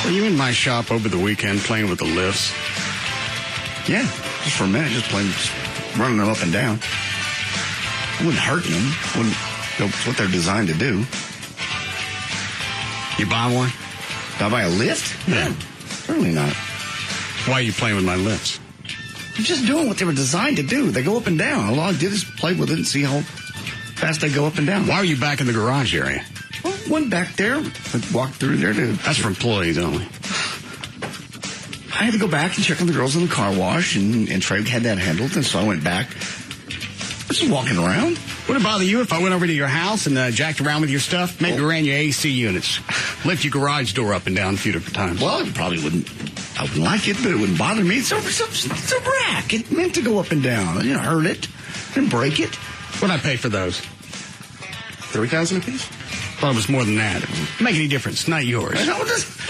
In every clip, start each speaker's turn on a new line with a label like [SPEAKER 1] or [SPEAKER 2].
[SPEAKER 1] Were you in my shop over the weekend playing with the lifts?
[SPEAKER 2] Yeah, just for a minute, just running them up and down. I wouldn't hurt them. That's what they're designed to do.
[SPEAKER 1] You buy one?
[SPEAKER 2] Did I buy a lift?
[SPEAKER 1] Yeah.
[SPEAKER 2] No, certainly not.
[SPEAKER 1] Why are you playing with my lifts?
[SPEAKER 2] I'm just doing what they were designed to do. They go up and down. All I did is play with it and see how fast they go up and down.
[SPEAKER 1] Why are you back in the garage area?
[SPEAKER 2] Well, went back there, walked through there.
[SPEAKER 1] That's for employees only.
[SPEAKER 2] I had to go back and check on the girls in the car wash, and Trey had that handled, and so I went back. I was just walking around.
[SPEAKER 1] Would it bother you if I went over to your house and jacked around with your stuff? Maybe ran your AC units. Lift your garage door up and down a few different times.
[SPEAKER 2] Well, it probably wouldn't. I wouldn't like it, but it wouldn't bother me. It's a rack. It meant to go up and down. I didn't hurt it. Didn't break it.
[SPEAKER 1] What'd I pay for those?
[SPEAKER 3] $3,000 apiece?
[SPEAKER 1] Well, it was more than that. It doesn't make any difference. Not yours.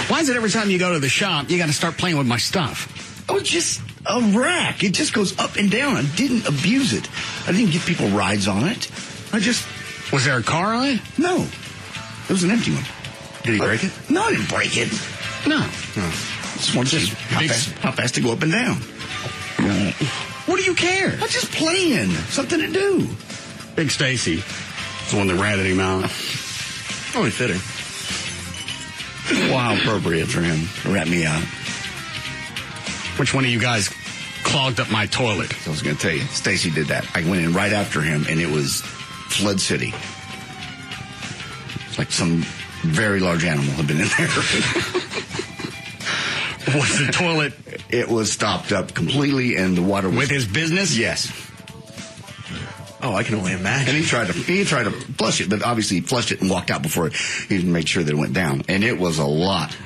[SPEAKER 1] Why is it every time you go to the shop, you got to start playing with my stuff?
[SPEAKER 2] Oh, it's just a rack. It just goes up and down. I didn't abuse it. I didn't give people rides on it.
[SPEAKER 1] Was there a car on it?
[SPEAKER 2] No. It was an empty one.
[SPEAKER 3] Did he break it?
[SPEAKER 2] No, I didn't break it.
[SPEAKER 1] No.
[SPEAKER 2] Just wanted to see how fast to go up and down.
[SPEAKER 1] What do you care?
[SPEAKER 2] I'm just playing. Something to do.
[SPEAKER 1] Big Stacy is the one that ratted him out.
[SPEAKER 3] Only fitting.
[SPEAKER 2] Well, how appropriate for him to rat me out.
[SPEAKER 1] Which one of you guys clogged up my toilet?
[SPEAKER 2] I was going to tell you, Stacy did that. I went in right after him, and it was Flood City. It's like some very large animal had been in there.
[SPEAKER 1] Was the toilet?
[SPEAKER 2] It was stopped up completely, and the water was...
[SPEAKER 1] With his business?
[SPEAKER 2] Yes.
[SPEAKER 3] Oh, I can only imagine.
[SPEAKER 2] And he tried to flush it, but obviously he flushed it and walked out before he made sure that it went down. And it was a lot.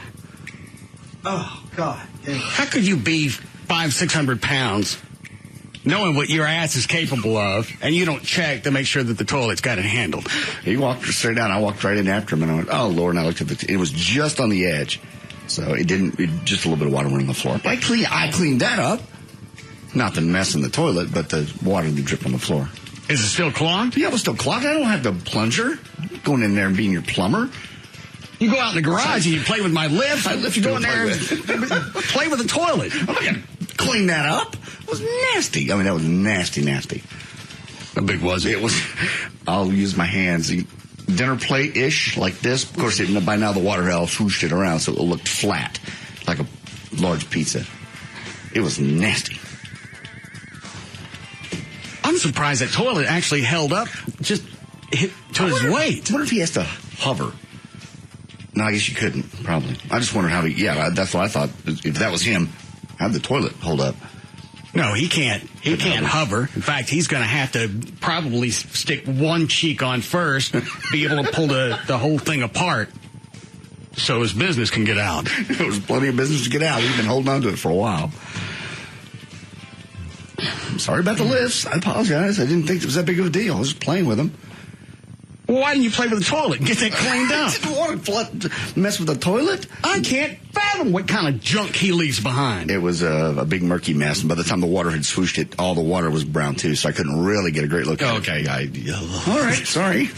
[SPEAKER 3] Oh, God.
[SPEAKER 1] How could you be 500-600 pounds, knowing what your ass is capable of, and you don't check to make sure that the toilet's got it handled?
[SPEAKER 2] He walked straight down. I walked right in after him, and I went, oh, Lord, and I looked at it was just on the edge. So just a little bit of water went on the floor. But I cleaned that up. Not the mess in the toilet, but the water that dripped on the floor.
[SPEAKER 1] Is it still clogged?
[SPEAKER 2] Yeah, it was still clogged. I don't have the plunger. I'm going in there and being your plumber.
[SPEAKER 1] You go out in the garage and you play with my lift. You go in there and play with the toilet.
[SPEAKER 2] I'm not going to clean that up. It was nasty. I mean, that was nasty.
[SPEAKER 1] How big was it?
[SPEAKER 2] It was, I'll use my hands. Dinner plate-ish, like this. Of course, by now the water had all swooshed it around, so it looked flat, like a large pizza. It was nasty.
[SPEAKER 1] I'm surprised that toilet actually held up just to his weight.
[SPEAKER 2] I wonder if he has to hover. No, I guess you couldn't, probably. I just wondered how that's what I thought. If that was him, how'd the toilet hold up?
[SPEAKER 1] No, he can't. He can't hover. In fact, he's going to have to probably stick one cheek on first, be able to pull the whole thing apart so his business can get out.
[SPEAKER 2] There was plenty of business to get out. We've been holding on to it for a while. I'm sorry about the lifts. I apologize. I didn't think it was that big of a deal. I was just playing with them.
[SPEAKER 1] Well, why didn't you play with the toilet and get that cleaned up?
[SPEAKER 2] I didn't want to mess with the toilet.
[SPEAKER 1] I can't fathom what kind of junk he leaves behind.
[SPEAKER 2] It was a big murky mess, and by the time the water had swooshed it, all the water was brown too, so I couldn't really get a great look at it.
[SPEAKER 1] Okay.
[SPEAKER 2] All right, sorry.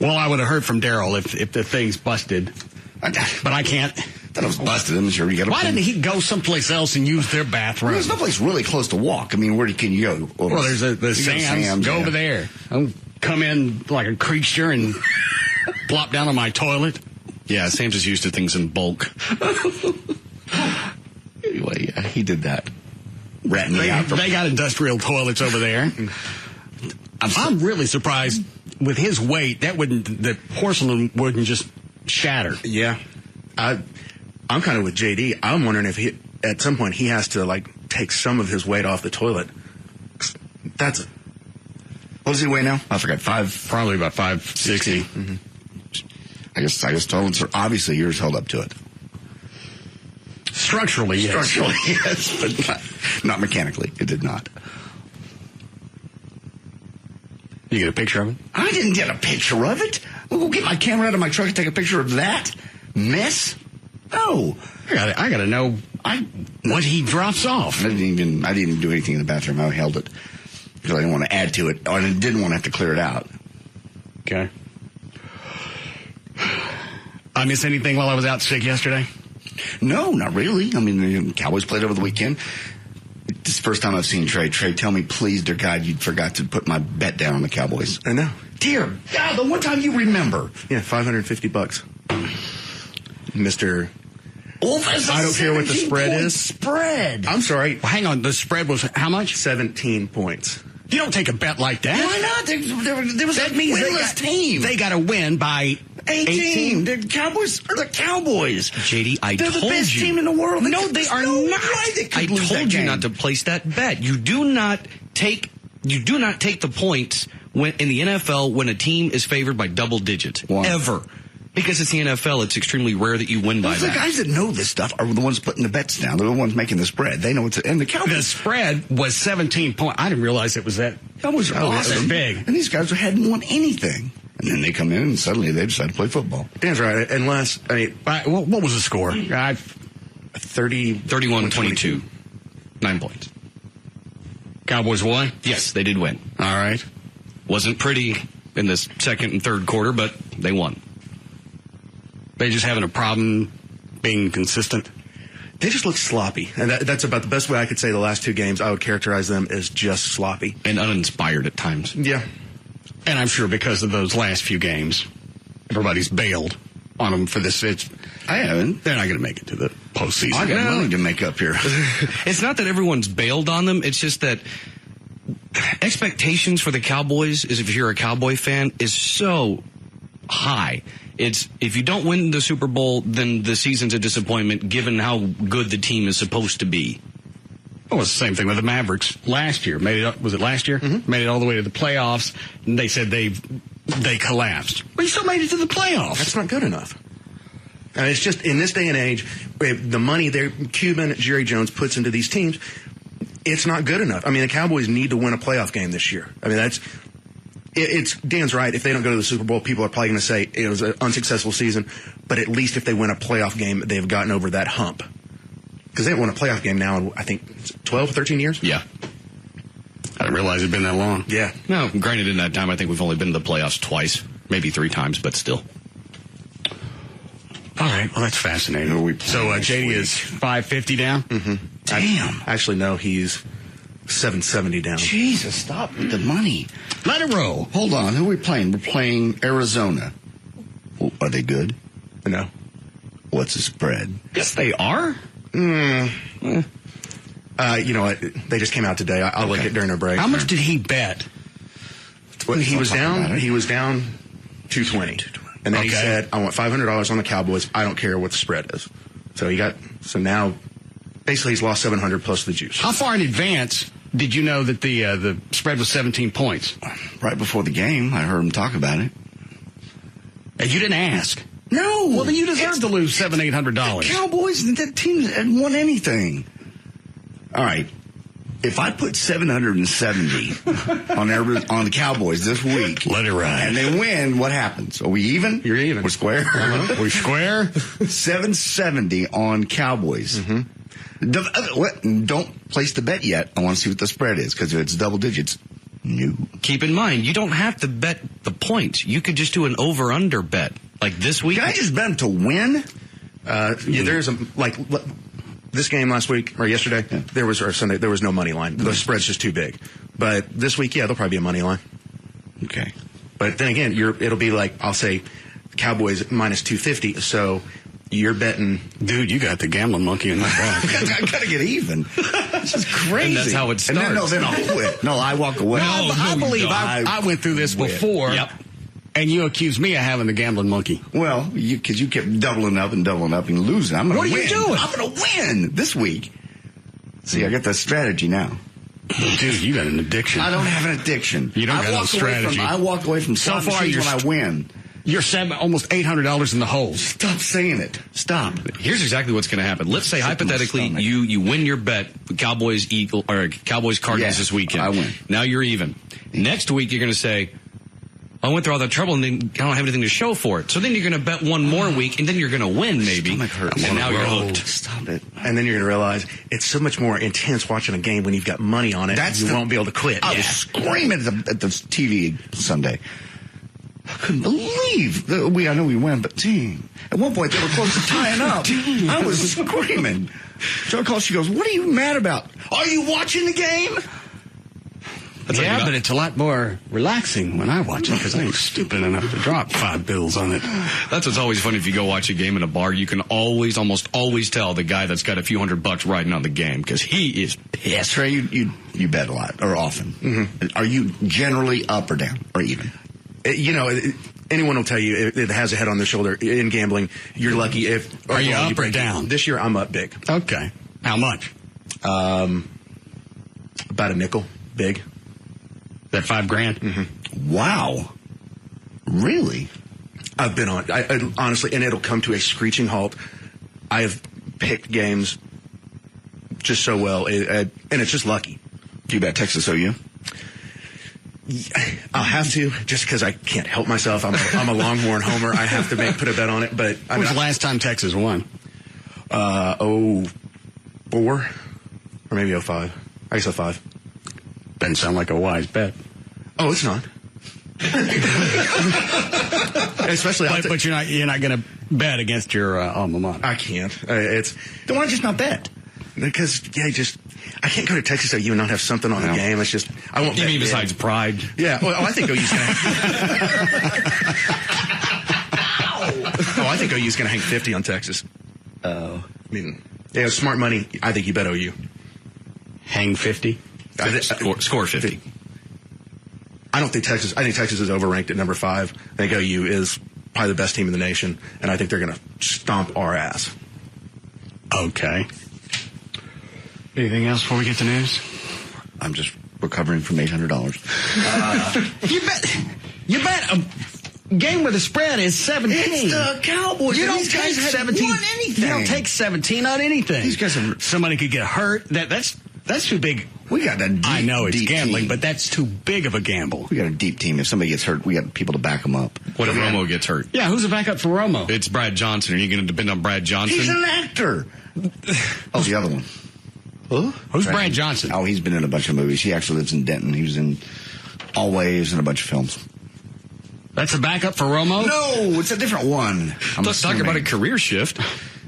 [SPEAKER 1] Well, I would have heard from Daryl if the thing's busted, but I can't.
[SPEAKER 2] Thought it was busted. I'm sure you got.
[SPEAKER 1] Why didn't he go someplace else and use their bathroom?
[SPEAKER 2] Well, there's no place really close to walk. I mean, where can you go?
[SPEAKER 1] Well, there's the Sam's. Go over there. I'll come in like a creature and plop down on my toilet.
[SPEAKER 3] Yeah, Sam's is used to things in bulk.
[SPEAKER 2] Anyway, yeah, he did that. Ratting me out.
[SPEAKER 1] They got industrial toilets over there. I'm really surprised with his weight the porcelain wouldn't just shatter.
[SPEAKER 3] Yeah, I'm kind of with JD. I'm wondering if at some point he has to take some of his weight off the toilet. What
[SPEAKER 2] does he weigh now? I forgot.
[SPEAKER 1] Probably about 560.
[SPEAKER 2] Mm-hmm. I guess toilets are obviously yours held up to it.
[SPEAKER 1] Structurally,
[SPEAKER 2] yes, but not mechanically. It did not.
[SPEAKER 1] You get a picture of it?
[SPEAKER 2] I didn't get a picture of it. We'll go get my camera out of my truck and take a picture of that mess. No.
[SPEAKER 1] I got to know what he drops off.
[SPEAKER 2] I didn't even do anything in the bathroom. I held it because I didn't want to add to it. I didn't want to have to clear it out.
[SPEAKER 1] Okay. I miss anything while I was out sick yesterday?
[SPEAKER 2] No, not really. I mean, the Cowboys played over the weekend. This is the first time I've seen Trey. Trey, tell me, please, dear God, you forgot to put my bet down on the Cowboys.
[SPEAKER 3] I know.
[SPEAKER 2] Dear God, the one time you remember.
[SPEAKER 3] Yeah, $550. Mr.
[SPEAKER 2] I
[SPEAKER 3] don't care what the spread is.
[SPEAKER 2] Spread.
[SPEAKER 3] I'm sorry.
[SPEAKER 1] Well, hang on. The spread was how much?
[SPEAKER 3] 17 points.
[SPEAKER 1] You don't take a bet like that.
[SPEAKER 2] Why not? There was
[SPEAKER 1] That
[SPEAKER 2] a
[SPEAKER 1] means
[SPEAKER 2] winless team.
[SPEAKER 1] They got to win by
[SPEAKER 2] 18. The Cowboys are the Cowboys.
[SPEAKER 4] JD, I
[SPEAKER 2] They're
[SPEAKER 4] told
[SPEAKER 2] the best
[SPEAKER 4] you.
[SPEAKER 2] team in the world.
[SPEAKER 4] No, they are
[SPEAKER 2] no
[SPEAKER 4] not.
[SPEAKER 2] way they could
[SPEAKER 4] I
[SPEAKER 2] lose that
[SPEAKER 4] told you
[SPEAKER 2] game.
[SPEAKER 4] not to place that bet. You do not take the points when in the NFL when a team is favored by double digits.
[SPEAKER 2] Why?
[SPEAKER 4] Ever. Because it's the NFL, it's extremely rare that you win by
[SPEAKER 2] The
[SPEAKER 4] that.
[SPEAKER 2] guys that know this stuff are the ones putting the bets down. They're the ones making the spread. They know and the Cowboys.
[SPEAKER 1] The spread was 17 points. I didn't realize it was that.
[SPEAKER 2] Cowboys are awesome.
[SPEAKER 1] Big.
[SPEAKER 2] And these guys hadn't won anything. And then they come in and suddenly they decide to play football.
[SPEAKER 3] Dan's right. Unless,
[SPEAKER 1] What was the score?
[SPEAKER 4] 31-22. 9 points.
[SPEAKER 1] Cowboys won?
[SPEAKER 4] Yes, they did win.
[SPEAKER 1] All right.
[SPEAKER 4] Wasn't pretty in the second and third quarter, but they won.
[SPEAKER 1] They just having a problem being consistent.
[SPEAKER 3] they just look sloppy. And that's about the best way I could say the last two games. I would characterize them as just sloppy.
[SPEAKER 4] And uninspired at times.
[SPEAKER 3] Yeah.
[SPEAKER 1] And I'm sure because of those last few games, everybody's bailed on them for this.
[SPEAKER 2] I haven't.
[SPEAKER 1] They're not going to make it to the postseason.
[SPEAKER 2] I got money to make up here.
[SPEAKER 4] It's not that everyone's bailed on them. It's just that expectations for the Cowboys, is if you're a Cowboy fan, is so high. It's if you don't win the Super Bowl, then the season's a disappointment given how good the team is supposed to be.
[SPEAKER 1] Well, it's the same thing with the Mavericks last year. Was it last year? Mm-hmm. Made it all the way to the playoffs, and they said they collapsed. But you still made it to the playoffs.
[SPEAKER 3] That's not good enough. And it's just, in this day and age, the money Cuban, Jerry Jones puts into these teams, it's not good enough. I mean, the Cowboys need to win a playoff game this year. I mean, Dan's right. If they don't go to the Super Bowl, people are probably going to say it was an unsuccessful season. But at least if they win a playoff game, they've gotten over that hump. Because they haven't won a playoff game now in, I think, 12, 13 years?
[SPEAKER 4] Yeah.
[SPEAKER 1] I didn't realize it'd been that long.
[SPEAKER 3] Yeah.
[SPEAKER 4] No, granted, in that time, I think we've only been to the playoffs twice, maybe 3 times, but still.
[SPEAKER 1] All right. Well, that's fascinating. So JD is $550 down?
[SPEAKER 3] Mm-hmm.
[SPEAKER 2] Damn.
[SPEAKER 3] Actually, no, he's $770 down.
[SPEAKER 2] Jesus, stop with the money.
[SPEAKER 1] Let it roll.
[SPEAKER 2] Hold on. Who are we playing? We're playing Arizona. Are they good?
[SPEAKER 3] No.
[SPEAKER 2] What's the spread?
[SPEAKER 4] Yes, they are.
[SPEAKER 3] You know what? They just came out today. I'll look at during our break.
[SPEAKER 1] How much did he bet?
[SPEAKER 3] Well, he was down 220. And then he said, I want $500 on the Cowboys. I don't care what the spread is. So now basically he's lost $700 plus the juice.
[SPEAKER 1] How far in advance did you know that the spread was 17 points?
[SPEAKER 2] Right before the game, I heard him talk about it.
[SPEAKER 1] And you didn't ask.
[SPEAKER 2] No.
[SPEAKER 1] Well, then you deserve to lose $700-800.
[SPEAKER 2] The Cowboys, that team hadn't won anything. All right. If I put 770 on the Cowboys this week,
[SPEAKER 1] let it ride,
[SPEAKER 2] and they win, what happens? Are we even?
[SPEAKER 3] You're even.
[SPEAKER 2] We're square.
[SPEAKER 1] We're square.
[SPEAKER 2] 770 on Cowboys. Mm-hmm. Don't place the bet yet. I want to see what the spread is, because if it's double digits, no.
[SPEAKER 4] Keep in mind, you don't have to bet the points. You could just do an over-under bet. Like this week.
[SPEAKER 2] Can I just bet them to win?
[SPEAKER 3] Yeah, there's this game last week or yesterday, or Sunday, there was no money line. The spread's just too big. But this week, there'll probably be a money line.
[SPEAKER 2] Okay.
[SPEAKER 3] But then again, it'll be like, I'll say, Cowboys minus 250. So you're betting.
[SPEAKER 1] Dude, you got the gambling monkey in my back.
[SPEAKER 2] I got to get even. This is crazy.
[SPEAKER 4] And that's how it starts.
[SPEAKER 2] Then I'll quit. No, I walk away.
[SPEAKER 1] I believe I went through this before.
[SPEAKER 4] Yep.
[SPEAKER 1] And you accused me of having the gambling monkey.
[SPEAKER 2] Well, because you kept doubling up and losing. I'm going to win.
[SPEAKER 1] What are you doing?
[SPEAKER 2] I'm going to win this week. See, I got the strategy now.
[SPEAKER 1] Dude, you got an addiction.
[SPEAKER 2] I don't have an addiction.
[SPEAKER 1] You don't got no strategy.
[SPEAKER 2] I walk away from
[SPEAKER 1] so
[SPEAKER 2] slot
[SPEAKER 1] far
[SPEAKER 2] machines when I win.
[SPEAKER 1] You're almost $800 in the hole.
[SPEAKER 2] Stop saying it. Stop.
[SPEAKER 4] Here's exactly what's going to happen. Let's say hypothetically you win your bet, Cowboys Cardinals this weekend.
[SPEAKER 2] I win.
[SPEAKER 4] Now you're even. Next week you're going to say, I went through all that trouble and then I don't have anything to show for it. So then you're going to bet one more week and then you're going to win maybe.
[SPEAKER 2] Stomach hurts.
[SPEAKER 4] And now you're hooked.
[SPEAKER 2] Stop it.
[SPEAKER 3] And then you're going to realize it's so much more intense watching a game when you've got money on it. You won't be able to quit.
[SPEAKER 2] I was screaming at the TV Sunday. couldn't believe I know we won, but dang. At one point, they were close to tying up. I was screaming. Joe calls, she goes, what are you mad about? Are you watching the game?
[SPEAKER 1] Yeah, but it's a lot more relaxing when I watch it because I ain't stupid enough to drop $5 on it.
[SPEAKER 4] That's what's always funny. If you go watch a game in a bar, you can almost always tell the guy that's got a few $100 riding on the game because he is pissed.
[SPEAKER 2] Trey, you bet a lot or often. Mm-hmm. Are you generally up or down or even?
[SPEAKER 3] Anyone will tell you it has a head on their shoulder in gambling. You're lucky if.
[SPEAKER 1] Are you up or down?
[SPEAKER 3] This year, I'm up big.
[SPEAKER 1] Okay. How much?
[SPEAKER 3] About a nickel. Big.
[SPEAKER 1] That $5,000?
[SPEAKER 3] Mm-hmm.
[SPEAKER 2] Wow. Really?
[SPEAKER 3] I've been on. I honestly, and it'll come to a screeching halt. I have picked games just so well, and it's just lucky.
[SPEAKER 2] Do you bet Texas OU?
[SPEAKER 3] I'll have to, just because I can't help myself. I'm a Longhorn homer. I have to put a bet on it. But
[SPEAKER 1] when was the last time Texas won?
[SPEAKER 3] 04 or maybe 05. I guess 05.
[SPEAKER 1] Doesn't sound like a wise bet.
[SPEAKER 3] Oh, it's not. Especially,
[SPEAKER 1] but you're not going to bet against your alma mater.
[SPEAKER 3] I can't. Then why just not bet? Because I can't go to Texas OU and not have something on the game. It's just I won't.
[SPEAKER 4] You mean besides pride?
[SPEAKER 3] Yeah. Well, I think OU's going to. I think OU's going to hang 50 on Texas.
[SPEAKER 2] Oh.
[SPEAKER 3] I mean, smart money. I think you bet OU.
[SPEAKER 1] Hang 50.
[SPEAKER 4] Score 50.
[SPEAKER 3] I think Texas is overranked at number 5. I think OU is probably the best team in the nation, and I think they're going to stomp our ass.
[SPEAKER 1] Okay. Anything else before we get to news?
[SPEAKER 2] I'm just recovering from $800.
[SPEAKER 1] You bet a game with a spread is 17.
[SPEAKER 2] It's the Cowboys.
[SPEAKER 1] You don't take 17
[SPEAKER 2] on anything.
[SPEAKER 1] You don't take 17 on anything.
[SPEAKER 2] These guys have,
[SPEAKER 1] somebody could get hurt. That's too big.
[SPEAKER 2] We got a deep,
[SPEAKER 1] I know it's gambling,
[SPEAKER 2] team.
[SPEAKER 1] but that's too big of a gamble.
[SPEAKER 2] We got a deep team. If somebody gets hurt, we got people to back them up.
[SPEAKER 4] What if Romo gets hurt?
[SPEAKER 1] Yeah, who's the backup for Romo?
[SPEAKER 4] It's Brad Johnson. Are you going to depend on Brad Johnson?
[SPEAKER 2] He's an actor. Oh, the other one.
[SPEAKER 1] Who's Brad Johnson?
[SPEAKER 2] Oh, he's been in a bunch of movies. He actually lives in Denton. He was in Always and a bunch of films.
[SPEAKER 1] That's a backup for Romo?
[SPEAKER 2] No, it's a different one.
[SPEAKER 4] Let's talk about a career shift.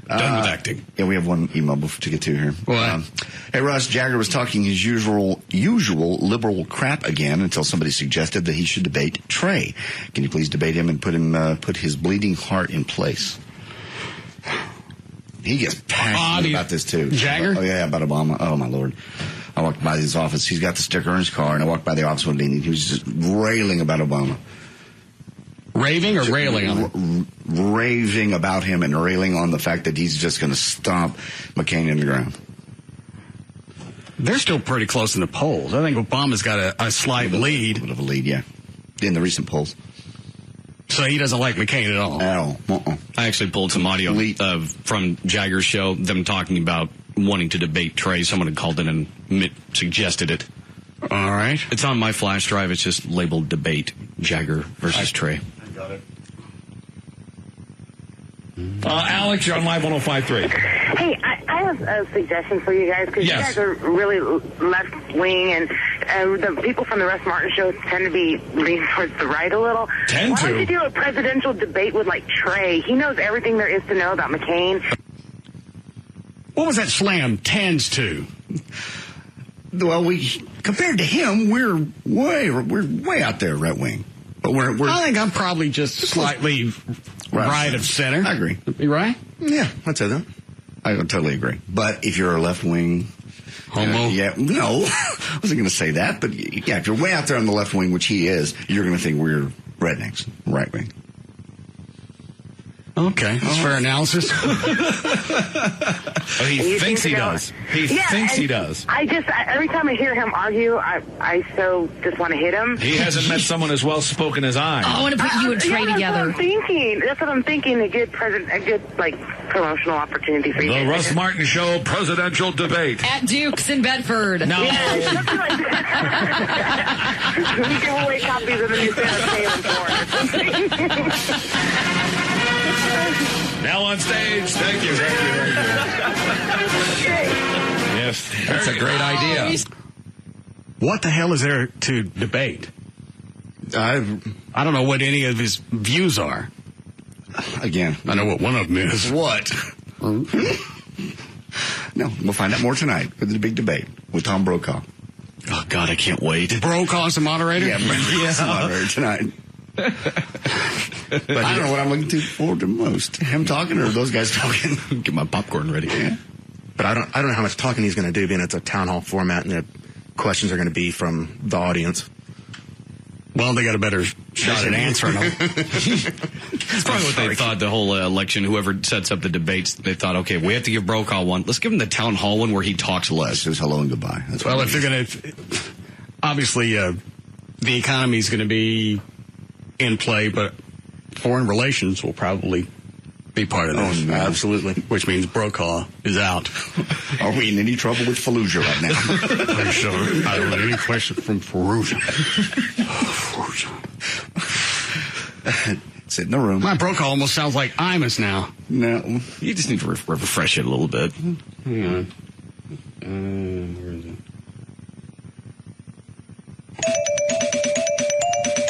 [SPEAKER 4] Done with acting.
[SPEAKER 2] Yeah, we have one email to get to here.
[SPEAKER 1] What?
[SPEAKER 2] Hey, Russ, Jagger was talking his usual liberal crap again until somebody suggested that he should debate Trey. Can you please debate him and put his bleeding heart in place? He gets passionate about this, too.
[SPEAKER 1] Jagger?
[SPEAKER 2] Oh, yeah, about Obama. Oh, my Lord. I walked by his office. He's got the sticker in his car, and I walked by the office one day, and he was just railing about Obama.
[SPEAKER 1] Raving or railing on him?
[SPEAKER 2] Raving about him and railing on the fact that he's just going to stomp McCain in the ground.
[SPEAKER 1] They're still pretty close in the polls. I think Obama's got a slight lead.
[SPEAKER 2] A bit of a lead, yeah. In the recent polls.
[SPEAKER 1] So he doesn't like McCain at all?
[SPEAKER 2] No.
[SPEAKER 4] I actually pulled some audio from Jagger's show, them talking about wanting to debate Trey. Someone had called in and suggested it.
[SPEAKER 1] All right.
[SPEAKER 4] It's on my flash drive. It's just labeled debate, Jagger versus Trey.
[SPEAKER 3] I got it.
[SPEAKER 5] Alex, you're on Live 105.3.
[SPEAKER 6] Hey, I have a suggestion for you guys, because you guys are really left-wing, and the people from the Russ Martin Show tend to be leaning towards the right a little. Why don't you do a presidential debate with, Trey? He knows everything there is to know about McCain.
[SPEAKER 1] What was that slam tends to?
[SPEAKER 2] Well, compared to him, we're way out there right wing. But
[SPEAKER 1] I think I'm probably just slightly right of center.
[SPEAKER 2] I agree.
[SPEAKER 1] You right?
[SPEAKER 3] Yeah, I'd say that.
[SPEAKER 2] I totally agree. But if you're a left wing
[SPEAKER 1] homo,
[SPEAKER 2] no, I wasn't going to say that. But yeah, if you're way out there on the left wing, which he is, you're going to think we're rednecks, right wing.
[SPEAKER 1] Okay, that's fair analysis.
[SPEAKER 5] He thinks he does. He thinks he does.
[SPEAKER 6] Every time I hear him argue, I so just want to hit him.
[SPEAKER 5] He hasn't met someone as well spoken as I.
[SPEAKER 7] I want to put you and Trey together.
[SPEAKER 6] That's what I'm thinking. A good promotional opportunity for you.
[SPEAKER 5] The Russ Martin Show presidential debate
[SPEAKER 7] at Duke's in Bedford.
[SPEAKER 5] No.
[SPEAKER 6] We give away copies of the new Santa Salem
[SPEAKER 5] Now on stage. Thank you. Yes.
[SPEAKER 4] That's a great idea.
[SPEAKER 1] What the hell is there to debate? I don't know what any of his views are.
[SPEAKER 2] Again,
[SPEAKER 1] I know what one of them is.
[SPEAKER 2] What? No, we'll find out more tonight with the big debate with Tom Brokaw.
[SPEAKER 4] Oh, God, I can't wait.
[SPEAKER 1] Brokaw's the moderator?
[SPEAKER 2] Yeah, Brokaw's the moderator tonight. But I don't know what I'm looking forward to most. Him talking or those guys talking?
[SPEAKER 4] Get my popcorn ready.
[SPEAKER 2] Yeah.
[SPEAKER 3] But I don't know how much talking he's going to do, being it's a town hall format and the questions are going to be from the audience.
[SPEAKER 1] Well, they got a better shot at answering them.
[SPEAKER 4] That's probably what they thought the whole election. Whoever sets up the debates, they thought, okay, we have to give Brokaw one. Let's give him the town hall one where he talks less.
[SPEAKER 2] Says hello and goodbye. That's
[SPEAKER 1] well, if they're going to, obviously, the economy is going to be in play, but foreign relations will probably be part of this.
[SPEAKER 2] Oh, no.
[SPEAKER 3] Absolutely.
[SPEAKER 1] Which means Brokaw is out.
[SPEAKER 2] Are we in any trouble with Fallujah right now?
[SPEAKER 1] I'm sure. I don't want any question from Fallujah.
[SPEAKER 2] Sit in the room.
[SPEAKER 1] My Brokaw almost sounds like Imus now.
[SPEAKER 2] No.
[SPEAKER 4] You just need to refresh it a little bit.
[SPEAKER 1] Hang on. Where is it?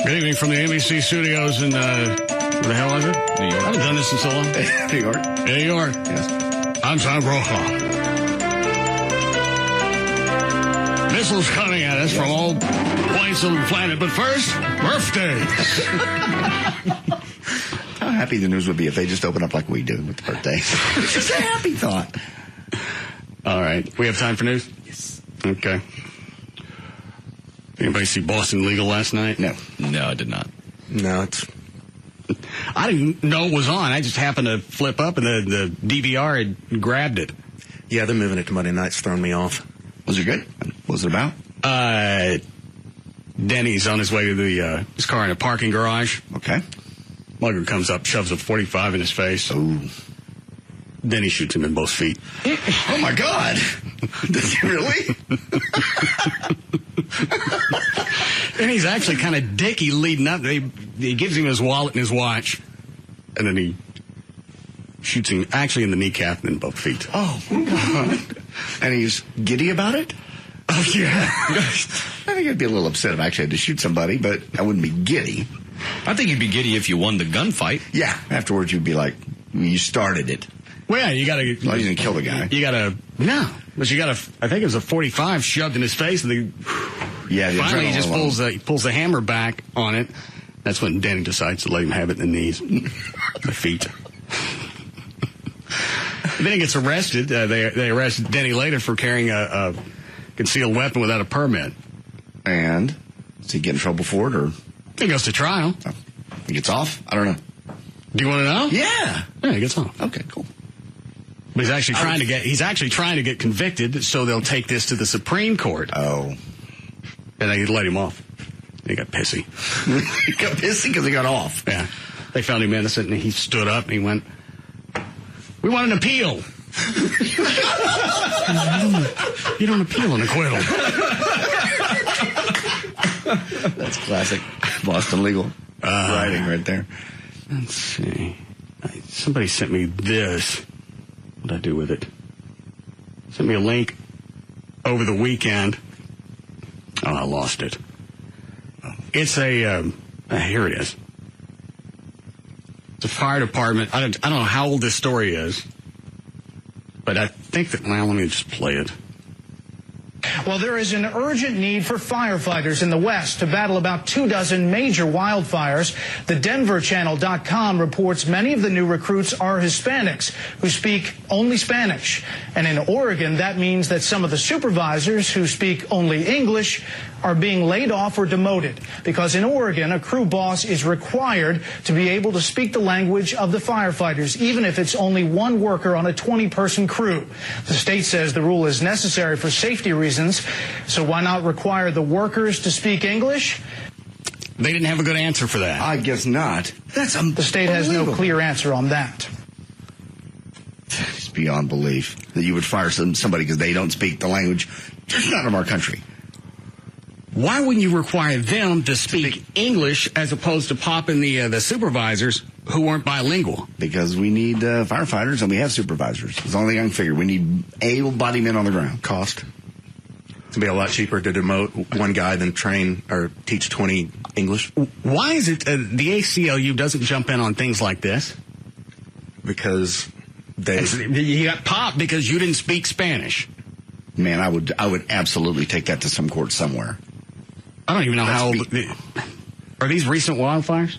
[SPEAKER 1] Good evening from the NBC studios in, where the hell is it?
[SPEAKER 4] New York.
[SPEAKER 1] I haven't done this in so long.
[SPEAKER 2] New York.
[SPEAKER 1] New York.
[SPEAKER 2] Yes.
[SPEAKER 1] I'm Tom Brokaw. Missiles coming at us from all points of the planet, but first, birthdays.
[SPEAKER 2] How happy the news would be if they just open up like we do with the birthday. It's just a happy thought.
[SPEAKER 1] All right. We have time for news?
[SPEAKER 2] Yes.
[SPEAKER 1] Okay. Anybody see Boston Legal last night?
[SPEAKER 2] No.
[SPEAKER 4] No, I did not.
[SPEAKER 3] No, it's...
[SPEAKER 1] I didn't know it was on. I just happened to flip up and the DVR had grabbed it.
[SPEAKER 3] Yeah, they're moving it to Monday night. It's thrown me off.
[SPEAKER 2] Was it good? What was it about?
[SPEAKER 1] Denny's on his way to his car in a parking garage.
[SPEAKER 2] Okay.
[SPEAKER 1] Mugger comes up, shoves a .45 in his face.
[SPEAKER 2] Ooh.
[SPEAKER 1] Denny shoots him in both feet.
[SPEAKER 2] Oh, my God. Does he really?
[SPEAKER 1] And he's actually kind of dicky leading up. He gives him his wallet and his watch. And then he shoots him actually in the kneecap and in both feet.
[SPEAKER 2] Oh, my God. And he's giddy about it?
[SPEAKER 1] Oh, yeah.
[SPEAKER 2] I think I'd be a little upset if I actually had to shoot somebody, but I wouldn't be giddy.
[SPEAKER 4] I think you'd be giddy if you won the gunfight.
[SPEAKER 2] Yeah. Afterwards, you'd be like, you started it.
[SPEAKER 1] Well, yeah, you got to...
[SPEAKER 2] Well, you didn't kill the guy.
[SPEAKER 1] You got to... No. But you got to... I think it was a .45 shoved in his face. And
[SPEAKER 2] Yeah.
[SPEAKER 1] finally, he just pulls the hammer back on it. That's when Denny decides to let him have it in the knees. The feet. Then he gets arrested. They arrested Denny later for carrying a concealed weapon without a permit.
[SPEAKER 2] And does he get in trouble for it, or
[SPEAKER 1] He goes to trial.
[SPEAKER 2] he gets off? I don't know.
[SPEAKER 1] Do you want to know?
[SPEAKER 2] Yeah.
[SPEAKER 1] Yeah, he gets off.
[SPEAKER 2] Okay, cool.
[SPEAKER 1] But he's actually trying to get convicted, so they'll take this to the Supreme Court.
[SPEAKER 2] Oh.
[SPEAKER 1] And they let him off. He got pissy.
[SPEAKER 2] He got pissy because he got off.
[SPEAKER 1] Yeah. They found him innocent, and he stood up, and he went, "We want an appeal." You don't appeal an acquittal.
[SPEAKER 2] That's classic Boston legal writing right there.
[SPEAKER 1] Let's see. Somebody sent me this. What did I do with it? Sent me a link over the weekend. Oh, I lost it. It's here it is. It's a fire department. I don't know how old this story is, but I think that, well, let me just play it.
[SPEAKER 8] Well, there is an urgent need for firefighters in the West to battle about 24 major wildfires. The DenverChannel.com reports many of the new recruits are Hispanics who speak only Spanish. And in Oregon, that means that some of the supervisors who speak only English are being laid off or demoted, because in Oregon, a crew boss is required to be able to speak the language of the firefighters, even if it's only one worker on a 20-person crew. The state says the rule is necessary for safety reasons, so why not require the workers to speak English?
[SPEAKER 1] They didn't have a good answer for that.
[SPEAKER 2] I guess not. That's
[SPEAKER 8] The state has no clear answer on that.
[SPEAKER 2] It's beyond belief that you would fire somebody because they don't speak the language. Just not of our country.
[SPEAKER 1] Why wouldn't you require them to speak English as opposed to popping the supervisors who weren't bilingual?
[SPEAKER 2] Because we need firefighters and we have supervisors. It's the only thing I can figure. We need able-bodied men on the ground.
[SPEAKER 3] Cost. It'd be a lot cheaper to demote one guy than train or teach 20 English.
[SPEAKER 1] Why is it the ACLU doesn't jump in on things like this?
[SPEAKER 3] Because
[SPEAKER 1] you got popped because you didn't speak Spanish.
[SPEAKER 2] Man, I would absolutely take that to some court somewhere.
[SPEAKER 1] I don't even know how old. Are these recent wildfires?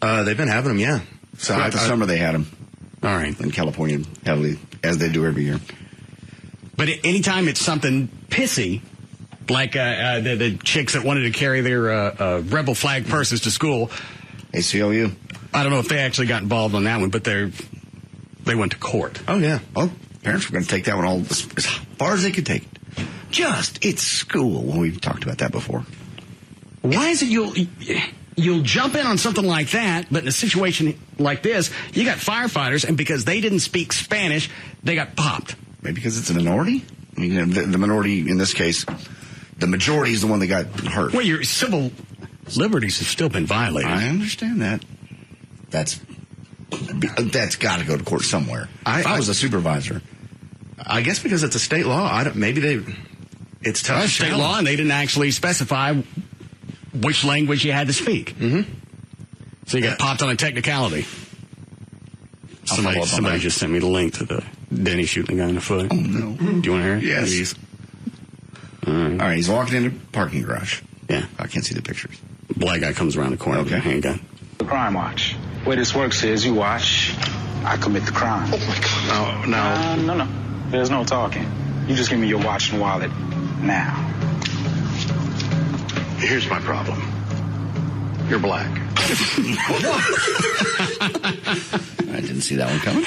[SPEAKER 3] They've been having them, yeah. So
[SPEAKER 2] Throughout the summer they had them.
[SPEAKER 1] All right.
[SPEAKER 2] In California, heavily, as they do every year.
[SPEAKER 1] But anytime it's something pissy, like the chicks that wanted to carry their rebel flag purses to school.
[SPEAKER 2] ACLU.
[SPEAKER 1] I don't know if they actually got involved on that one, but they went to court.
[SPEAKER 3] Oh, yeah.
[SPEAKER 2] Oh, parents were going to take that one all as far as they could take it. It's school. Well, we've talked about that before.
[SPEAKER 1] Why is it you'll jump in on something like that, but in a situation like this, you got firefighters, and because they didn't speak Spanish, they got popped.
[SPEAKER 2] Maybe because it's a minority? I mean, the minority, in this case, the majority is the one that got hurt.
[SPEAKER 1] Well, your civil liberties have still been violated.
[SPEAKER 2] I understand that. That's got to go to court somewhere. If I was a supervisor.
[SPEAKER 3] I guess because it's a state law. It's tough.
[SPEAKER 1] It's state law, and they didn't actually specify which language you had to speak.
[SPEAKER 3] Mm-hmm.
[SPEAKER 1] So you got popped on a technicality. Somebody just sent me the link to the Denny shooting the guy in the foot.
[SPEAKER 2] Oh, no.
[SPEAKER 1] Do you want to hear it?
[SPEAKER 2] Yes.
[SPEAKER 1] Please.
[SPEAKER 2] All right, he's walking into a parking garage.
[SPEAKER 1] Yeah.
[SPEAKER 2] I can't see the pictures.
[SPEAKER 1] Black guy comes around the corner with a handgun.
[SPEAKER 9] The crime watch. The way this works is you watch, I commit the crime.
[SPEAKER 2] Oh, my God.
[SPEAKER 9] No. There's no talking. You just give me your watch and wallet now.
[SPEAKER 10] Here's my problem. You're black.
[SPEAKER 2] I didn't see that one coming.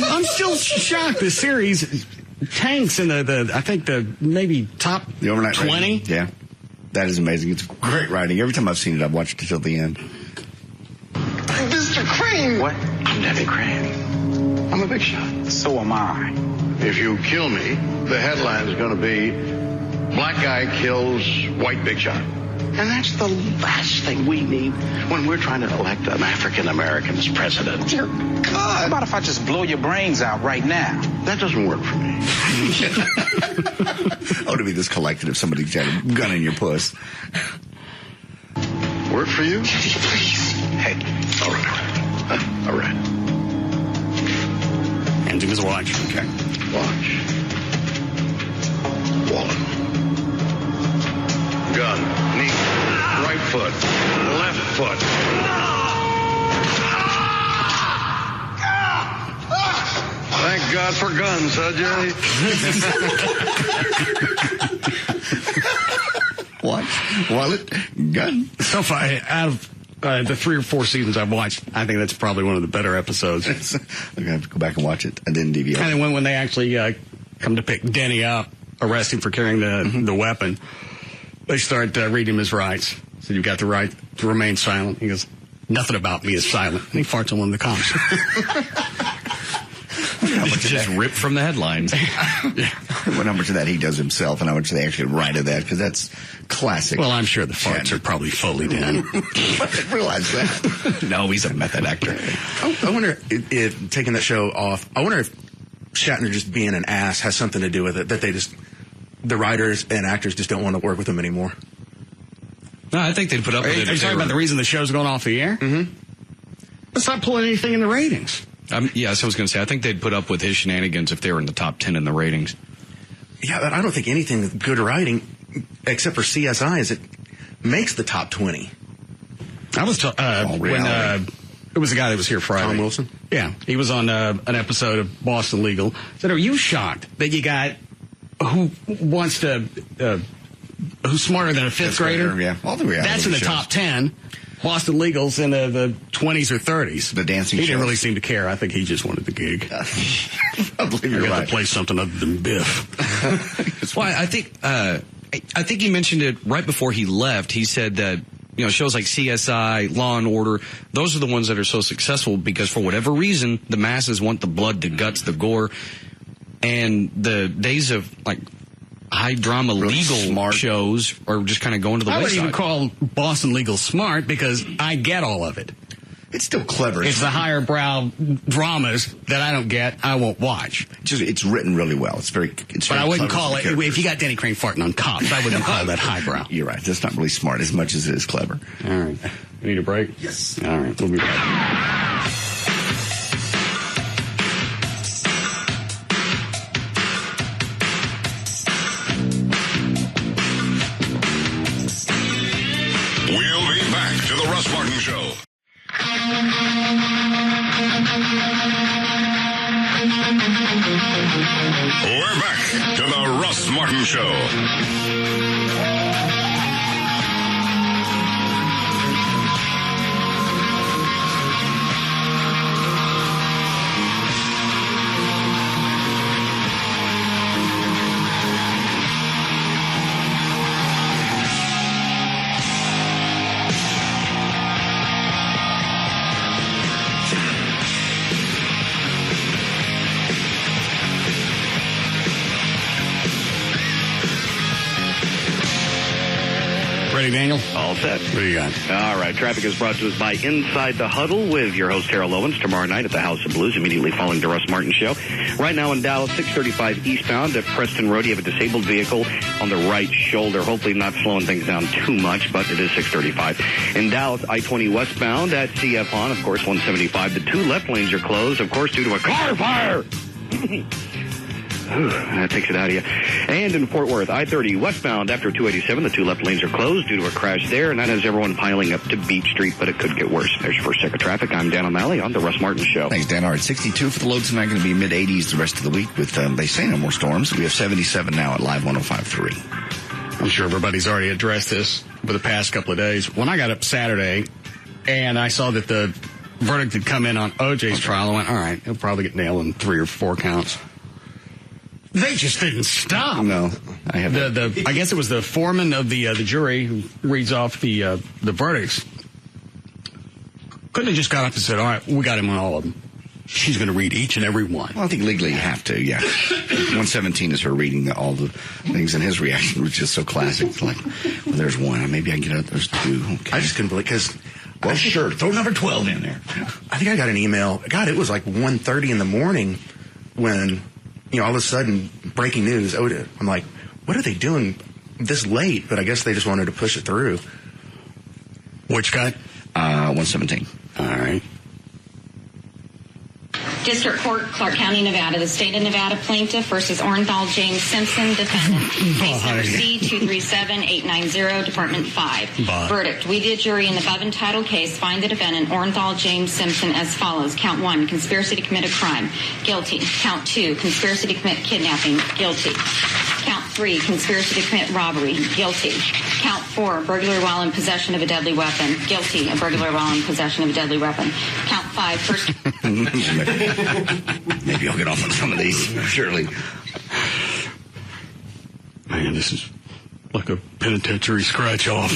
[SPEAKER 1] I'm still shocked. The series tanks in the I think the maybe top
[SPEAKER 2] the overnight
[SPEAKER 1] 20.
[SPEAKER 2] Rating. Yeah, that is amazing. It's great writing. Every time I've seen it, I've watched it till the end.
[SPEAKER 10] Mr. Crane!
[SPEAKER 9] What?
[SPEAKER 10] I'm Denny Crane. I'm a big shot.
[SPEAKER 9] So am I.
[SPEAKER 10] If you kill me, the headline is going to be Black Guy Kills White Big Shot. And that's the last thing we need when we're trying to elect an African American as president. Dear God.
[SPEAKER 9] How about if I just blow your brains out right now?
[SPEAKER 10] That doesn't work for me.
[SPEAKER 2] Oh, to be this collected if somebody's got a gun in your puss.
[SPEAKER 10] Work for you?
[SPEAKER 9] Please.
[SPEAKER 10] Hey. All right. All right.
[SPEAKER 1] Hands him his watch.
[SPEAKER 2] Okay.
[SPEAKER 10] Watch. Wallet. Gun. Knee. Right foot. Left foot. Thank God for guns, huh, Jay?
[SPEAKER 2] Watch. Wallet. Gun.
[SPEAKER 1] So far, out of the 3 or 4 seasons I've watched, I think that's probably one of the better episodes.
[SPEAKER 2] I'm going to have to go back and watch it. I didn't DVR.
[SPEAKER 1] And then when they actually come to pick Denny up, arrest him for carrying the weapon, they start reading him his rights. So you've got the right to remain silent. He goes, nothing about me is silent. And he farts on one of the cops.
[SPEAKER 4] Just ripped from the headlines.
[SPEAKER 2] What how much of that he does himself and how much they actually write of that, because that's classic.
[SPEAKER 1] Well, I'm sure the farts are probably fully done.
[SPEAKER 2] I didn't realize that.
[SPEAKER 4] No, he's a method actor.
[SPEAKER 3] I wonder if taking that show off, I wonder if Shatner just being an ass has something to do with it, that the writers and actors just don't want to work with him anymore.
[SPEAKER 4] No, I think they'd put up with it.
[SPEAKER 1] Are you talking about the reason the show's going off the air?
[SPEAKER 3] Mm-hmm.
[SPEAKER 1] Let's not pulling anything in the ratings.
[SPEAKER 4] Yes, I was going to say, I think they'd put up with his shenanigans if they were in the top 10 in the ratings.
[SPEAKER 3] Yeah, but I don't think anything with good writing, except for CSI, is it makes the top 20.
[SPEAKER 1] I was when it was a guy that was here Friday.
[SPEAKER 3] Tom Wilson?
[SPEAKER 1] Yeah, he was on an episode of Boston Legal. Said, are you shocked that you got who wants to who's smarter than a fifth grader?
[SPEAKER 2] Yeah, all the reality
[SPEAKER 1] That's in the
[SPEAKER 2] shows.
[SPEAKER 1] top 10. Boston Legal's in the 20s or 30s.
[SPEAKER 2] The dancing
[SPEAKER 1] He didn't
[SPEAKER 2] shows.
[SPEAKER 1] really seem to care. I think he just wanted the gig.
[SPEAKER 2] I believe you're
[SPEAKER 1] I got
[SPEAKER 2] right.
[SPEAKER 1] to play something other than Biff.
[SPEAKER 4] Well, I think he mentioned it right before he left. He said that, you know, shows like CSI, Law and Order, those are the ones that are so successful because for whatever reason, the masses want the blood, the guts, the gore, and the days of like high drama
[SPEAKER 2] Really
[SPEAKER 4] legal
[SPEAKER 2] smart
[SPEAKER 4] shows are just kind of going to the
[SPEAKER 1] I
[SPEAKER 4] wayside.
[SPEAKER 1] wouldn't even call Boston Legal smart because I get all of it.
[SPEAKER 2] It's still clever.
[SPEAKER 1] It's the higher brow dramas that I don't get, I won't watch.
[SPEAKER 2] It's written really well. But
[SPEAKER 1] I wouldn't call it, if you got Denny Crane farting on cops, I wouldn't call that highbrow.
[SPEAKER 2] You're right. That's not really smart as much as it is clever.
[SPEAKER 1] All right. We need a break?
[SPEAKER 2] Yes.
[SPEAKER 1] All right. We'll be back.
[SPEAKER 11] We'll be back to the Russ Martin Show. We're back to the Russ Martin Show.
[SPEAKER 1] Ready, Daniel?
[SPEAKER 12] All set.
[SPEAKER 1] What do you got?
[SPEAKER 12] All right. Traffic is brought to us by Inside the Huddle with your host, Terrell Owens, tomorrow night at the House of Blues, immediately following the Russ Martin Show. Right now in Dallas, 635 eastbound at Preston Road, you have a disabled vehicle on the right shoulder. Hopefully not slowing things down too much, but it is 635. In Dallas, I-20 westbound at CF Hahn, of course, 175. The two left lanes are closed, of course, due to a car fire. That takes it out of you. And in Fort Worth, I-30 westbound after 287, the two left lanes are closed due to a crash there, and that has everyone piling up to Beach Street, but it could get worse. There's your first check of traffic. I'm Dan O'Malley on the Russ Martin Show.
[SPEAKER 2] Thanks, Dan. All right, 62 for the low tonight, going to be mid-80s the rest of the week with, they say no more storms. We have 77 now at Live 105.3.
[SPEAKER 1] I'm sure everybody's already addressed this for the past couple of days. When I got up Saturday and I saw that the verdict had come in on O.J.'s trial, I went, all right, he'll probably get nailed in 3 or 4 counts. They just didn't stop.
[SPEAKER 2] No, I haven't.
[SPEAKER 1] I guess it was the foreman of the jury who reads off the verdicts. Couldn't have just got up and said, all right, we got him on all of them. She's going to read each and every one.
[SPEAKER 2] Well, I think legally you have to, yeah. 117 is her reading all the things, and his reaction was just so classic. It's like, well, there's one. Maybe I can get out. There's 2. Okay.
[SPEAKER 3] I just couldn't believe because.
[SPEAKER 2] Well, sure. Throw number 12 in there.
[SPEAKER 3] I think I got an email. God, it was like 1:30 in the morning when, all of a sudden, breaking news. I'm like, what are they doing this late? But I guess they just wanted to push it through.
[SPEAKER 1] Which guy?
[SPEAKER 2] 117.
[SPEAKER 1] All right.
[SPEAKER 13] District Court, Clark County, Nevada. The state of Nevada plaintiff versus Orenthal James Simpson, defendant. Case number C237890, Department 5. Verdict. We, the jury in the above entitled case, find the defendant, Orenthal James Simpson, as follows. Count 1, conspiracy to commit a crime. Guilty. Count 2, conspiracy to commit kidnapping. Guilty. Count 3, conspiracy to commit robbery. Guilty. Count 4, burglary while in possession of a deadly weapon. Guilty of burglary while in possession of a deadly weapon. Count 5, first...
[SPEAKER 2] Maybe I'll get off on some of these, surely.
[SPEAKER 1] Man, this is like a penitentiary scratch-off.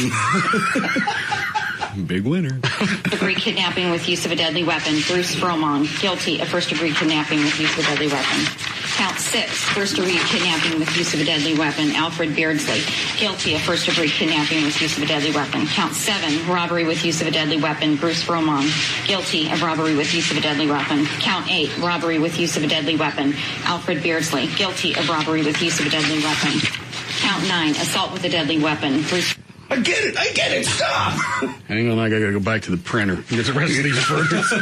[SPEAKER 4] Big winner.
[SPEAKER 13] Degree kidnapping with use of a deadly weapon. Bruce Froman, guilty of first-degree kidnapping with use of a deadly weapon. Count 6, first-degree kidnapping with use of a deadly weapon. Alfred Beardsley, guilty of first-degree kidnapping with use of a deadly weapon. Count 7, robbery with use of a deadly weapon. Bruce Froman, guilty of robbery with use of a deadly weapon. Count 8, robbery with use of a deadly weapon. Alfred Beardsley, guilty of robbery with use of a deadly weapon. Count 9, assault with a deadly weapon. Bruce.
[SPEAKER 2] I get it, stop!
[SPEAKER 1] Hang on, I gotta go back to the printer and get the rest of these verdicts.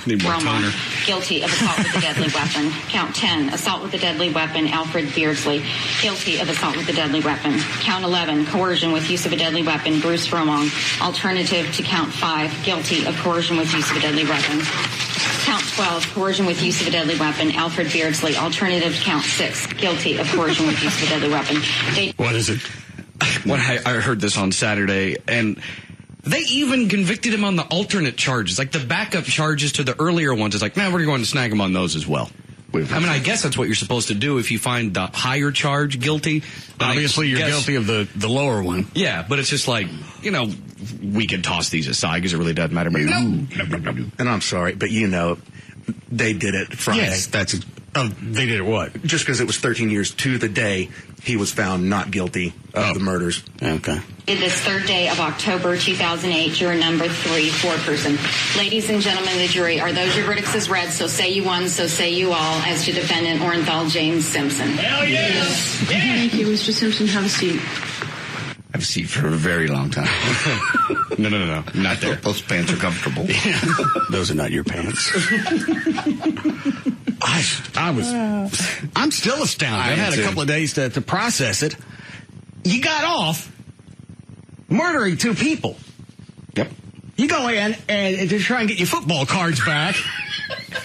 [SPEAKER 1] Need more toner.
[SPEAKER 13] Guilty of assault with a deadly weapon. Count 10, assault with a deadly weapon. Alfred Beardsley, guilty of assault with a deadly weapon. Count 11, coercion with use of a deadly weapon. Bruce Froman, alternative to count 5, guilty of coercion with use of a deadly weapon. Count 12, coercion with use of a deadly weapon. Alfred Beardsley, alternative to count 6, guilty of coercion with use of a deadly weapon.
[SPEAKER 1] What is it?
[SPEAKER 4] I heard this on Saturday, and they even convicted him on the alternate charges. Like, the backup charges to the earlier ones is like, man, we're going to snag him on those as well. I mean, I guess that's what you're supposed to do if you find the higher charge guilty.
[SPEAKER 1] Obviously, you're guilty of the lower one.
[SPEAKER 4] Yeah, but it's just like, we can toss these aside because it really doesn't matter. But
[SPEAKER 3] And I'm sorry, but they did it Friday.
[SPEAKER 1] Yes, that's Oh, they did what?
[SPEAKER 3] Just because it was 13 years to the day he was found not guilty of the murders.
[SPEAKER 1] Okay.
[SPEAKER 13] This third day of October 2008, juror number 3, foreperson. Ladies and gentlemen of the jury, are those your verdicts as read? So say you one, so say you all, as to defendant Orenthal James Simpson.
[SPEAKER 1] Hell yes!
[SPEAKER 13] Yeah. Thank you, Mr. Simpson. Have a seat.
[SPEAKER 2] Have a seat for a very long time.
[SPEAKER 4] No. Not there.
[SPEAKER 2] Those pants are comfortable.
[SPEAKER 1] Yeah. Those are not your pants. I'm still astounded. I've had a couple of days to process it. You got off murdering 2 people.
[SPEAKER 2] Yep.
[SPEAKER 1] You go in and to try and get your football cards back,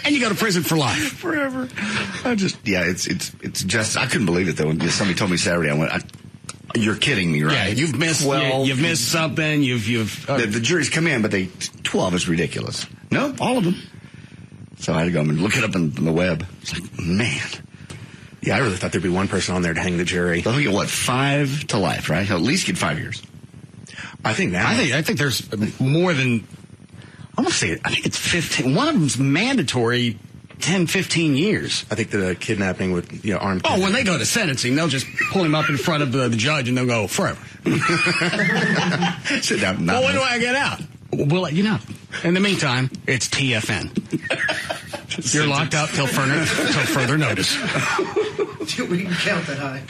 [SPEAKER 1] and you go to prison for life.
[SPEAKER 2] Forever. It's just, I couldn't believe it though. When somebody told me Saturday, I went, you're kidding me, right?
[SPEAKER 1] Yeah, you've missed something.
[SPEAKER 2] The jury's come in, but 12 is ridiculous. No, all of them. So I had to go and look it up on the web. It's like, man.
[SPEAKER 3] Yeah, I really thought there'd be one person on there to hang the jury.
[SPEAKER 2] They'll get 5 to life, right? He'll at least get 5 years.
[SPEAKER 1] I think there's more than, I want to say, I think it's 15. One of them's mandatory 10, 15 years.
[SPEAKER 3] I think the kidnapping with armed.
[SPEAKER 1] Oh, when they go to sentencing, they'll just pull him up in front of the judge and they'll go, forever.
[SPEAKER 2] Sit down.
[SPEAKER 1] Well, when do I get out? We'll let you know. In the meantime, it's TFN. You're locked up till further notice.
[SPEAKER 8] We can count that high.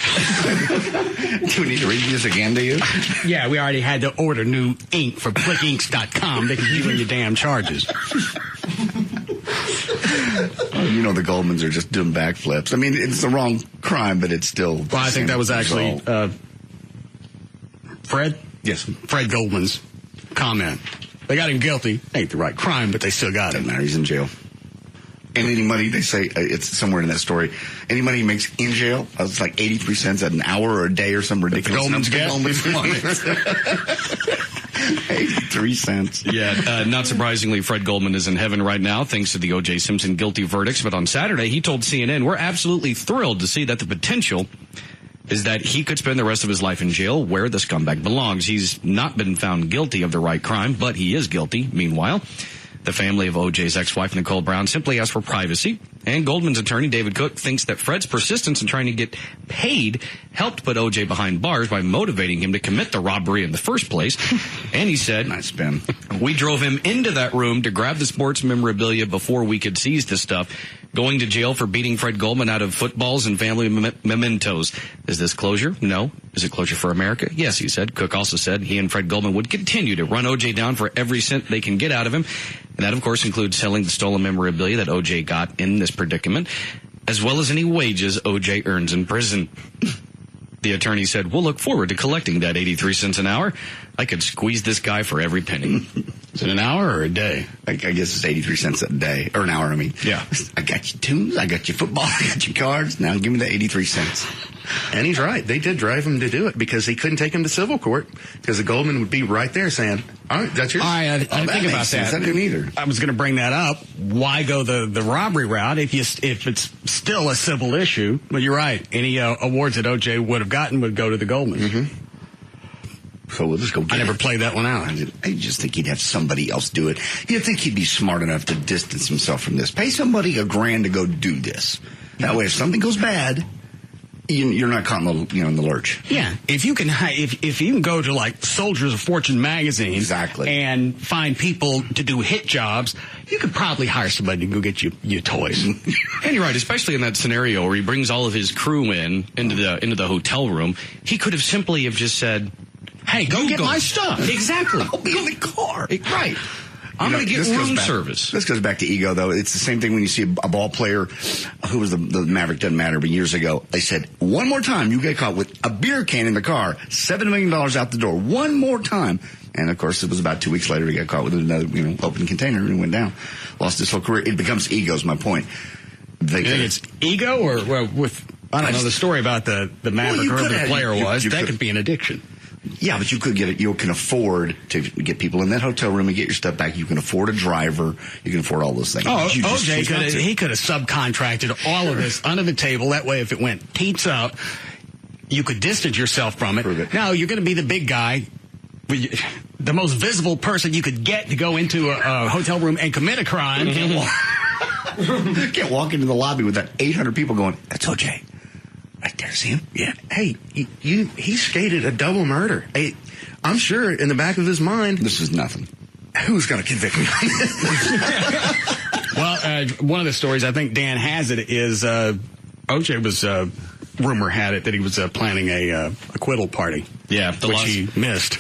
[SPEAKER 2] Do we need to read this again to you?
[SPEAKER 1] Yeah, we already had to order new ink for clickinks.com. They can give you your damn charges.
[SPEAKER 2] The Goldmans are just doing backflips. I mean, it's the wrong crime, but it's still...
[SPEAKER 1] Well, I think that was actually Fred?
[SPEAKER 2] Yes.
[SPEAKER 1] Fred Goldman's comment. They got him guilty. Ain't the right crime, but they still got him.
[SPEAKER 2] Doesn't matter. He's in jail. And any money, they say, it's somewhere in that story, any money he makes in jail, it's like 83 cents an hour or a day or some ridiculous
[SPEAKER 1] Goldman's get.
[SPEAKER 2] 83 cents.
[SPEAKER 4] Yeah, not surprisingly, Fred Goldman is in heaven right now thanks to the O.J. Simpson guilty verdicts. But on Saturday, he told CNN, we're absolutely thrilled to see that the potential is that he could spend the rest of his life in jail where the scumbag belongs. He's not been found guilty of the right crime, but he is guilty. Meanwhile, the family of O.J.'s ex-wife, Nicole Brown, simply asked for privacy. And Goldman's attorney, David Cook, thinks that Fred's persistence in trying to get paid helped put O.J. behind bars by motivating him to commit the robbery in the first place. And he said,
[SPEAKER 2] nice spin.
[SPEAKER 4] We drove him into that room to grab the sports memorabilia before we could seize the stuff. Going to jail for beating Fred Goldman out of footballs and family mementos. Is this closure? No. Is it closure for America? Yes, he said. Cook also said he and Fred Goldman would continue to run O.J. down for every cent they can get out of him. And that, of course, includes selling the stolen memorabilia that O.J. got in this predicament, as well as any wages O.J. earns in prison. The attorney said, we'll look forward to collecting that 83 cents an hour. I could squeeze this guy for every penny.
[SPEAKER 1] Is it an hour or a day?
[SPEAKER 2] I guess it's 83 cents a day. Or an hour, I mean.
[SPEAKER 1] Yeah.
[SPEAKER 2] I got your tunes, I got your football, I got your cards. Now give me the 83 cents.
[SPEAKER 3] And he's right. They did drive him to do it because he couldn't take him to civil court because the Goldman would be right there saying, all right, that's yours.
[SPEAKER 1] All right, I think about that.
[SPEAKER 2] I didn't either.
[SPEAKER 1] I was going to bring that up. Why go the robbery route if it's still a civil issue? But you're right. Any awards that O.J. would have gotten would go to the Goldmans.
[SPEAKER 2] Mm-hmm. So we'll just go get
[SPEAKER 1] I never played that one out.
[SPEAKER 2] I just think he'd have somebody else do it. You'd think he'd be smart enough to distance himself from this. Pay somebody $1,000 to go do this. That way, if something goes bad, you're not caught in the lurch.
[SPEAKER 1] Yeah, if you can go to like Soldiers of Fortune magazine,
[SPEAKER 2] exactly,
[SPEAKER 1] and find people to do hit jobs, you could probably hire somebody to go get you your toys.
[SPEAKER 4] And you're right, especially in that scenario where he brings all of his crew into the hotel room. He could have simply have just said,
[SPEAKER 1] "Hey, go get my stuff."
[SPEAKER 4] Exactly.
[SPEAKER 2] I'll be in the car.
[SPEAKER 4] Right. I'm going to get room service.
[SPEAKER 2] This goes back to ego, though. It's the same thing when you see a ball player who was the Maverick, doesn't matter, but years ago, they said, one more time you get caught with a beer can in the car, $7 million out the door. One more time. And, of course, it was about 2 weeks later he got caught with another open container and went down. Lost his whole career. It becomes ego is my point.
[SPEAKER 1] You think it's ego or with, I don't know, the story about the Maverick or the player that could be an addiction.
[SPEAKER 2] Yeah, but you could get it. You can afford to get people in that hotel room and get your stuff back. You can afford a driver. You can afford all those things.
[SPEAKER 1] Oh, O.J. could have subcontracted all of this under the table. That way, if it went teats up, you could distance yourself from it. Now, you're going to be the big guy, the most visible person you could get to go into a hotel room and commit a crime.
[SPEAKER 2] Can't walk into the lobby with that 800 people going, that's OJ. Right there, see him? Yeah.
[SPEAKER 3] Hey, he skated a double murder. Hey, I'm sure in the back of his mind,
[SPEAKER 2] this is nothing.
[SPEAKER 3] Who's going to convict me on this?
[SPEAKER 1] Well, one of the stories, I think Dan has it, is OJ was, rumor had it that he was planning a acquittal party.
[SPEAKER 4] Yeah.
[SPEAKER 1] Which he missed.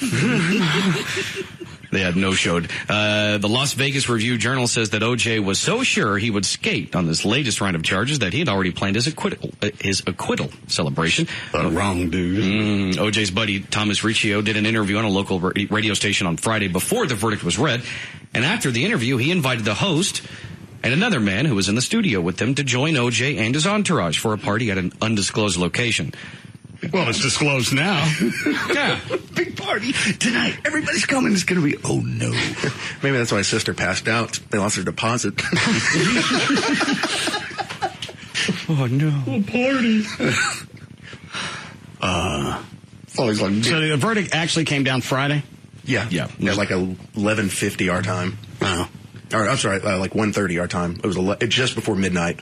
[SPEAKER 4] They had no-showed. The Las Vegas Review-Journal says that O.J. was so sure he would skate on this latest round of charges that he had already planned his acquittal celebration.
[SPEAKER 1] Wrong dude.
[SPEAKER 4] O.J.'s buddy Thomas Riccio did an interview on a local radio station on Friday before the verdict was read. And after the interview, he invited the host and another man who was in the studio with them to join O.J. and his entourage for a party at an undisclosed location.
[SPEAKER 1] Well, it's disclosed now.
[SPEAKER 2] Yeah. Big party tonight. Everybody's coming. It's going to be, oh, no.
[SPEAKER 3] Maybe that's why his sister passed out. They lost their deposit.
[SPEAKER 4] Oh, no.
[SPEAKER 1] A party.
[SPEAKER 2] So
[SPEAKER 1] the verdict actually came down Friday?
[SPEAKER 3] Yeah. Like 11:50 our time.
[SPEAKER 1] Oh.
[SPEAKER 3] Or, I'm sorry, like 1:30 our time. It was just before midnight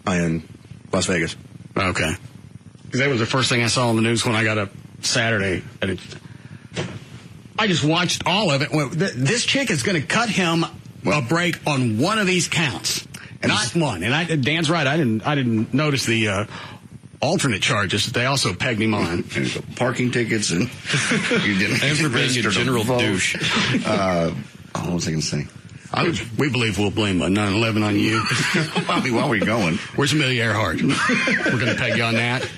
[SPEAKER 3] in Las Vegas.
[SPEAKER 1] Okay. Because that was the first thing I saw on the news when I got up Saturday. And I just watched all of it. This chick is going to cut him a break on one of these counts, not one. And Dan's right. I didn't notice the alternate charges that they also pegged him on.
[SPEAKER 2] And parking tickets and you didn't.
[SPEAKER 4] And for being a general douche.
[SPEAKER 2] What was I going to say?
[SPEAKER 1] We believe we'll blame a 9/11 on you.
[SPEAKER 2] Bobby, while we're going,
[SPEAKER 1] where's Amelia Earhart? We're going to peg you on that.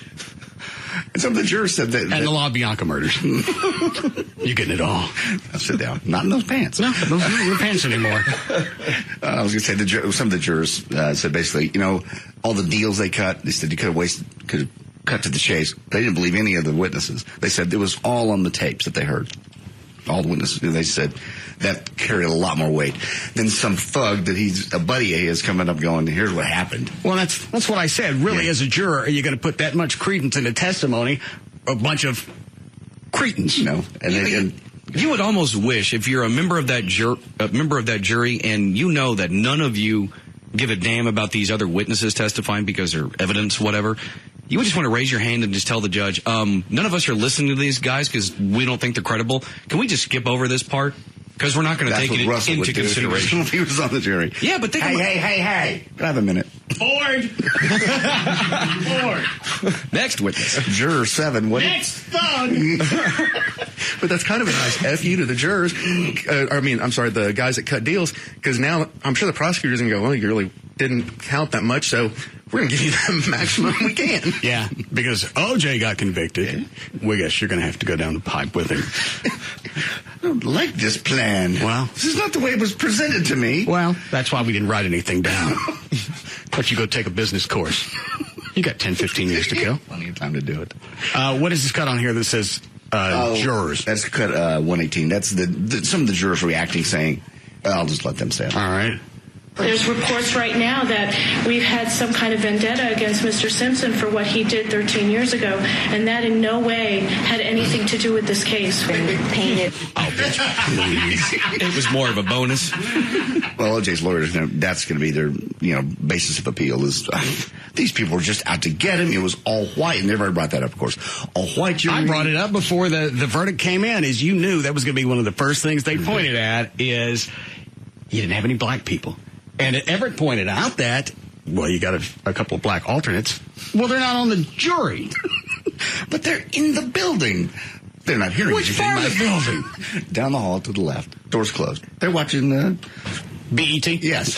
[SPEAKER 2] And some of the jurors said that.
[SPEAKER 1] And the LaBianca murders. You're getting it all.
[SPEAKER 2] Now sit down. Not in those pants.
[SPEAKER 1] No, those aren't your pants anymore.
[SPEAKER 2] I was going to say some of the jurors said basically, all the deals they cut. They said you could have cut to the chase. They didn't believe any of the witnesses. They said it was all on the tapes that they heard. All the witnesses. They said that carried a lot more weight than some thug that he's a buddy of his coming up going, here's what happened.
[SPEAKER 1] Well, that's what I said. Really, as a juror, are you going to put that much credence into testimony? A bunch of cretins,
[SPEAKER 4] And you would almost wish, if you're a member of that jury, and you know that none of you give a damn about these other witnesses testifying because they're evidence, whatever. You would just want to raise your hand and just tell the judge, none of us are listening to these guys because we don't think they're credible. Can we just skip over this part? Because we're not going to take it into consideration.
[SPEAKER 2] He was on the jury.
[SPEAKER 4] Yeah, but
[SPEAKER 2] Hey. Can I have a minute?
[SPEAKER 1] Ford.
[SPEAKER 4] Next witness.
[SPEAKER 2] Juror 7.
[SPEAKER 1] Next thug.
[SPEAKER 3] But that's kind of a nice F you to the jurors. The guys that cut deals. Because now I'm sure the prosecutor's going to go, well, you really didn't count that much, so we're going to give you the maximum we can.
[SPEAKER 1] Yeah, because OJ got convicted. We guess you're going to have to go down the pipe with him.
[SPEAKER 2] I don't like this plan.
[SPEAKER 1] Well,
[SPEAKER 2] this is not the way it was presented to me.
[SPEAKER 1] Well, that's why we didn't write anything down. Let you go take a business course. You got 10, 15 years to kill.
[SPEAKER 2] Plenty of time to do it.
[SPEAKER 1] What is this cut on here that says jurors?
[SPEAKER 2] That's cut 118. That's some of the jurors reacting, saying, I'll just let them say it.
[SPEAKER 1] All right.
[SPEAKER 14] There's reports right now that we've had some kind of vendetta against Mr. Simpson for what he did 13 years ago, and that in no way had anything to do with this case. Painted.
[SPEAKER 4] It was more of a bonus.
[SPEAKER 2] Well, OJ's lawyers, that's going to be their, basis of appeal is these people were just out to get him. It was all white, and everybody brought that up, of course. All white jury.
[SPEAKER 1] I brought it up before the verdict came in, is you knew that was going to be one of the first things they pointed at is you didn't have any black people. And Everett pointed out that, you got a couple of black alternates. Well, they're not on the jury.
[SPEAKER 2] But they're in the building. They're not hearing
[SPEAKER 1] Which part of the building?
[SPEAKER 2] Down the hall to the left. Doors closed. They're watching
[SPEAKER 1] BET?
[SPEAKER 2] Yes.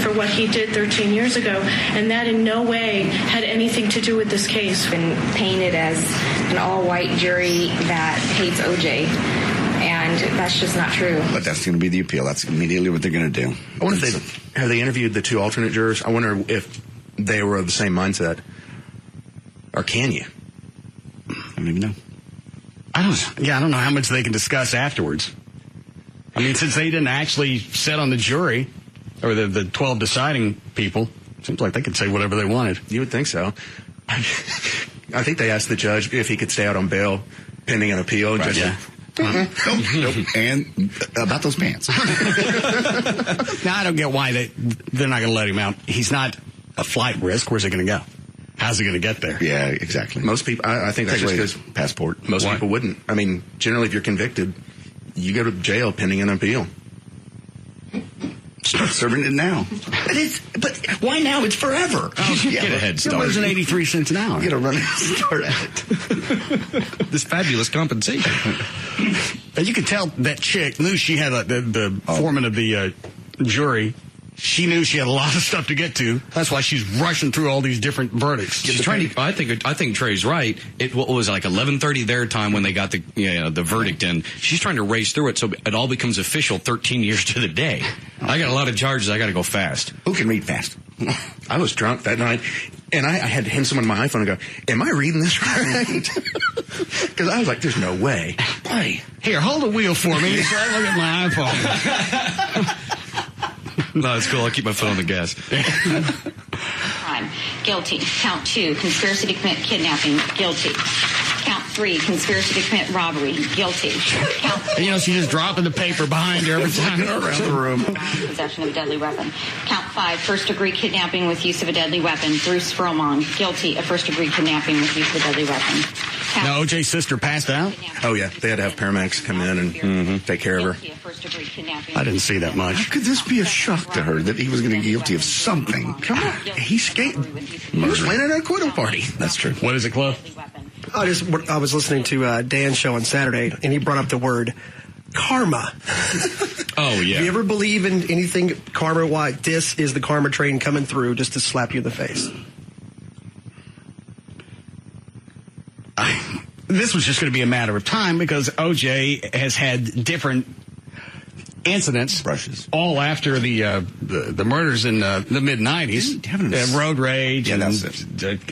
[SPEAKER 14] For what he did 13 years ago, and that in no way had anything to do with this case.
[SPEAKER 15] Been painted as an all-white jury that hates OJ. And that's just not true.
[SPEAKER 2] But that's going to be the appeal. That's immediately what they're going to do.
[SPEAKER 3] I wonder if have they interviewed the two alternate jurors? I wonder if they were of the same mindset. Or can you?
[SPEAKER 2] I don't even know.
[SPEAKER 1] I don't know how much they can discuss afterwards. I mean, since they didn't actually sit on the jury, or the 12 deciding people, it seems like they could say whatever they wanted.
[SPEAKER 3] You would think so. I think they asked the judge if he could stay out on bail pending an appeal.
[SPEAKER 1] Right,
[SPEAKER 2] Nope. And about those pants.
[SPEAKER 1] Now, I don't get why they're not going to let him out. He's not a flight risk. Where's he going to go? How's he going to get there?
[SPEAKER 2] Yeah, exactly.
[SPEAKER 3] Most people, I think that's just because
[SPEAKER 2] passport.
[SPEAKER 3] Most people wouldn't. I mean, generally, if you're convicted, you go to jail pending an appeal.
[SPEAKER 2] Start serving it now. But why now? It's forever.
[SPEAKER 1] Get a head start. You're losing 83 cents an hour.
[SPEAKER 2] Get a running start at it.
[SPEAKER 4] This fabulous compensation.
[SPEAKER 1] And you could tell that chick knew she had the foreman of the jury. She knew she had a lot of stuff to get to. That's why she's rushing through all these different verdicts.
[SPEAKER 4] She's trying to, I think Trey's right. It was like 11:30 their time when they got the verdict in. She's trying to race through it so it all becomes official 13 years to the day. I got a lot of charges. I got to go fast.
[SPEAKER 2] Who can read fast?
[SPEAKER 3] I was drunk that night, and I had to hand someone my iPhone and go, "Am I reading this right?" Because I was like, "There's no way."
[SPEAKER 2] Hey,
[SPEAKER 1] here, hold the wheel for me so I look at my iPhone.
[SPEAKER 4] No, it's cool. I'll keep my foot on the gas.
[SPEAKER 13] Crime. Guilty. Count 2, conspiracy to commit kidnapping. Guilty. Count 3, conspiracy to commit robbery. Guilty. Count 4.
[SPEAKER 1] She's just dropping the paper behind her every time around the room.
[SPEAKER 13] Possession of a deadly weapon. Count 5, first-degree kidnapping with use of a deadly weapon. Bruce Furlong, guilty of first-degree kidnapping with use of a deadly weapon.
[SPEAKER 1] Now, OJ's sister passed out?
[SPEAKER 3] Oh, yeah. They had to have paramedics come in and take care of her.
[SPEAKER 1] I didn't see that much.
[SPEAKER 2] How could this be a shock to her that he was going to be guilty of something?
[SPEAKER 3] Come on. He was playing at a acquittal party.
[SPEAKER 2] That's true.
[SPEAKER 1] What is it, Cliff?
[SPEAKER 16] I was listening to Dan's show on Saturday, and he brought up the word karma.
[SPEAKER 4] Oh, yeah.
[SPEAKER 16] Do you ever believe in anything karma? Why this is the karma train coming through just to slap you in the face?
[SPEAKER 1] This was just going to be a matter of time because OJ has had different incidents all after the murders in the mid-'90s, road rage and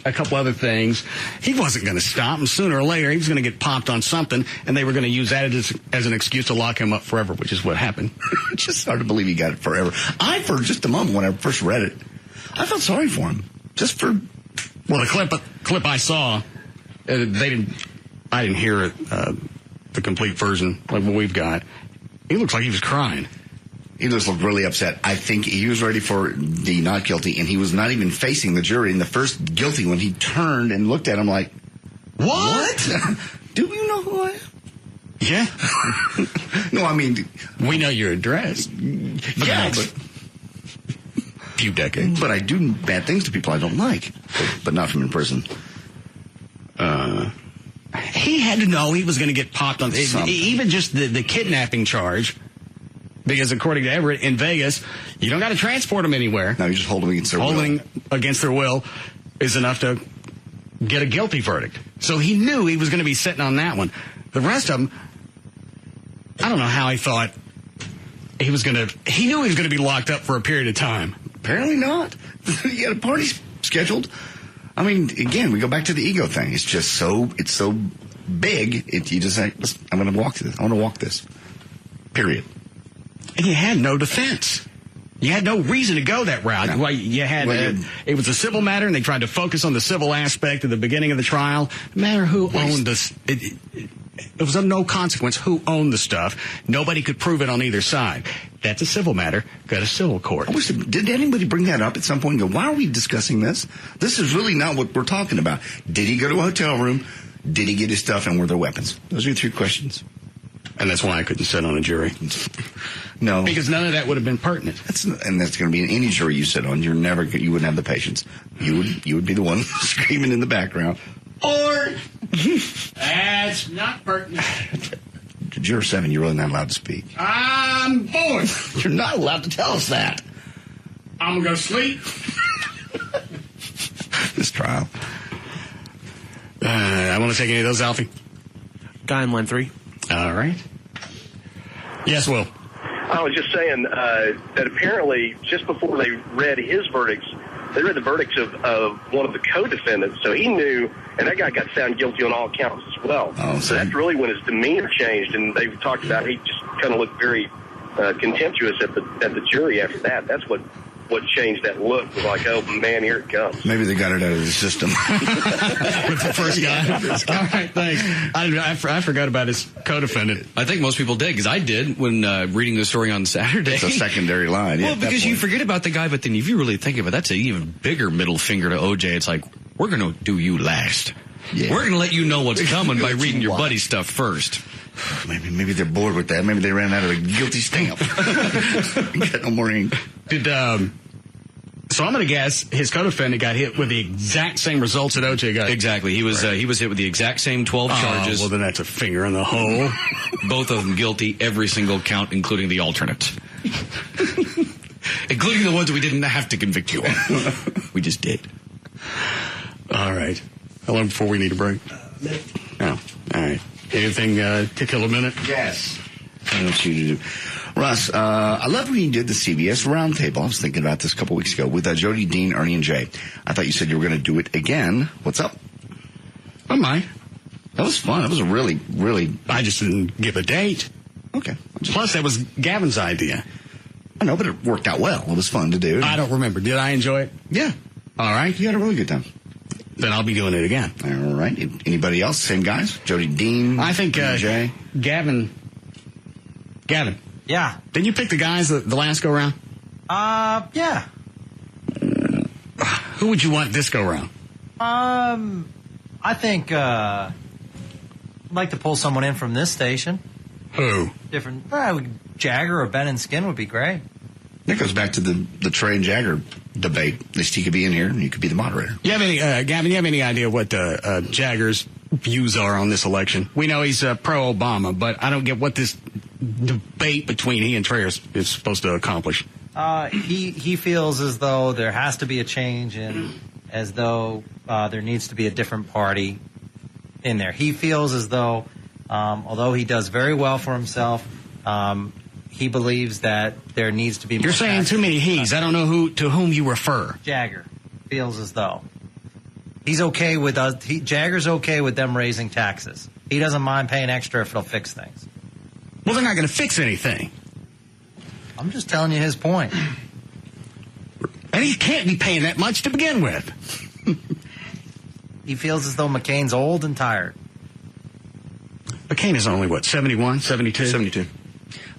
[SPEAKER 1] a couple other things. He wasn't going to stop, and sooner or later he was going to get popped on something, and they were going to use that as an excuse to lock him up forever, which is what happened.
[SPEAKER 2] It's just hard to believe he got it forever. For just a moment when I first read it, I felt sorry for him. Just for...
[SPEAKER 1] Well, the clip I saw, I didn't hear the complete version like what we've got. He looks like he was crying.
[SPEAKER 2] He just looked really upset. I think he was ready for the not guilty, and he was not even facing the jury in the first guilty when he turned and looked at him like, what? Do you know who I am?
[SPEAKER 1] Yeah.
[SPEAKER 2] No, I mean...
[SPEAKER 1] We know your address.
[SPEAKER 2] Yeah, but...
[SPEAKER 1] few decades.
[SPEAKER 2] But I do bad things to people I don't like, but not from in prison.
[SPEAKER 1] He had to know he was going to get popped on even just the kidnapping charge, because according to Everett in Vegas, you don't got to transport them anywhere.
[SPEAKER 2] No, you just hold them against their will.
[SPEAKER 1] Holding against their will is enough to get a guilty verdict. So he knew he was going to be sitting on that one. The rest of them, I don't know how he thought he was going to. He knew he was going to be locked up for a period of time.
[SPEAKER 2] Apparently not. He had a party scheduled. I mean, again, we go back to the ego thing. It's just so big. You just say, listen, I'm going to walk this. I want to walk this. Period.
[SPEAKER 1] And you had no defense. You had no reason to go that route. No. It was a civil matter, and they tried to focus on the civil aspect at the beginning of the trial. No matter who owned this, it was of no consequence who owned the stuff. Nobody could prove it on either side. That's a civil matter. Go to civil court.
[SPEAKER 2] Did anybody bring that up at some point and go, why are we discussing this? This is really not what we're talking about. Did he go to a hotel room? Did he get his stuff, and were there weapons? Those are your 3 questions.
[SPEAKER 1] And that's why I couldn't sit on a jury.
[SPEAKER 2] No.
[SPEAKER 1] Because none of that would have been pertinent.
[SPEAKER 2] And that's going to be in any jury you sit on. You wouldn't have the patience. You would be the one screaming in the background. Or
[SPEAKER 1] that's not pertinent.
[SPEAKER 2] Juror 7, you're really not allowed to speak.
[SPEAKER 1] I'm bored.
[SPEAKER 2] You're not allowed to tell us that.
[SPEAKER 1] I'm going to go sleep.
[SPEAKER 2] This trial.
[SPEAKER 1] I want to take any of those, Alfie.
[SPEAKER 16] Guy in line 3.
[SPEAKER 1] All right. Yes, Will.
[SPEAKER 17] I was just saying that apparently just before they read his verdicts, they read the verdicts of one of the co-defendants, so he knew, and that guy got found guilty on all counts as well.
[SPEAKER 2] Oh,
[SPEAKER 17] so that's really when his demeanor changed, and they talked about he just kind of looked very contemptuous at the jury after that. That's what what changed that look. Was like, oh man, here it comes.
[SPEAKER 2] Maybe they got it out of the system.
[SPEAKER 1] With the first guy. All right, thanks. I forgot about his co-defendant.
[SPEAKER 4] I think most people did, because I did when reading the story on Saturday.
[SPEAKER 2] It's a secondary line.
[SPEAKER 4] Well, because you forget about the guy, but then if you really think of it, that's an even bigger middle finger to OJ. It's like, we're going to do you last. Yeah. We're going to let you know what's coming by reading your buddy's stuff first.
[SPEAKER 2] Maybe they're bored with that. Maybe they ran out of a guilty stamp. Got no more ink.
[SPEAKER 1] So I'm going to guess his co-defendant got hit with the exact same results that OJ got.
[SPEAKER 4] Exactly. He was hit with the exact same 12 charges.
[SPEAKER 1] Well, then that's a finger in the hole.
[SPEAKER 4] Both of them guilty, every single count, including the alternates. Including the ones we didn't have to convict you on. We just did.
[SPEAKER 1] All right. How long before we need a break? Oh, all right. Anything to kill a minute?
[SPEAKER 2] Yes. I want you to do. Russ, I love when you did the CBS Roundtable. I was thinking about this a couple weeks ago with Jody, Dean, Ernie, and Jay. I thought you said you were going to do it again. What's up?
[SPEAKER 1] Oh, my.
[SPEAKER 2] That was fun. It was a really, really...
[SPEAKER 1] I just didn't give a date.
[SPEAKER 2] Okay.
[SPEAKER 1] Plus, that was Gavin's idea.
[SPEAKER 2] I know, but it worked out well. It was fun to do.
[SPEAKER 1] I don't remember. Did I enjoy it?
[SPEAKER 2] Yeah.
[SPEAKER 1] All right.
[SPEAKER 2] You had a really good time.
[SPEAKER 1] Then I'll be doing it again.
[SPEAKER 2] All right. Anybody else? Same guys? Jody, Dean,
[SPEAKER 1] I think
[SPEAKER 2] Jay?
[SPEAKER 1] Gavin.
[SPEAKER 18] Yeah.
[SPEAKER 1] Didn't you pick the guys the last go-round?
[SPEAKER 18] Yeah.
[SPEAKER 1] Who would you want this go-round?
[SPEAKER 18] I think I'd like to pull someone in from this station.
[SPEAKER 1] Who?
[SPEAKER 18] Different. Jagger or Ben and Skin would be great.
[SPEAKER 2] That goes back to the Trey and Jagger debate. At least he could be in here and you could be the moderator.
[SPEAKER 1] You have any, Gavin, you have any idea what Jagger's views are on this election? We know he's pro-Obama, but I don't get what this debate between he and Trey is supposed to accomplish.
[SPEAKER 18] He feels as though there has to be a change and as though there needs to be a different party in there. He feels as though, although he does very well for himself, he believes that there needs to be more.
[SPEAKER 1] You're saying too many he's. I don't know to whom you refer.
[SPEAKER 18] Jagger feels as though he's okay with us. Jagger's okay with them raising taxes. He doesn't mind paying extra if it'll fix things.
[SPEAKER 1] Well, they're not going to fix anything.
[SPEAKER 18] I'm just telling you his point.
[SPEAKER 1] And he can't be paying that much to begin with.
[SPEAKER 18] He feels as though McCain's old and tired.
[SPEAKER 1] McCain is only, 71, 72?
[SPEAKER 3] 72.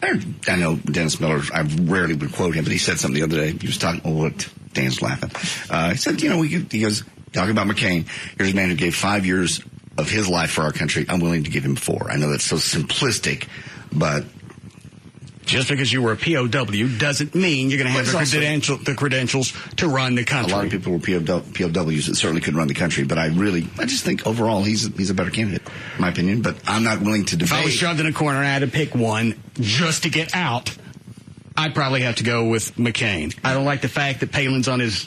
[SPEAKER 2] I know Dennis Miller, I rarely would quote him, but he said something the other day. He was talking, Dan's laughing. He said, he goes, talking about McCain, here's a man who gave 5 years of his life for our country. I'm willing to give him 4. I know that's so simplistic, but...
[SPEAKER 1] Just because you were a POW doesn't mean you're going to have the credentials to run the country.
[SPEAKER 2] A lot of people were POWs that certainly could run the country, but I just think overall he's a better candidate, in my opinion, but I'm not willing to debate.
[SPEAKER 1] If I was shoved in a corner and I had to pick one just to get out, I'd probably have to go with McCain. I don't like the fact that Palin's on his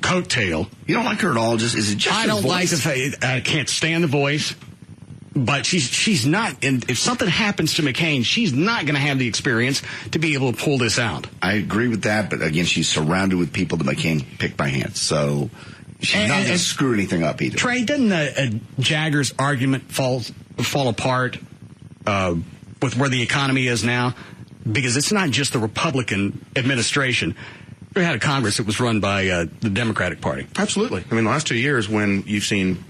[SPEAKER 1] coattail.
[SPEAKER 2] You don't like her at all? Is it just
[SPEAKER 1] I don't like the fact, I can't stand the voice. But she's not, and if something happens to McCain, she's not going to have the experience to be able to pull this out.
[SPEAKER 2] I agree with that, but again, she's surrounded with people that McCain picked by hand, so she's not going to screw anything up either.
[SPEAKER 1] Trey, doesn't Jagger's argument fall apart with where the economy is now? Because it's not just the Republican administration. We had a Congress that was run by the Democratic Party.
[SPEAKER 3] Absolutely. I mean, the last 2 years when you've seen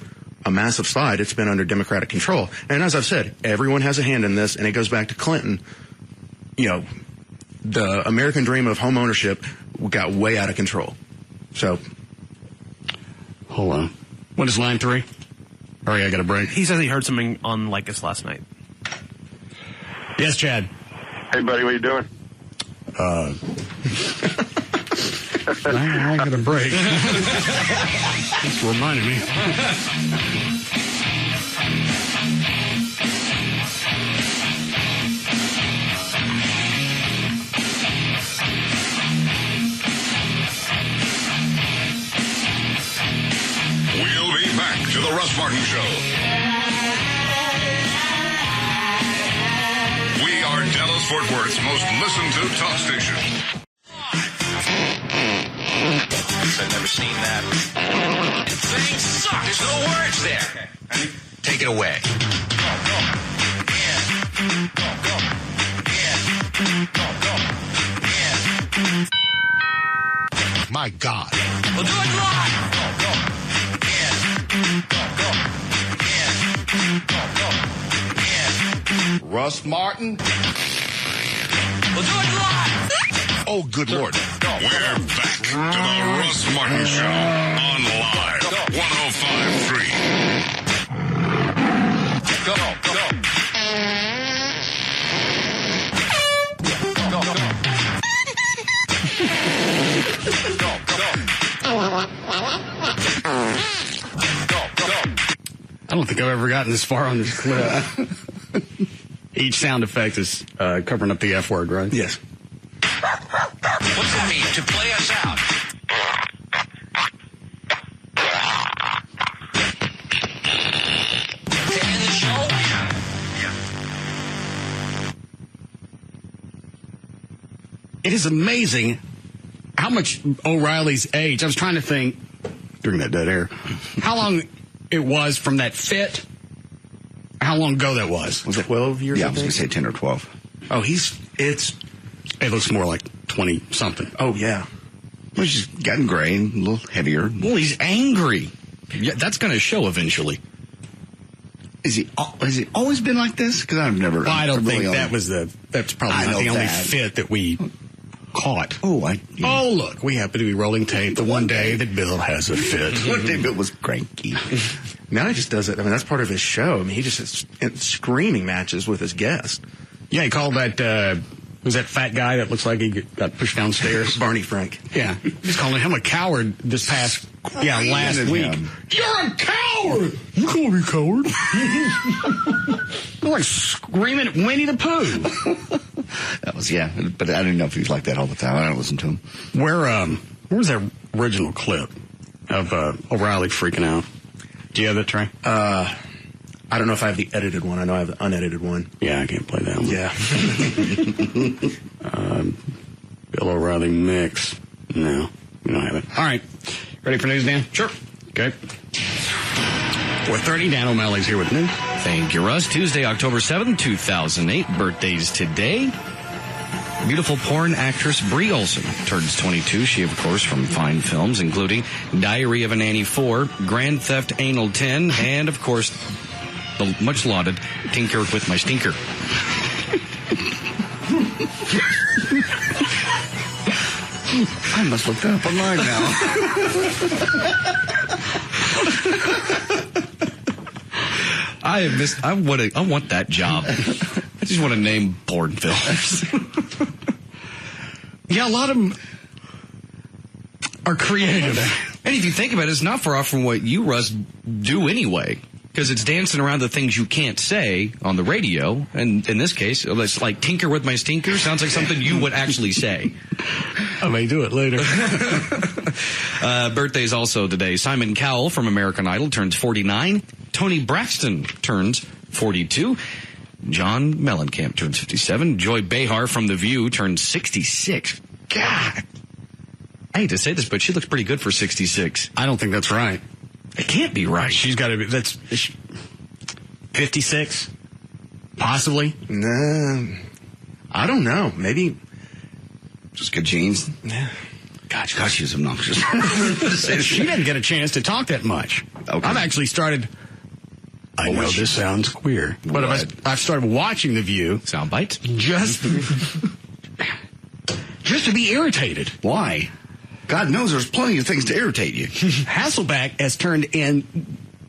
[SPEAKER 3] a massive slide, it's been under Democratic control. And as I've said, everyone has a hand in this, and it goes back to Clinton. The American dream of home ownership got way out of control. So,
[SPEAKER 1] hold on. What is line 3? I got a break.
[SPEAKER 19] He says he heard something on Lycus last night.
[SPEAKER 1] Yes, Chad.
[SPEAKER 20] Hey, buddy, what are you doing?
[SPEAKER 1] I got a break. Just reminded me.
[SPEAKER 11] We'll be back to the Russ Martin Show. We are Dallas-Fort Worth's most listened to talk station.
[SPEAKER 21] I've never seen that. Things suck. There's no words there. Okay. Take it away.
[SPEAKER 20] My God.
[SPEAKER 21] We'll do it live. Go. Yeah. Go.
[SPEAKER 20] Russ Martin.
[SPEAKER 21] We'll do it live.
[SPEAKER 20] Oh, good Lord.
[SPEAKER 11] We're back to the Russ Martin Show on Live 105.3.
[SPEAKER 21] Go.
[SPEAKER 1] I don't think I've ever gotten this far on this clip. Each sound effect is covering up the F word, right?
[SPEAKER 3] Yes.
[SPEAKER 21] What's it mean to play us out? To end the show? Yeah.
[SPEAKER 1] It is amazing how much O'Reilly's age. I was trying to think during that dead air how long it was from that fit. How long ago that was?
[SPEAKER 2] Was it
[SPEAKER 3] 12 years?
[SPEAKER 2] Yeah, I was going to say 10 or 12.
[SPEAKER 3] Oh, it
[SPEAKER 1] looks more like 20 something.
[SPEAKER 3] Oh, yeah.
[SPEAKER 2] Well, he's gotten gray and a little heavier.
[SPEAKER 4] Well, he's angry. Yeah, that's going to show eventually.
[SPEAKER 2] Has he always been like this? Because I've never.
[SPEAKER 1] Well, I don't think that's probably not the only fit that we caught.
[SPEAKER 2] Oh,
[SPEAKER 1] look, we happen to be rolling tape the one day that Bill has a fit.
[SPEAKER 2] One day Bill was cranky.
[SPEAKER 3] Now he just does it. I mean, that's part of his show. I mean, he just has screaming matches with his guest.
[SPEAKER 1] Yeah, he called that. Was that fat guy that looks like he got pushed downstairs?
[SPEAKER 3] Barney Frank.
[SPEAKER 1] Yeah. He's calling him a coward this past, last week. You're a coward! You call me a coward. You're like screaming at Winnie the Pooh.
[SPEAKER 2] That was, but I didn't know if he was like that all the time. I don't listen to him.
[SPEAKER 1] Where was that original clip of O'Reilly freaking out? Do you have that, Trey?
[SPEAKER 3] I don't know if I have the edited one. I know I have the unedited one.
[SPEAKER 1] Yeah, I can't play that one.
[SPEAKER 3] Yeah.
[SPEAKER 1] Bill O'Reilly mix. No, we don't have it. All right. Ready for news, Dan?
[SPEAKER 4] Sure.
[SPEAKER 1] Okay. 4:30, Dan O'Malley's here with news.
[SPEAKER 4] Thank you, Russ. Tuesday, October 7th, 2008. Birthdays today. Beautiful porn actress Brie Olson turns 22. She, of course, from fine films, including Diary of a Nanny 4, Grand Theft Anal 10, and, of course, the much lauded Tinker with My Stinker.
[SPEAKER 2] I must look that up online now.
[SPEAKER 4] I want that job. I just want to name porn films.
[SPEAKER 1] Yeah, a lot of them are creative.
[SPEAKER 4] And if you think about it, it's not far off from what you, Russ, do anyway. Because it's dancing around the things you can't say on the radio. And in this case, it's like Tinker with My Stinker. Sounds like something you would actually say.
[SPEAKER 1] I may do it later.
[SPEAKER 4] Birthdays also today. Simon Cowell from American Idol turns 49. Tony Braxton turns 42. John Mellencamp turns 57. Joy Behar from The View turns 66. God. I hate to say this, but she looks pretty good for 66.
[SPEAKER 1] I don't think that's right.
[SPEAKER 4] It can't be right.
[SPEAKER 1] She's got to be, that's 56? Possibly?
[SPEAKER 3] Nah, I don't know. Maybe.
[SPEAKER 2] Just good genes.
[SPEAKER 3] Yeah.
[SPEAKER 2] God, she was obnoxious.
[SPEAKER 1] She didn't get a chance to talk that much.
[SPEAKER 2] Okay.
[SPEAKER 1] I've actually started... I know this sounds queer, but I've started watching The View.
[SPEAKER 4] Sound bites?
[SPEAKER 1] Just to be irritated.
[SPEAKER 2] Why? God knows there's plenty of things to irritate you.
[SPEAKER 1] Hasselbeck has turned in...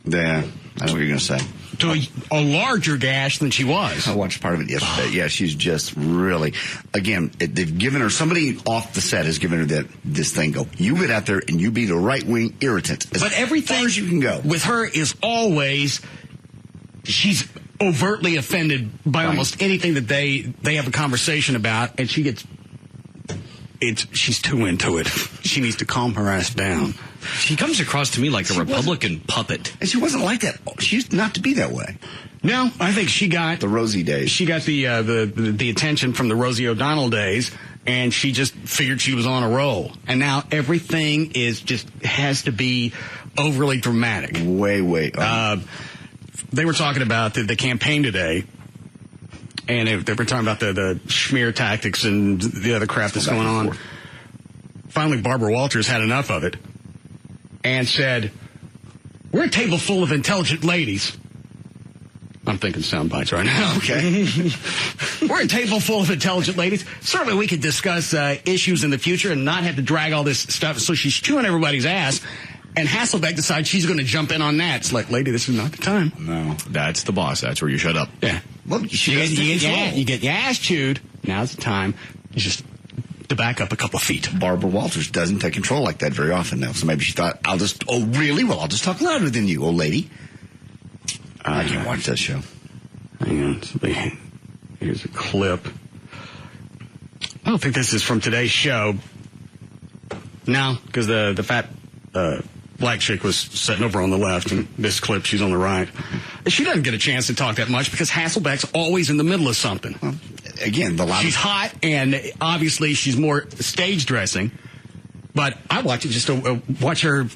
[SPEAKER 2] Yeah, I know what you're going to say.
[SPEAKER 1] To a larger gash than she was.
[SPEAKER 2] I watched part of it yesterday. Yeah, she's just really... Again, they've given her... Somebody off the set has given her this thing. Go, you get out there and you be the right-wing irritant. But everything far as you can go.
[SPEAKER 1] With her is always... She's overtly offended by almost anything that they have a conversation about, and she gets... She's too into it. She needs to calm her ass down.
[SPEAKER 4] She comes across to me like a Republican puppet.
[SPEAKER 2] And she wasn't like that. She used not to be that way.
[SPEAKER 1] No, I think she got...
[SPEAKER 2] The Rosie days.
[SPEAKER 1] She got the attention from the Rosie O'Donnell days, and she just figured she was on a roll. And now everything has to be overly dramatic.
[SPEAKER 2] Way.
[SPEAKER 1] They were talking about the campaign today, and they were talking about the smear tactics and the other crap that's going on. finally Barbara Walters had enough of it and said, "We're a table full of intelligent ladies." I'm thinking sound bites right now.
[SPEAKER 2] Okay.
[SPEAKER 1] We're a table full of intelligent ladies. Certainly we could discuss issues in the future and not have to drag all this stuff. So she's chewing everybody's ass. And Hasselbeck decides she's going to jump in on that. It's like, lady, this is not the time.
[SPEAKER 2] No.
[SPEAKER 4] That's the boss. That's where you shut up.
[SPEAKER 1] Yeah.
[SPEAKER 2] Well,
[SPEAKER 1] you get your ass chewed. Now's the time. Just to back up a couple of feet.
[SPEAKER 2] Barbara Walters doesn't take control like that very often now. So maybe she thought, oh, really? Well, I'll just talk louder than you, old lady. I can't watch that show.
[SPEAKER 1] Hang on. Here's a clip. I don't think this is from today's show. No, because the fat black chick was sitting over on the left, and this clip, she's on the right. She doesn't get a chance to talk that much because Hasselbeck's always in the middle of something.
[SPEAKER 2] Well, again, she's
[SPEAKER 1] hot, and obviously she's more stage dressing. But I watch it just to watch her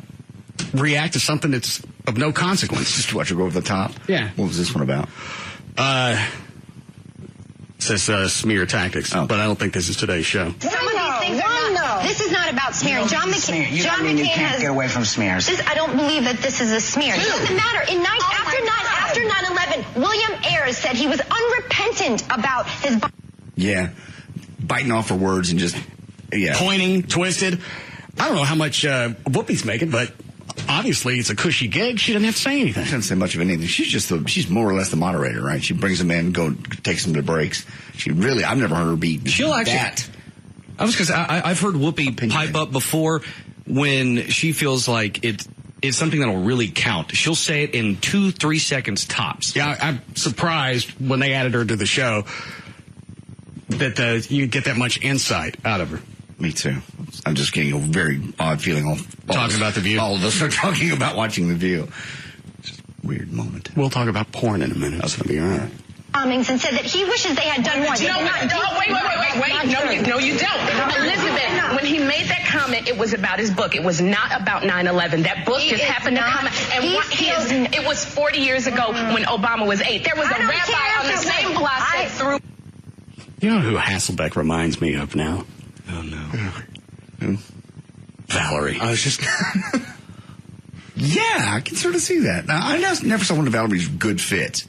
[SPEAKER 1] react to something that's of no consequence.
[SPEAKER 2] Just to watch her go over the top?
[SPEAKER 1] Yeah.
[SPEAKER 2] What was this one about?
[SPEAKER 1] It says smear tactics, but I don't think this is today's show.
[SPEAKER 7] This is not about smearing. John McCain.
[SPEAKER 22] John McCain can't get away from smears.
[SPEAKER 7] I don't believe that this is a smear. It doesn't matter. After 9/11, William Ayers said he was unrepentant about his.
[SPEAKER 2] Yeah, biting off her words and just
[SPEAKER 1] pointing, twisted. I don't know how much Whoopi's making, but obviously it's a cushy gig. She doesn't have to say anything.
[SPEAKER 2] She doesn't say much of anything. She's more or less the moderator, right? She brings them in, takes them to breaks. I've never heard her be.
[SPEAKER 4] She'll actually. I've heard Whoopi pipe up before when she feels like it's something that'll really count. She'll say it in 2-3 seconds tops.
[SPEAKER 1] Yeah, I'm surprised when they added her to the show that you get that much insight out of her.
[SPEAKER 2] Me too. I'm just getting a very odd feeling.
[SPEAKER 1] Talking about The View.
[SPEAKER 2] All of us are talking about watching The View. Just a weird moment.
[SPEAKER 1] We'll talk about porn in a minute. That's going to be all right.
[SPEAKER 7] And said that he wishes they had done more.
[SPEAKER 22] Wait. No, you don't. Elizabeth, when he made that comment, it was about his book. It was not about 9/11. That book just happened to come. And it was 40 years ago when Obama was 8. There was a rabbi on the same block that threw.
[SPEAKER 1] You know who Hasselbeck reminds me of now?
[SPEAKER 2] Oh, no.
[SPEAKER 1] Who? Valerie.
[SPEAKER 2] I was just... Yeah, I can sort of see that. Now, I never saw one of Valerie's good fits.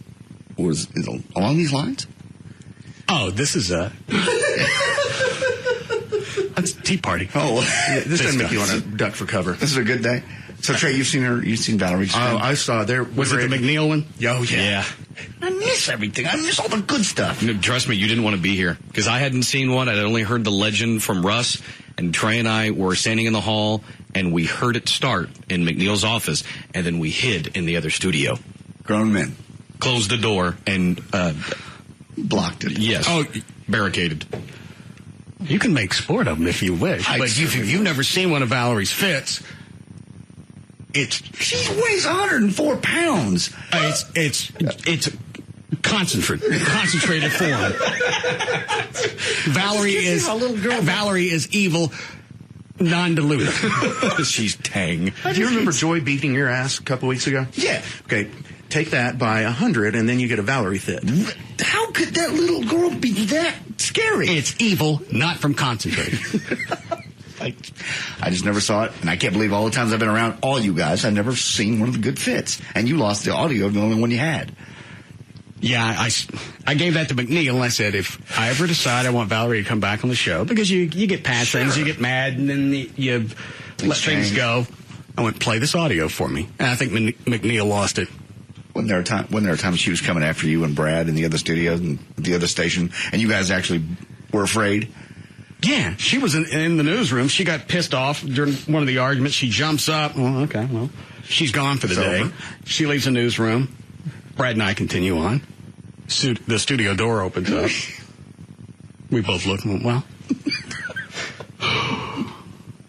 [SPEAKER 2] Is it along these lines?
[SPEAKER 1] Oh, this is that's Tea Party.
[SPEAKER 3] Oh, this doesn't make you want to duck for cover.
[SPEAKER 2] This is a good day. So, Trey, you've seen Valerie's film?
[SPEAKER 3] I saw there.
[SPEAKER 1] Was it the McNeil one?
[SPEAKER 3] Oh, yeah.
[SPEAKER 2] I miss everything. I miss all the good stuff.
[SPEAKER 4] No, trust me, you didn't want to be here because I hadn't seen one. I'd only heard the legend from Russ, and Trey and I were standing in the hall, and we heard it start in McNeil's office, and then we hid in the other studio.
[SPEAKER 2] Grown men.
[SPEAKER 4] Closed the door and
[SPEAKER 2] blocked it.
[SPEAKER 4] Yes.
[SPEAKER 1] Oh,
[SPEAKER 4] barricaded.
[SPEAKER 1] You can make sport of them if you wish. But if you've never seen one of Valerie's fits,
[SPEAKER 2] she weighs 104 pounds.
[SPEAKER 1] It's concentrated form. Valerie is evil, non-dilutive.
[SPEAKER 4] She's tang.
[SPEAKER 3] Do you remember Joy beating your ass a couple weeks ago?
[SPEAKER 2] Yeah.
[SPEAKER 3] Okay. Take that by 100, and then you get a Valerie fit.
[SPEAKER 2] How could that little girl be that scary?
[SPEAKER 1] It's evil, not from concentrated.
[SPEAKER 2] I just never saw it, and I can't believe all the times I've been around all you guys, I've never seen one of the good fits. And you lost the audio of the only one you had.
[SPEAKER 1] Yeah, I gave that to McNeil, and I said, if I ever decide I want Valerie to come back on the show, because you get past things, you get mad, and then you let things go. I went, play this audio for me. And I think McNeil lost it.
[SPEAKER 2] Wasn't there a time she was coming after you and Brad in the other studio and the other station, and you guys actually were afraid?
[SPEAKER 1] Yeah, she was in the newsroom. She got pissed off during one of the arguments. She jumps up. Well, okay, she's gone for the day. Over. She leaves the newsroom. Brad and I continue on. The studio door opens up. We both look and went, well,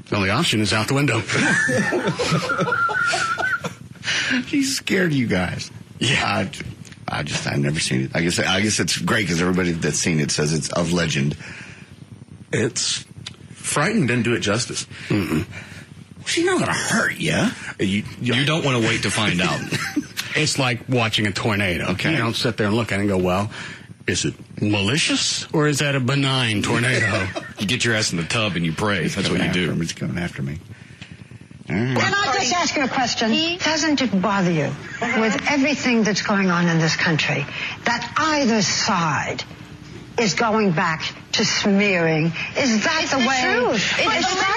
[SPEAKER 1] the only option is out the window.
[SPEAKER 2] She's scared of you guys.
[SPEAKER 1] Yeah.
[SPEAKER 2] I've never seen it. I guess it's great because everybody that's seen it says it's of legend.
[SPEAKER 3] It's frightening. Didn't do it justice.
[SPEAKER 2] Mm-mm. She's not going to hurt you.
[SPEAKER 4] You don't want to wait to find out.
[SPEAKER 1] It's like watching a tornado.
[SPEAKER 2] Okay.
[SPEAKER 1] You don't sit there and look at it and go, well, Is it malicious or is that a benign tornado?
[SPEAKER 4] You get your ass in the tub and you pray. That's what you do.
[SPEAKER 2] It's coming after me.
[SPEAKER 5] Can I just ask you a question? Doesn't it bother you with everything that's going on in this country that either side is going back to smearing? Is that the way?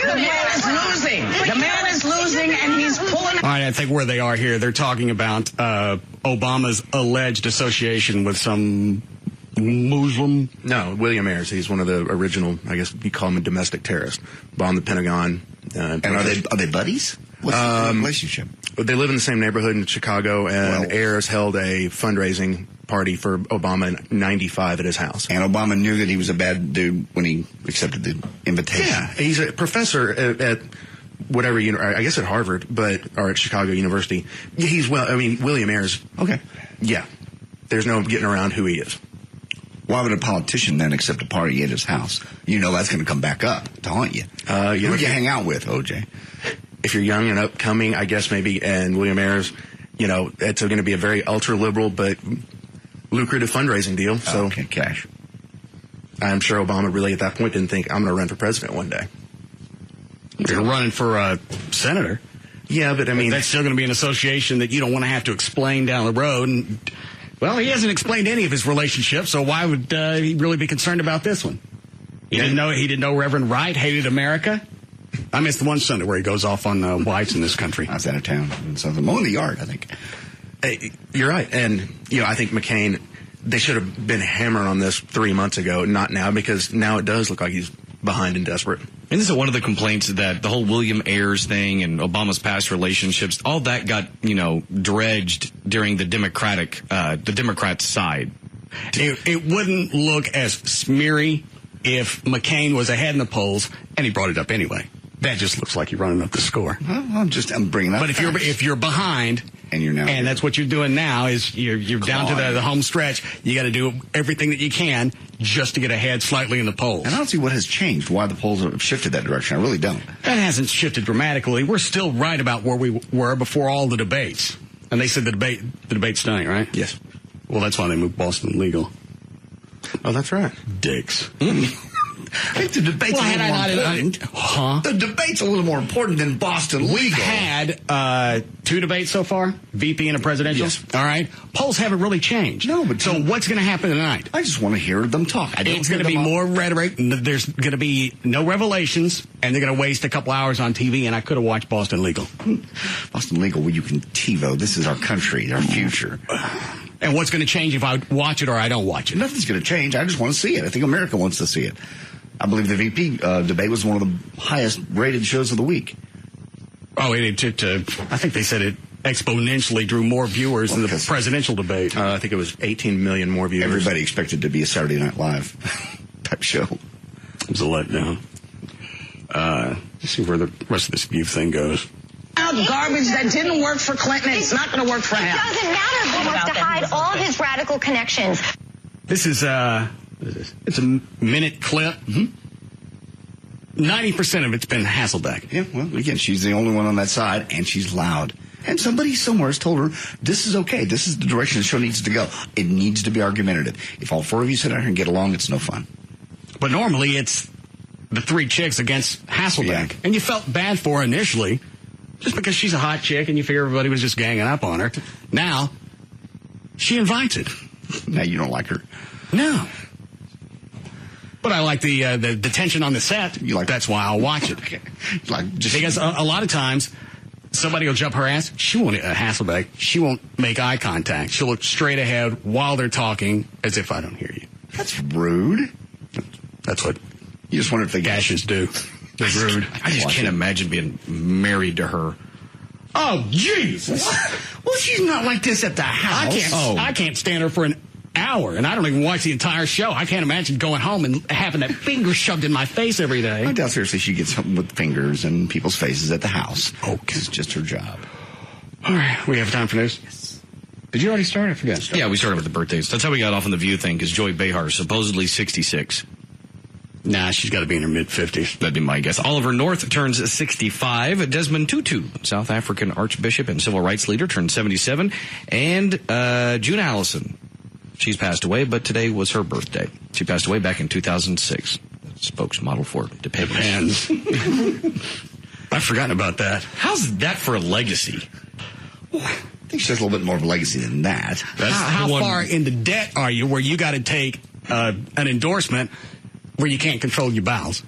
[SPEAKER 22] The man is losing. The man is losing, and he's pulling.
[SPEAKER 1] All right, I think where they are here, they're talking about Obama's alleged association with some Muslim.
[SPEAKER 3] No, William Ayers. He's one of the original, I guess you call him a domestic terrorist. Bombed the Pentagon.
[SPEAKER 2] And are they buddies? What's the relationship?
[SPEAKER 3] They live in the same neighborhood in Chicago, and Ayers held a fundraising party for Obama in '95 at his house.
[SPEAKER 2] And Obama knew that he was a bad dude when he accepted the invitation.
[SPEAKER 3] Yeah, he's a professor at whatever, I guess at Harvard, or at Chicago University. William Ayers.
[SPEAKER 2] Okay.
[SPEAKER 3] Yeah. There's no getting around who he is.
[SPEAKER 2] Why would a politician then accept a party at his house? You know that's going to come back up to haunt you. Who would you hang out with, OJ?
[SPEAKER 3] If you're young and upcoming, I guess maybe, and William Ayers, it's going to be a very ultra-liberal but lucrative fundraising deal. So
[SPEAKER 2] okay, cash.
[SPEAKER 3] I'm sure Obama really at that point didn't think, I'm going to run for president one day.
[SPEAKER 1] You're running for senator.
[SPEAKER 3] Yeah, but I mean...
[SPEAKER 1] That's still going to be an association that you don't want to have to explain down the road. And, well, he hasn't explained any of his relationships, so why would he really be concerned about this one? He didn't know Reverend Wright hated America. I missed the one Sunday where he goes off on whites in this country.
[SPEAKER 2] I was out of town. Mowing the yard, I think.
[SPEAKER 3] You're right. And, I think McCain, they should have been hammering on this 3 months ago, not now, because now it does look like he's behind and desperate.
[SPEAKER 4] And this is one of the complaints that the whole William Ayers thing and Obama's past relationships, all that got, dredged during the Democrats' side.
[SPEAKER 1] It wouldn't look as smeary if McCain was ahead in the polls, and he brought it up anyway. That just looks like you're running up the score.
[SPEAKER 2] Well, I'm bringing that.
[SPEAKER 1] But if you're behind,
[SPEAKER 2] and you're now,
[SPEAKER 1] and that's what you're doing now, is you're down to the home stretch. You got to do everything that you can just to get ahead slightly in the polls.
[SPEAKER 2] And I don't see what has changed. Why the polls have shifted that direction? I really don't.
[SPEAKER 1] That hasn't shifted dramatically. We're still right about where we were before all the debates. And they said the debate's stunning, right?
[SPEAKER 3] Yes.
[SPEAKER 1] Well, that's why they moved Boston legal.
[SPEAKER 3] Oh, that's right.
[SPEAKER 1] Dicks.
[SPEAKER 2] I think the debate's a little more important. The debate's a little more important than Boston legal.
[SPEAKER 1] We've had 2 debates so far, VP and a presidential.
[SPEAKER 2] Yes.
[SPEAKER 1] All right. Polls haven't really changed.
[SPEAKER 2] No, but
[SPEAKER 1] so what's going to happen tonight?
[SPEAKER 2] I just want to hear them talk.
[SPEAKER 1] It's going to be more rhetoric. There's going to be no revelations, and they're going to waste a couple hours on TV. And I could have watched Boston Legal.
[SPEAKER 2] Boston Legal, where you can TiVo. This is our country, our future.
[SPEAKER 1] And what's going to change if I watch it or I don't watch it?
[SPEAKER 2] Nothing's going to change. I just want to see it. I think America wants to see it. I believe the VP debate was one of the highest rated shows of the week.
[SPEAKER 1] Oh, I think they said it exponentially drew more viewers than the presidential debate.
[SPEAKER 3] I think it was 18 million more viewers.
[SPEAKER 2] Everybody expected to be a Saturday Night Live type show.
[SPEAKER 1] It was a letdown. Let's see where the rest of this view thing goes.
[SPEAKER 22] Garbage that didn't work for Clinton, it's not going to work for him.
[SPEAKER 7] It doesn't matter if he wants to hide all of his radical connections.
[SPEAKER 1] This is it's a minute clip. 90% of it's been Hasselbeck.
[SPEAKER 2] Yeah, well, again, she's the only one on that side, and she's loud. And somebody somewhere has told her, this is okay. This is the direction the show needs to go. It needs to be argumentative. If all 4 of you sit down here and get along, it's no fun.
[SPEAKER 1] But normally it's the 3 chicks against Hasselbeck. Yeah. And you felt bad for her initially, just because she's a hot chick and you figure everybody was just ganging up on her. Now, she invites it.
[SPEAKER 2] Now you don't like her.
[SPEAKER 1] No. But I like the tension on the set. That's why I'll watch it.
[SPEAKER 2] Okay.
[SPEAKER 1] Because a lot of times, somebody will jump her ass. She won't, Hasselbeck, she won't make eye contact. She'll look straight ahead while they're talking as if I don't hear you.
[SPEAKER 2] That's rude.
[SPEAKER 1] That's what
[SPEAKER 2] you just wonder if the
[SPEAKER 1] gashes do.
[SPEAKER 4] That's rude. I just can't imagine being married to her.
[SPEAKER 1] Oh, Jesus.
[SPEAKER 2] Well, she's not like this at the house.
[SPEAKER 1] I can't stand her for an hour, and I don't even watch the entire show. I can't imagine going home and having that finger shoved in my face every day.
[SPEAKER 2] I doubt seriously she gets something with fingers in people's faces at the house. Oh, it's just her job.
[SPEAKER 1] All right, we have time for news? Yes. Did you already start? I forgot.
[SPEAKER 4] Yeah, we started with the birthdays. That's how we got off on the View thing, because Joy Behar is supposedly 66.
[SPEAKER 1] Nah, she's got to be in her mid-50s.
[SPEAKER 4] That'd be my guess. Oliver North turns 65. Desmond Tutu, South African archbishop and civil rights leader, turns 77. And June Allison, She's passed away, but today was her birthday. She passed away back in 2006. Spokesmodel for Depends.
[SPEAKER 1] I've forgotten about that.
[SPEAKER 4] How's that for a legacy?
[SPEAKER 2] I think she has a little bit more of a legacy than that.
[SPEAKER 1] How far into debt are you where you got to take an endorsement where you can't control your bowels?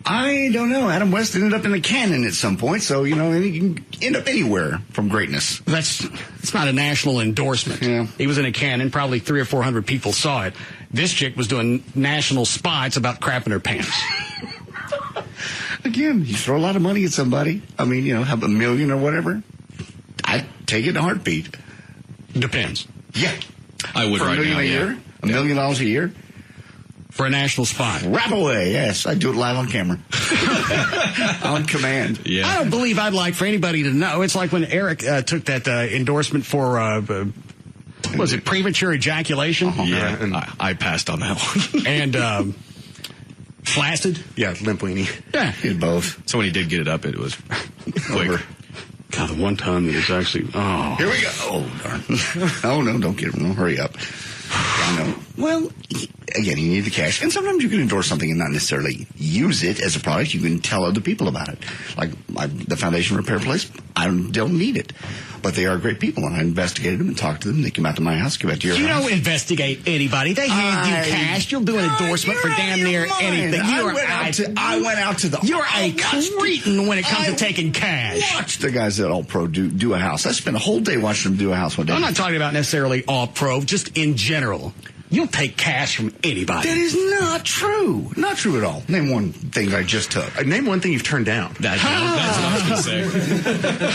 [SPEAKER 2] I don't know. Adam West ended up in a cannon at some point, so, you know, you can end up anywhere from greatness.
[SPEAKER 1] It's not a national endorsement.
[SPEAKER 2] Yeah.
[SPEAKER 1] He was in a cannon. Probably 300 or 400 people saw it. This chick was doing national spots about crapping her pants.
[SPEAKER 2] Again, you throw a lot of money at somebody. I mean, you know, have $1 million or whatever. I'd take it in a heartbeat.
[SPEAKER 1] Depends.
[SPEAKER 2] Yeah.
[SPEAKER 4] I would
[SPEAKER 2] for
[SPEAKER 4] right
[SPEAKER 2] $1 million
[SPEAKER 4] now,
[SPEAKER 2] a year? $1 million a year?
[SPEAKER 1] For a national spot.
[SPEAKER 2] Right away, yes. I'd do it live on camera. On command.
[SPEAKER 4] Yeah.
[SPEAKER 1] I don't believe I'd like for anybody to know. It's like when Eric took that endorsement for, was it premature ejaculation?
[SPEAKER 4] Yeah, and I passed on that one.
[SPEAKER 1] And flaccid?
[SPEAKER 3] Yeah, limp weenie.
[SPEAKER 1] Yeah.
[SPEAKER 2] Did both.
[SPEAKER 4] So when he did get it up, it was quick.
[SPEAKER 1] God, the one time it was actually,
[SPEAKER 2] Here we go. Oh, darn. Oh, no, don't get it. No, hurry up. I know. Well, again, you need the cash. And sometimes you can endorse something and not necessarily use it as a product. You can tell other people about it. Like the Foundation Repair Place, I don't need it. But they are great people, and I investigated them and talked to them. They come out to my house, come out to your house.
[SPEAKER 1] You don't investigate anybody. They hand you cash. You'll do an endorsement for damn near anything.
[SPEAKER 2] I went out to the...
[SPEAKER 1] You're a cretin when it comes to taking cash.
[SPEAKER 2] Watch the guys at All Pro do a house. I spent a whole day watching them do a house one day.
[SPEAKER 1] I'm not talking about necessarily All Pro, just in general. You'll take cash from anybody.
[SPEAKER 2] That is not true. Not true at all. Name one thing I just took.
[SPEAKER 3] Name one thing you've turned down.
[SPEAKER 4] That's what I was going to say.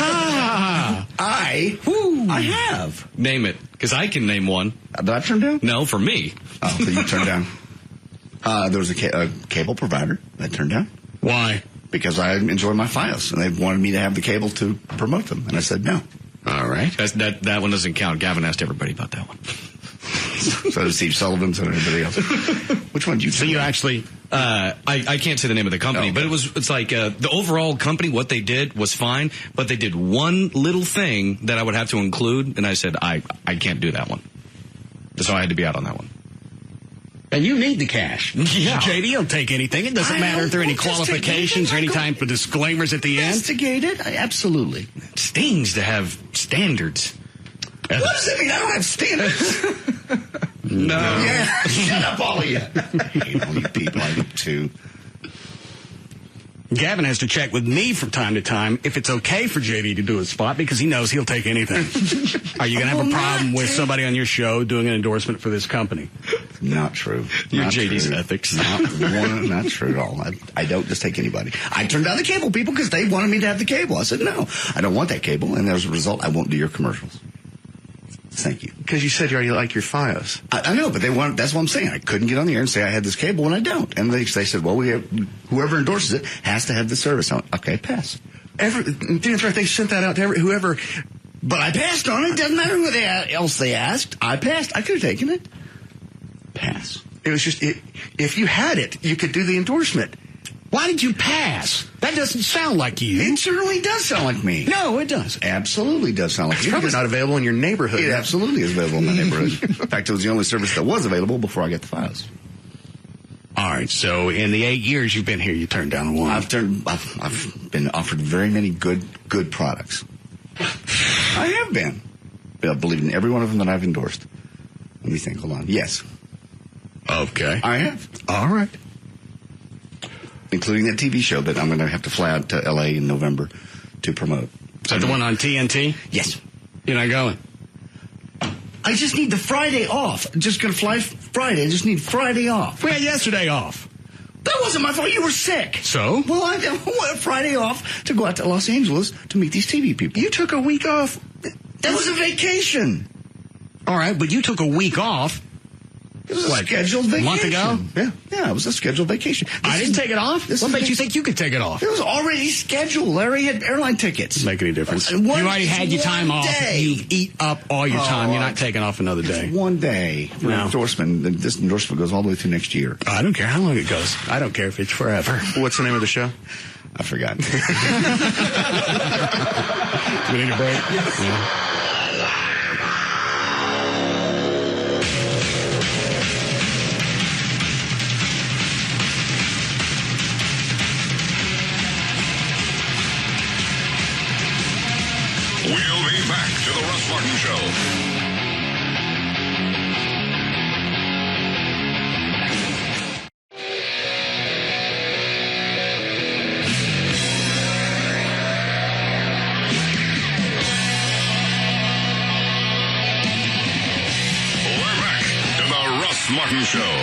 [SPEAKER 2] I have.
[SPEAKER 4] Name it, because I can name one.
[SPEAKER 2] Did I turn down?
[SPEAKER 4] No, for me.
[SPEAKER 2] Oh, so you turned down. There was a cable provider I turned down.
[SPEAKER 1] Why?
[SPEAKER 2] Because I enjoy my Fios, and they wanted me to have the cable to promote them, and I said no.
[SPEAKER 1] All right.
[SPEAKER 4] That one doesn't count. Gavin asked everybody about that one.
[SPEAKER 2] So did Steve Sullivan, so did everybody else. Which one did you
[SPEAKER 1] So you actually...
[SPEAKER 4] I can't say the name of the company, but it's like the overall company, what they did was fine, but they did one little thing that I would have to include, and I said, I can't do that one. So I had to be out on that one.
[SPEAKER 1] And you need the cash.
[SPEAKER 4] Yeah.
[SPEAKER 1] JD will take anything. It doesn't matter if there are any qualifications or any type of disclaimers at the end.
[SPEAKER 2] Investigate it? Absolutely.
[SPEAKER 4] It stings to have standards.
[SPEAKER 2] What does that mean? I don't have standards.
[SPEAKER 4] No.
[SPEAKER 2] Yeah. Shut up, all of you. I hate all you people. I do too.
[SPEAKER 1] Gavin has to check with me from time to time if it's okay for JD to do a spot because he knows he'll take anything. Are you going to have a problem with somebody on your show doing an endorsement for this company?
[SPEAKER 2] Not true.
[SPEAKER 4] Your
[SPEAKER 2] Not
[SPEAKER 4] JD's
[SPEAKER 2] true.
[SPEAKER 4] ethics.
[SPEAKER 2] Not true at all. I don't just take anybody. I turned down the cable people because they wanted me to have the cable. I said, no, I don't want that cable. And as a result, I won't do your commercials. Thank you.
[SPEAKER 3] Because you said you already like your Fios.
[SPEAKER 2] I know, but that's what I'm saying. I couldn't get on the air and say I had this cable when I don't. And they said, well, whoever endorses it has to have the service. I went, okay, pass.
[SPEAKER 3] That's right. They sent that out to whoever.
[SPEAKER 2] But I passed on it. Doesn't matter who else they asked. I passed. I could have taken it. Pass.
[SPEAKER 3] It was just, if you had it, you could do the endorsement.
[SPEAKER 1] Why did you pass? That doesn't sound like you.
[SPEAKER 2] It certainly does sound like me.
[SPEAKER 1] No, it does.
[SPEAKER 2] Absolutely does sound like
[SPEAKER 3] It's
[SPEAKER 2] you.
[SPEAKER 3] probably not available in your neighborhood.
[SPEAKER 2] It absolutely is available in my neighborhood. In fact, it was the only service that was available before I got the Fios.
[SPEAKER 1] All right, so in the 8 years you've been here, you turned down one.
[SPEAKER 2] I've been offered very many good products. I have been. I believe in every one of them that I've endorsed. Let me think. Hold on. Yes.
[SPEAKER 1] Okay.
[SPEAKER 2] I have.
[SPEAKER 1] All right.
[SPEAKER 2] Including that TV show that I'm going to have to fly out to L.A. in November to promote.
[SPEAKER 1] Is that the one on TNT?
[SPEAKER 2] Yes.
[SPEAKER 1] You're not going?
[SPEAKER 2] I just need the Friday off. I'm just going to fly Friday. I just need Friday off.
[SPEAKER 1] We had yesterday off.
[SPEAKER 2] That wasn't my fault. You were sick.
[SPEAKER 1] So?
[SPEAKER 2] Well, I want Friday off to go out to Los Angeles to meet these TV people.
[SPEAKER 3] You took a week off.
[SPEAKER 2] That was a vacation.
[SPEAKER 1] All right, but you took a week off.
[SPEAKER 2] It was a scheduled vacation.
[SPEAKER 1] A month ago?
[SPEAKER 2] Yeah, it was a scheduled vacation.
[SPEAKER 1] I didn't take it off? What makes you think you could take it off?
[SPEAKER 2] It was already scheduled. Larry had airline tickets.
[SPEAKER 1] Doesn't make any difference. You already had your time off. You eat up all your time. You're not taking off another day.
[SPEAKER 2] One day for an endorsement. This endorsement goes all the way through next year.
[SPEAKER 1] I don't care how long it goes. I don't care if it's forever.
[SPEAKER 3] What's the name of the show?
[SPEAKER 2] I forgot.
[SPEAKER 1] We need a break? Yeah.
[SPEAKER 11] Martin Show. We're back to the Russ Martin Show.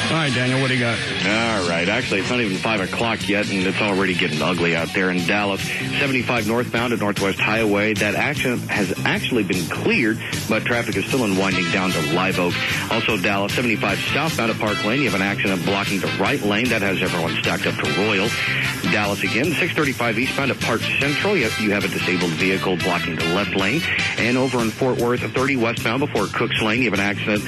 [SPEAKER 1] All right, Daniel, what do you got?
[SPEAKER 12] All right. Actually, it's not even 5 o'clock yet, and it's already getting ugly out there in Dallas. 75 northbound at Northwest Highway. That accident has actually been cleared, but traffic is still unwinding down to Live Oak. Also, Dallas, 75 southbound at Park Lane. You have an accident blocking the right lane. That has everyone stacked up to Royal. Dallas again, 635 eastbound at Park Central. You have a disabled vehicle blocking the left lane. And over in Fort Worth, 30 westbound before Cooks Lane, you have an accident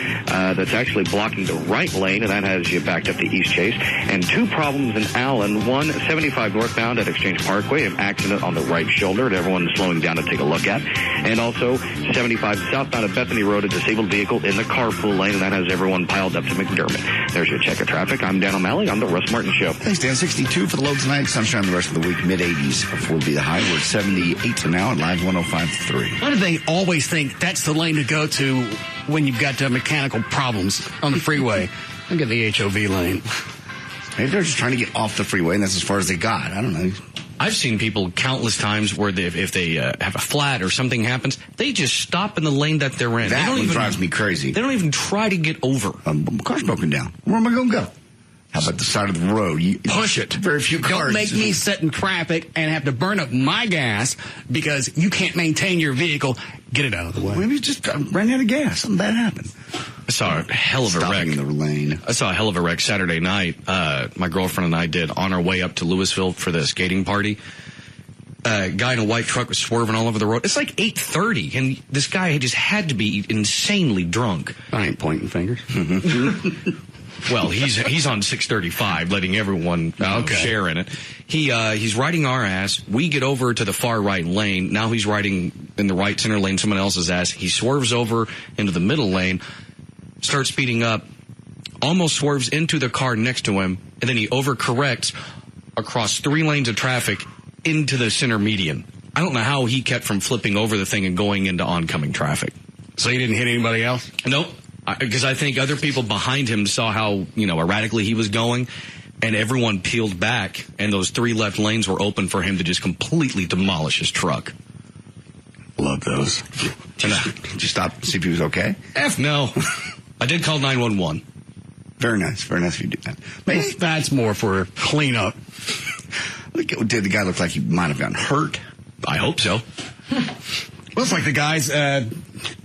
[SPEAKER 12] that's actually blocking the right lane, and that has you backed up to East Chase. And 2 problems in Allen. 1, 75 northbound at Exchange Parkway, an accident on the right shoulder that everyone's slowing down to take a look at. And also 75 southbound at Bethany Road, a disabled vehicle in the carpool lane, and that has everyone piled up to McDermott. There's your check of traffic. I'm Dan O'Malley on the Russ Martin Show.
[SPEAKER 2] Thanks, Dan. 62 for the low tonight. Sunshine the rest of the week. Mid-80s will be the high. We're at 78 to now at Live 105.3.
[SPEAKER 1] Why do they always think that's the lane to go to when you've got mechanical problems on the freeway? Look at the HOV lane.
[SPEAKER 2] Maybe they're just trying to get off the freeway, and that's as far as they got. I don't know.
[SPEAKER 4] I've seen people countless times where if they have a flat or something happens, they just stop in the lane that they're in.
[SPEAKER 2] That one drives me crazy.
[SPEAKER 4] They don't even try to get over.
[SPEAKER 2] Car's broken down. Where am I going to go? How about the side of the road?
[SPEAKER 1] Push it.
[SPEAKER 2] Very few cars.
[SPEAKER 1] Don't make me sit in traffic and have to burn up my gas because you can't maintain your vehicle. Get it out of the way.
[SPEAKER 2] Maybe you just ran out of gas. Something bad happened.
[SPEAKER 4] I saw a hell of a wreck.
[SPEAKER 2] In the lane.
[SPEAKER 4] I saw a hell of a wreck Saturday night. My girlfriend and I did on our way up to Louisville for the skating party. A guy in a white truck was swerving all over the road. It's like 8:30, and this guy just had to be insanely drunk.
[SPEAKER 1] I ain't pointing fingers.
[SPEAKER 4] Well, he's on 635, letting everyone share in it. He's riding our ass. We get over to the far right lane. Now he's riding in the right center lane, someone else's ass. He swerves over into the middle lane, starts speeding up, almost swerves into the car next to him, and then he overcorrects across 3 lanes of traffic into the center median. I don't know how he kept from flipping over the thing and going into oncoming traffic.
[SPEAKER 1] So he didn't hit anybody else?
[SPEAKER 4] Nope. Because I think other people behind him saw how, erratically he was going, and everyone peeled back, and those 3 left lanes were open for him to just completely demolish his truck.
[SPEAKER 2] Love those. Did you stop to see if he was okay?
[SPEAKER 4] F no. I did call 911.
[SPEAKER 2] Very nice. Very nice if you do that.
[SPEAKER 1] Maybe that's more for cleanup.
[SPEAKER 2] Did the guy look like he might have gotten hurt?
[SPEAKER 4] I hope so.
[SPEAKER 1] Well, it's like the guys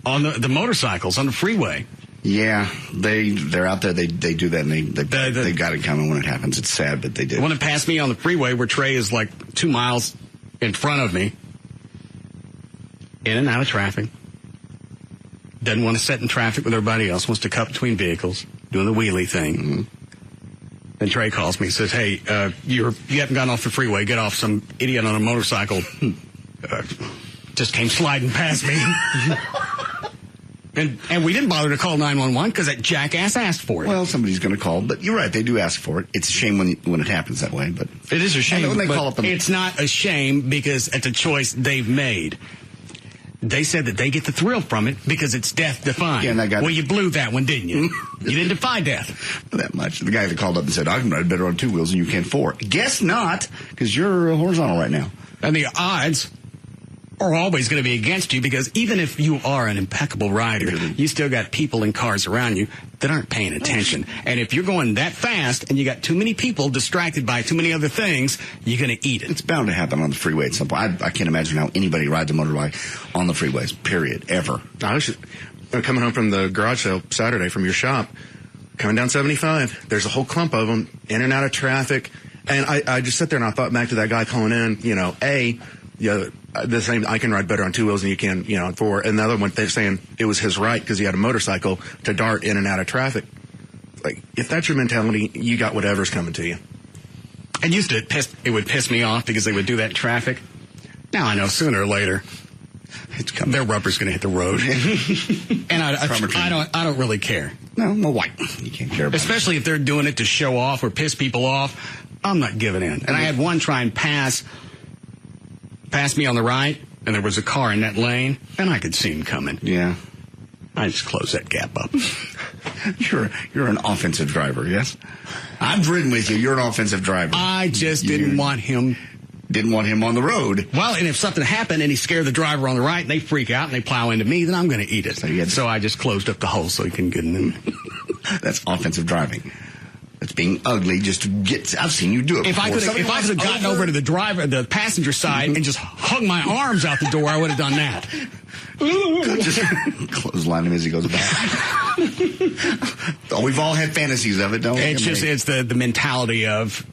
[SPEAKER 1] on the motorcycles on the freeway.
[SPEAKER 2] Yeah, they're out there. They do that, and they got it coming when it happens. It's sad, but they do.
[SPEAKER 1] The one that passed me on the freeway where Trey is like 2 miles in front of me, in and out of traffic. Doesn't want to sit in traffic with everybody else. Wants to cut between vehicles, doing the wheelie thing. Mm-hmm. Then Trey calls me, says, "Hey, you haven't gotten off the freeway. Get off. Some idiot on a motorcycle just came sliding past me." And we didn't bother to call 911 because that jackass asked for it.
[SPEAKER 2] Well, somebody's going to call, but you're right. They do ask for it. It's a shame when it happens that way, but
[SPEAKER 4] it is a shame.
[SPEAKER 2] When they call up
[SPEAKER 1] it's not a shame because it's a choice they've made. They said that they get the thrill from it because it's death-defying.
[SPEAKER 2] Yeah, and that guy,
[SPEAKER 1] well, you blew that one, didn't you? You didn't defy death.
[SPEAKER 2] That much. The guy that called up and said, "I can ride better on 2 wheels than you can 4." Guess not, because you're horizontal right now.
[SPEAKER 1] And the odds are always going to be against you because even if you are an impeccable rider, you still got people in cars around you that aren't paying attention. And if you're going that fast and you got too many people distracted by too many other things, you're going to eat it.
[SPEAKER 2] It's bound to happen on the freeway at some point. I can't imagine how anybody rides a motorbike on the freeways, period, ever.
[SPEAKER 3] I was coming home from the garage sale Saturday from your shop, coming down 75. There's a whole clump of them in and out of traffic. And I just sat there and I thought back to that guy calling in, the same, I can ride better on 2 wheels than you can, on 4. And the other one, they're saying it was his right because he had a motorcycle to dart in and out of traffic. Like, if that's your mentality, you got whatever's coming to you.
[SPEAKER 1] It would piss me off because they would do that in traffic. Now I know sooner or later,
[SPEAKER 2] It's coming.
[SPEAKER 1] Their rubber's going to hit the road. And I don't really care.
[SPEAKER 2] No, white. You can't care about
[SPEAKER 1] Especially if they're doing it to show off or piss people off. I'm not giving in. And I had one try and pass me on the right, and there was a car in that lane, and I could see him coming.
[SPEAKER 2] Yeah.
[SPEAKER 1] I just closed that gap up.
[SPEAKER 2] You're an offensive driver, yes? I've ridden with you. You're an offensive driver.
[SPEAKER 1] I just didn't want him
[SPEAKER 2] on the road.
[SPEAKER 1] Well, and if something happened and he scared the driver on the right and they freak out and they plow into me, then I'm going to eat it. So I just closed up the hole so he can get in.
[SPEAKER 2] That's offensive driving. That's being ugly just to get. I've seen you do it.
[SPEAKER 1] If I could have gotten over to the passenger side and just hung my arms out the door, I would have done that.
[SPEAKER 2] Just clothesline him as he goes back. We've all had fantasies of it, don't we?
[SPEAKER 1] It's the mentality of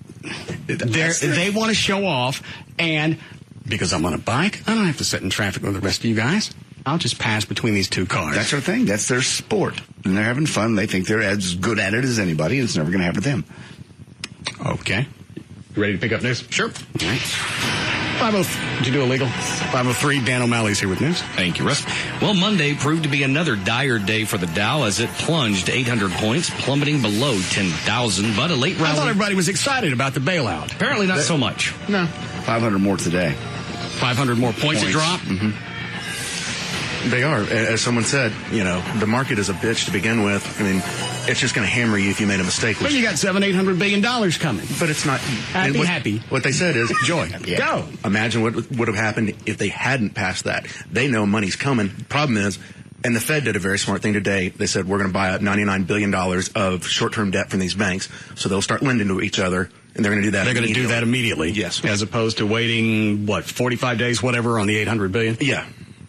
[SPEAKER 1] they want to show off, and because I'm on a bike, I don't have to sit in traffic with the rest of you guys. I'll just pass between these two cars.
[SPEAKER 2] That's their thing. That's their sport. And they're having fun. They think they're as good at it as anybody, and it's never going to happen to them.
[SPEAKER 1] Okay. You ready to pick up news? Sure. All right. Did you do illegal? 503, Dan O'Malley's here with news.
[SPEAKER 4] Thank you, Russ. Well, Monday proved to be another dire day for the Dow as it plunged 800 points, plummeting below 10,000. But a late rally.
[SPEAKER 1] I thought everybody was excited about the bailout.
[SPEAKER 4] Apparently not so much.
[SPEAKER 1] No.
[SPEAKER 2] 500 more today.
[SPEAKER 1] 500 more points to drop?
[SPEAKER 2] Mm-hmm.
[SPEAKER 3] They are. As someone said, the market is a bitch to begin with. I mean, it's just going to hammer you if you made a mistake.
[SPEAKER 1] Well, you got $700-800 billion coming.
[SPEAKER 3] But it's not.
[SPEAKER 1] Happy.
[SPEAKER 3] What they said is, joy.
[SPEAKER 1] Yeah. Go.
[SPEAKER 3] Imagine what would have happened if they hadn't passed that. They know money's coming. Problem is, and the Fed did a very smart thing today. They said, we're going to buy up $99 billion of short-term debt from these banks, so they'll start lending to each other. And they're going to do that.
[SPEAKER 1] They're going to do that immediately.
[SPEAKER 3] Yes.
[SPEAKER 1] As opposed to waiting, 45 days, whatever, on the $800 billion?
[SPEAKER 3] Yeah.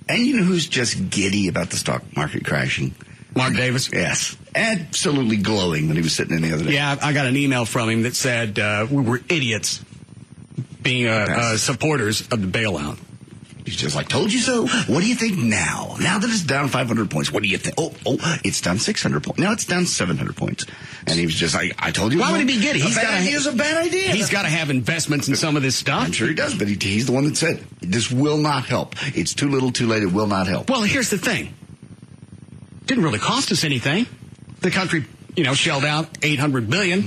[SPEAKER 2] And you know who's just giddy about the stock market crashing?
[SPEAKER 1] Mark Davis?
[SPEAKER 2] Yes. Absolutely glowing when he was sitting in the other day.
[SPEAKER 1] Yeah, I got an email from him that said we were idiots being supporters of the bailout.
[SPEAKER 2] He's just like, told you so. What do you think now? Now that it's down 500 points, what do you think? Oh, it's down 600 points. Now it's down 700 points. And he was just like, I told you.
[SPEAKER 1] Why would he be giddy?
[SPEAKER 2] A bad idea is a bad idea.
[SPEAKER 1] He's got to have investments in some of this stuff.
[SPEAKER 2] I'm sure he does, but he's the one that said, this will not help. It's too little, too late. It will not help.
[SPEAKER 1] Well, here's the thing. Didn't really cost us anything. The country, shelled out $800 billion.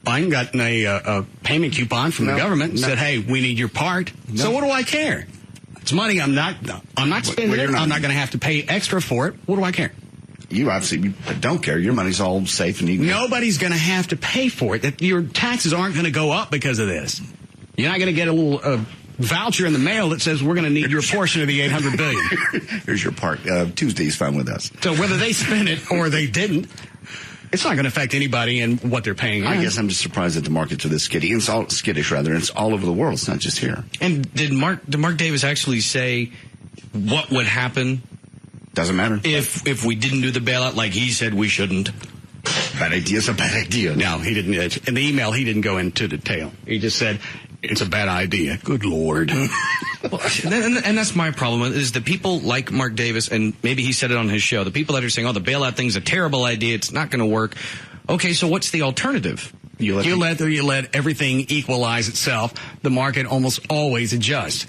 [SPEAKER 1] Biden got a payment coupon from the government and said, hey, we need your part. So what do I care? It's money I'm not spending it. I'm not going to have to pay extra for it. What do I care?
[SPEAKER 2] You obviously don't care. Your money's all safe and equal.
[SPEAKER 1] Nobody's going to have to pay for it. Your taxes aren't going to go up because of this. You're not going to get a little voucher in the mail that says we're going to need your portion of the $800 billion.
[SPEAKER 2] Here's your part. Tuesday's fine with us.
[SPEAKER 1] So whether they spend it or they didn't, it's not going to affect anybody in what they're paying.
[SPEAKER 2] I guess I'm just surprised that the markets are this skittish. And it's all over the world. It's not just here.
[SPEAKER 4] And did Mark Davis actually say what would happen?
[SPEAKER 2] Doesn't matter.
[SPEAKER 4] If we didn't do the bailout like he said we shouldn't.
[SPEAKER 2] Bad idea's a bad idea.
[SPEAKER 1] No, he didn't. In the email, he didn't go into detail. He just said, it's a bad idea. Good Lord.
[SPEAKER 4] Well, and that's my problem, is the people like Mark Davis, and maybe he said it on his show, the people that are saying, the bailout thing's a terrible idea, it's not going to work. Okay, so what's the alternative?
[SPEAKER 1] You let everything equalize itself. The market almost always adjusts.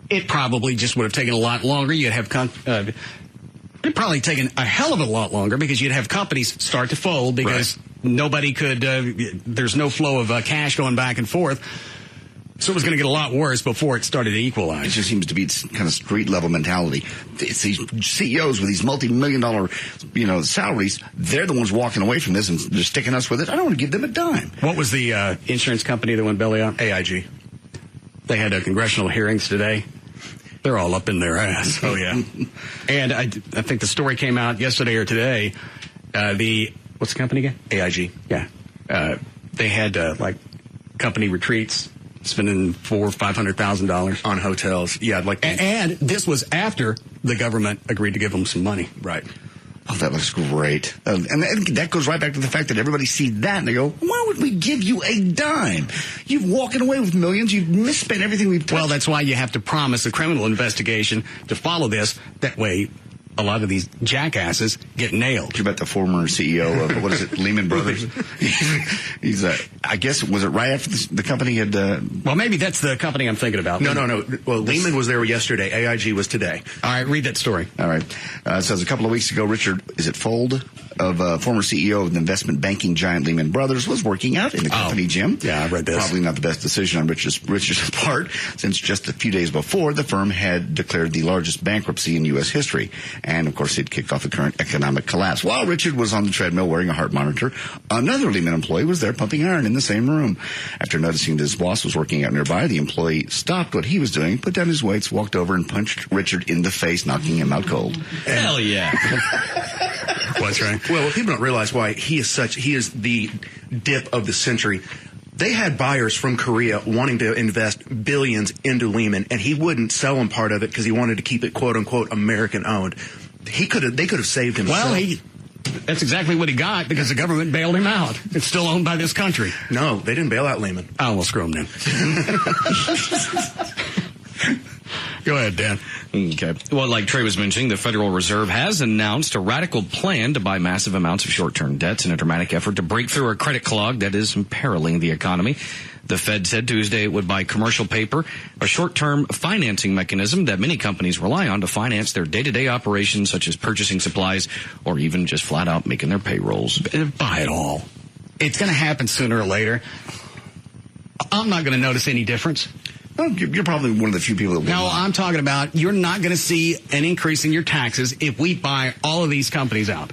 [SPEAKER 1] It probably just would have taken a lot longer. You'd have it'd probably taken a hell of a lot longer because you'd have companies start to fold because nobody could. There's no flow of cash going back and forth. So it was going to get a lot worse before it started to equalize.
[SPEAKER 2] It just seems to be kind of street-level mentality. It's these CEOs with these multi-million-dollar, salaries. They're the ones walking away from this and they're sticking us with it. I don't want to give them a dime.
[SPEAKER 1] What was the insurance company that went belly up?
[SPEAKER 3] AIG.
[SPEAKER 1] They had congressional hearings today. They're all up in their ass.
[SPEAKER 3] Oh, yeah.
[SPEAKER 1] And I think the story came out yesterday or today. What's the company again?
[SPEAKER 3] AIG.
[SPEAKER 1] Yeah. They had, company retreats. Spending $400,000 or $500,000
[SPEAKER 3] on hotels. Yeah,
[SPEAKER 1] and this was after the government agreed to give them some money.
[SPEAKER 3] Right.
[SPEAKER 2] Oh, that looks great. And that goes right back to the fact that everybody sees that and they go, why would we give you a dime? You're walking away with millions. You've misspent everything we've touched.
[SPEAKER 1] Well, that's why you have to promise a criminal investigation to follow this. That way, a lot of these jackasses get nailed.
[SPEAKER 2] You bet the former CEO of, what is it, Lehman Brothers? He's, I guess, was it right after the company had...
[SPEAKER 1] Well, maybe that's the company I'm thinking about.
[SPEAKER 3] No. Well, Lehman was there yesterday. AIG was today.
[SPEAKER 1] All right, read that story.
[SPEAKER 2] All right. It says a couple of weeks ago, Richard, is it Fold, former CEO of the investment banking giant Lehman Brothers, was working out in the company gym.
[SPEAKER 1] Yeah, I read this.
[SPEAKER 2] Probably not the best decision on Richard's part, since just a few days before, the firm had declared the largest bankruptcy in U.S. history. And, of course, it kicked off the current economic collapse. While Richard was on the treadmill wearing a heart monitor, another Lehman employee was there pumping iron in the same room. After noticing that his boss was working out nearby, the employee stopped what he was doing, put down his weights, walked over, and punched Richard in the face, knocking him out cold.
[SPEAKER 4] Hell yeah.
[SPEAKER 1] What's right?
[SPEAKER 3] Well, people don't realize why he is the dip of the century. They had buyers from Korea wanting to invest billions into Lehman, and he wouldn't sell them part of it because he wanted to keep it "quote unquote" American owned. They could have saved him.
[SPEAKER 1] Well, that's exactly what he got because the government bailed him out. It's still owned by this country.
[SPEAKER 3] No, they didn't bail out Lehman.
[SPEAKER 1] Oh, well, screw him then. Go ahead, Dan.
[SPEAKER 4] Okay. Well, like Trey was mentioning, the Federal Reserve has announced a radical plan to buy massive amounts of short-term debts in a dramatic effort to break through a credit clog that is imperiling the economy. The Fed said Tuesday it would buy commercial paper, a short-term financing mechanism that many companies rely on to finance their day-to-day operations, such as purchasing supplies or even just flat out making their payrolls.
[SPEAKER 1] Buy it all. It's going to happen sooner or later. I'm not going to notice any difference.
[SPEAKER 2] Well, you're probably one of the few people that will.
[SPEAKER 1] No, I'm talking about you're not going to see an increase in your taxes if we buy all of these companies out.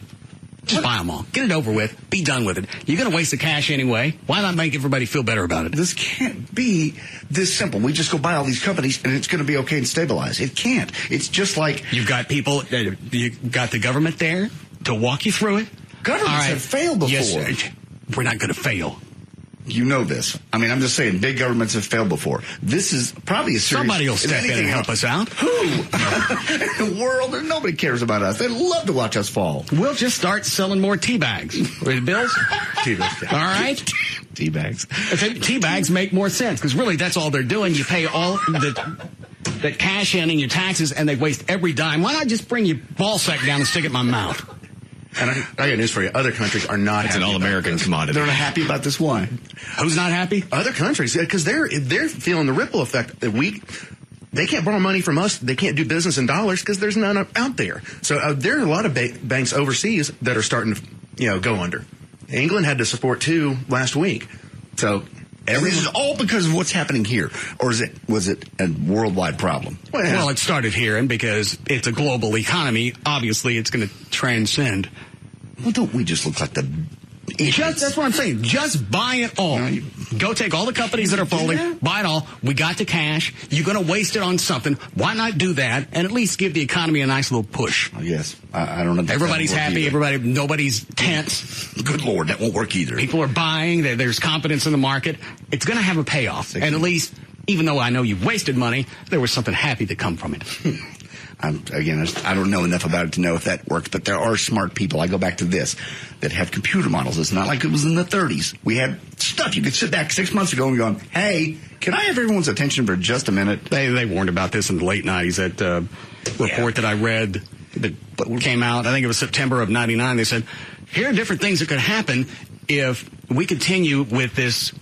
[SPEAKER 1] Just buy them all. Get it over with. Be done with it. You're going to waste the cash anyway. Why not make everybody feel better about it?
[SPEAKER 2] This can't be this simple. We just go buy all these companies and it's going to be okay and stabilize. It can't. It's just like...
[SPEAKER 1] You've got people, you've got the government there to walk you through it.
[SPEAKER 2] Governments have failed before.
[SPEAKER 1] Yes, we're not going to fail.
[SPEAKER 2] You know this. I mean, I'm just saying, big governments have failed before. This is probably a serious...
[SPEAKER 1] Somebody will step in and help us out.
[SPEAKER 2] Who? In the world, nobody cares about us. They love to watch us fall.
[SPEAKER 1] We'll just start selling more tea bags. Bills?
[SPEAKER 2] Tea bags.
[SPEAKER 1] All right?
[SPEAKER 2] Tea bags.
[SPEAKER 1] Tea bags make more sense, because really that's all they're doing. You pay all the cash in your taxes, and they waste every dime. Why not just bring your ball sack down and stick it in my mouth?
[SPEAKER 3] And I got news for you. Other countries are not
[SPEAKER 4] It's
[SPEAKER 3] happy.
[SPEAKER 4] an all-American commodity.
[SPEAKER 2] They're not happy about this. Why?
[SPEAKER 1] Who's not happy?
[SPEAKER 3] Other countries, because they're feeling the ripple effect that they can't borrow money from us. They can't do business in dollars because there's none out there. So there are a lot of banks overseas that are starting to go under. England had to support 2 last week. So
[SPEAKER 2] this is all because of what's happening here, or was it a worldwide problem?
[SPEAKER 1] Well, it started here, and because it's a global economy, obviously it's going to transcend.
[SPEAKER 2] Well, don't we just look like the idiots?
[SPEAKER 1] That's what I'm saying. Just buy it all. Go take all the companies that are folding, buy it all. We got the cash. You're going to waste it on something. Why not do that and at least give the economy a nice little push?
[SPEAKER 2] Yes. I don't know.
[SPEAKER 1] Everybody's happy. Nobody's tense.
[SPEAKER 2] Good Lord, that won't work either.
[SPEAKER 1] People are buying. There's confidence in the market. It's going to have a payoff. And at least, even though I know you've wasted money, there was something happy to come from it.
[SPEAKER 2] I don't know enough about it to know if that works, but there are smart people. I go back to this, that have computer models. It's not like it was in the 30s. We had stuff. You could sit back 6 months ago and go, hey, can I have everyone's attention for just a minute?
[SPEAKER 1] They warned about this in the late 90s. That report that I read that came out, I think it was September of 99, they said, here are different things that could happen if we continue with this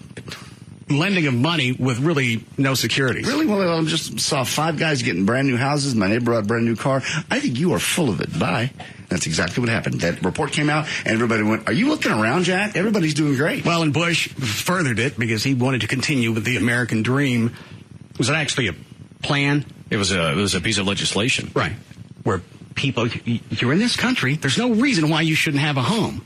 [SPEAKER 1] lending of money with really no security.
[SPEAKER 2] Really? Well, I just saw 5 guys getting brand new houses. My neighbor brought a brand new car. I think you are full of it. Bye. That's exactly what happened. That report came out, and everybody went, are you looking around, Jack? Everybody's doing great.
[SPEAKER 1] Well, and Bush furthered it because he wanted to continue with the American dream. Was it actually a plan?
[SPEAKER 4] It was a piece of legislation.
[SPEAKER 1] Right. Where people, you're in this country, there's no reason why you shouldn't have a home.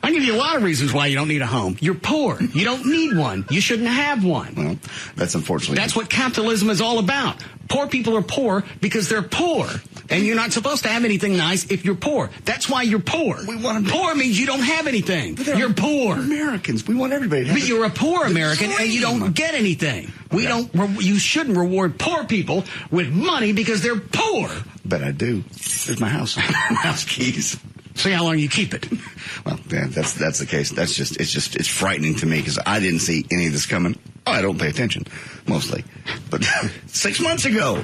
[SPEAKER 1] I give you a lot of reasons why you don't need a home. You're poor. You don't need one. You shouldn't have one.
[SPEAKER 2] Well, that's unfortunately.
[SPEAKER 1] That's what capitalism is all about. Poor people are poor because they're poor. And you're not supposed to have anything nice if you're poor. That's why you're poor. Poor means you don't have anything. You're poor.
[SPEAKER 2] Americans. We want everybody to have
[SPEAKER 1] But you're a poor American and you don't get anything. You shouldn't reward poor people with money because they're poor.
[SPEAKER 2] But I do. There's my house. House keys.
[SPEAKER 1] See how long you keep it.
[SPEAKER 2] Well, yeah, that's the case. It's frightening to me because I didn't see any of this coming. I don't pay attention, mostly. But 6 months ago,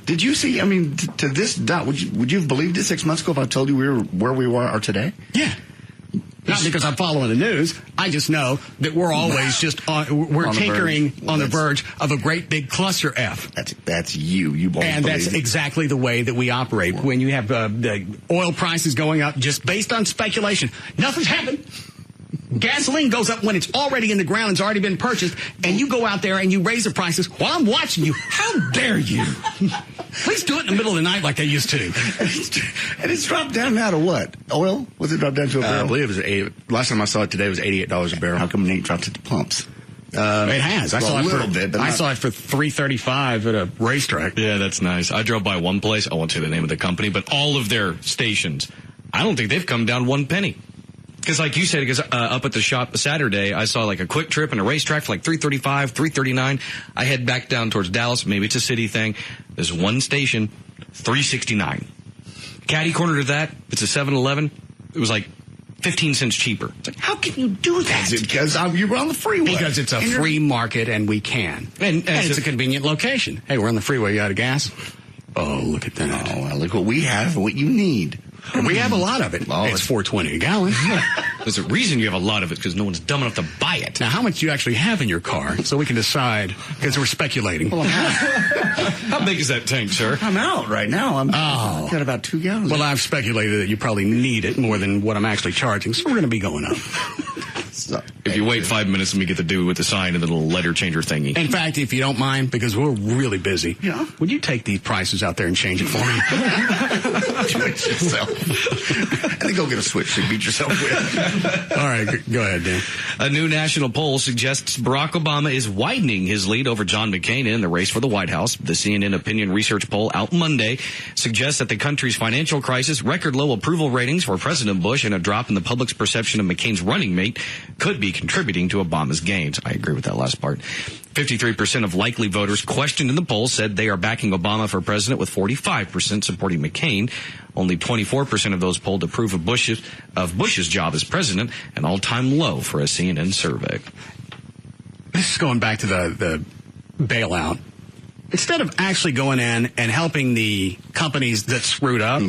[SPEAKER 2] Did you see? I mean, to this dot, would you have believed it 6 months ago if I told you we were where we are today?
[SPEAKER 1] Yeah. Not because I'm following the news. I just know that we're always just we're tinkering on the verge of a great big cluster F.
[SPEAKER 2] That's you. You both
[SPEAKER 1] and that's exactly the way that we operate. When you have the oil prices going up just based on speculation, nothing's happened. Gasoline goes up when it's already in the ground, it's already been purchased, and you go out there and you raise the prices while I'm watching you. How dare you? Please do it in the middle of the night like they used to.
[SPEAKER 2] And it's dropped down now to what? Oil? Was it dropped down to a barrel?
[SPEAKER 3] I believe it was last time I saw it today was $88 a barrel.
[SPEAKER 2] How come it ain't dropped at the pumps?
[SPEAKER 1] It has. I saw it for $3.35 at a racetrack.
[SPEAKER 4] Yeah, that's nice. I drove by one place. I won't say the name of the company, but all of their stations, I don't think they've come down 1 penny. Because like you said, because up at the shop Saturday, I saw like a quick trip and a racetrack for like $3.35, $3.39. I head back down towards Dallas. Maybe it's a city thing. There's one station, $3.69. Caddy corner to that, it's a 7-Eleven. It was like 15 cents cheaper. It's like, how can you do that?
[SPEAKER 2] Because you were on the freeway.
[SPEAKER 1] Because it's a free market and we can. And it's a convenient location. Hey, we're on the freeway. You out of gas? Oh, look at that.
[SPEAKER 2] Oh, well, look what we have, what you need.
[SPEAKER 1] We have a lot of it. Oh, it's $4.20 a gallon.
[SPEAKER 4] There's a reason you have a lot of it, because no one's dumb enough to buy it.
[SPEAKER 1] Now, how much do you actually have in your car so we can decide, because we're speculating.
[SPEAKER 2] Well,
[SPEAKER 4] how big is that tank, sir?
[SPEAKER 2] I'm out right now. I've got about 2 gallons.
[SPEAKER 1] Well, I've speculated that you probably need it more than what I'm actually charging, so we're going to be going up.
[SPEAKER 4] If you wait 5 minutes, let me get the dude with the sign and the little letter changer thingy.
[SPEAKER 1] In fact, if you don't mind, because we're really busy, would you take these prices out there and change it for me?
[SPEAKER 2] Do it yourself. And then go get a switch to beat yourself with.
[SPEAKER 1] All right, go ahead, Dan.
[SPEAKER 4] A new national poll suggests Barack Obama is widening his lead over John McCain in the race for the White House. The CNN opinion research poll out Monday suggests that the country's financial crisis, record low approval ratings for President Bush, and a drop in the public's perception of McCain's running mate could be contributing to Obama's gains. I agree with that last part. 53% of likely voters questioned in the poll said they are backing Obama for president, with 45% supporting McCain. Only 24% of those polled approve of Bush's job as president, an all-time low for a CNN survey.
[SPEAKER 1] This is going back to the bailout. Instead of actually going in and helping the companies that screwed up,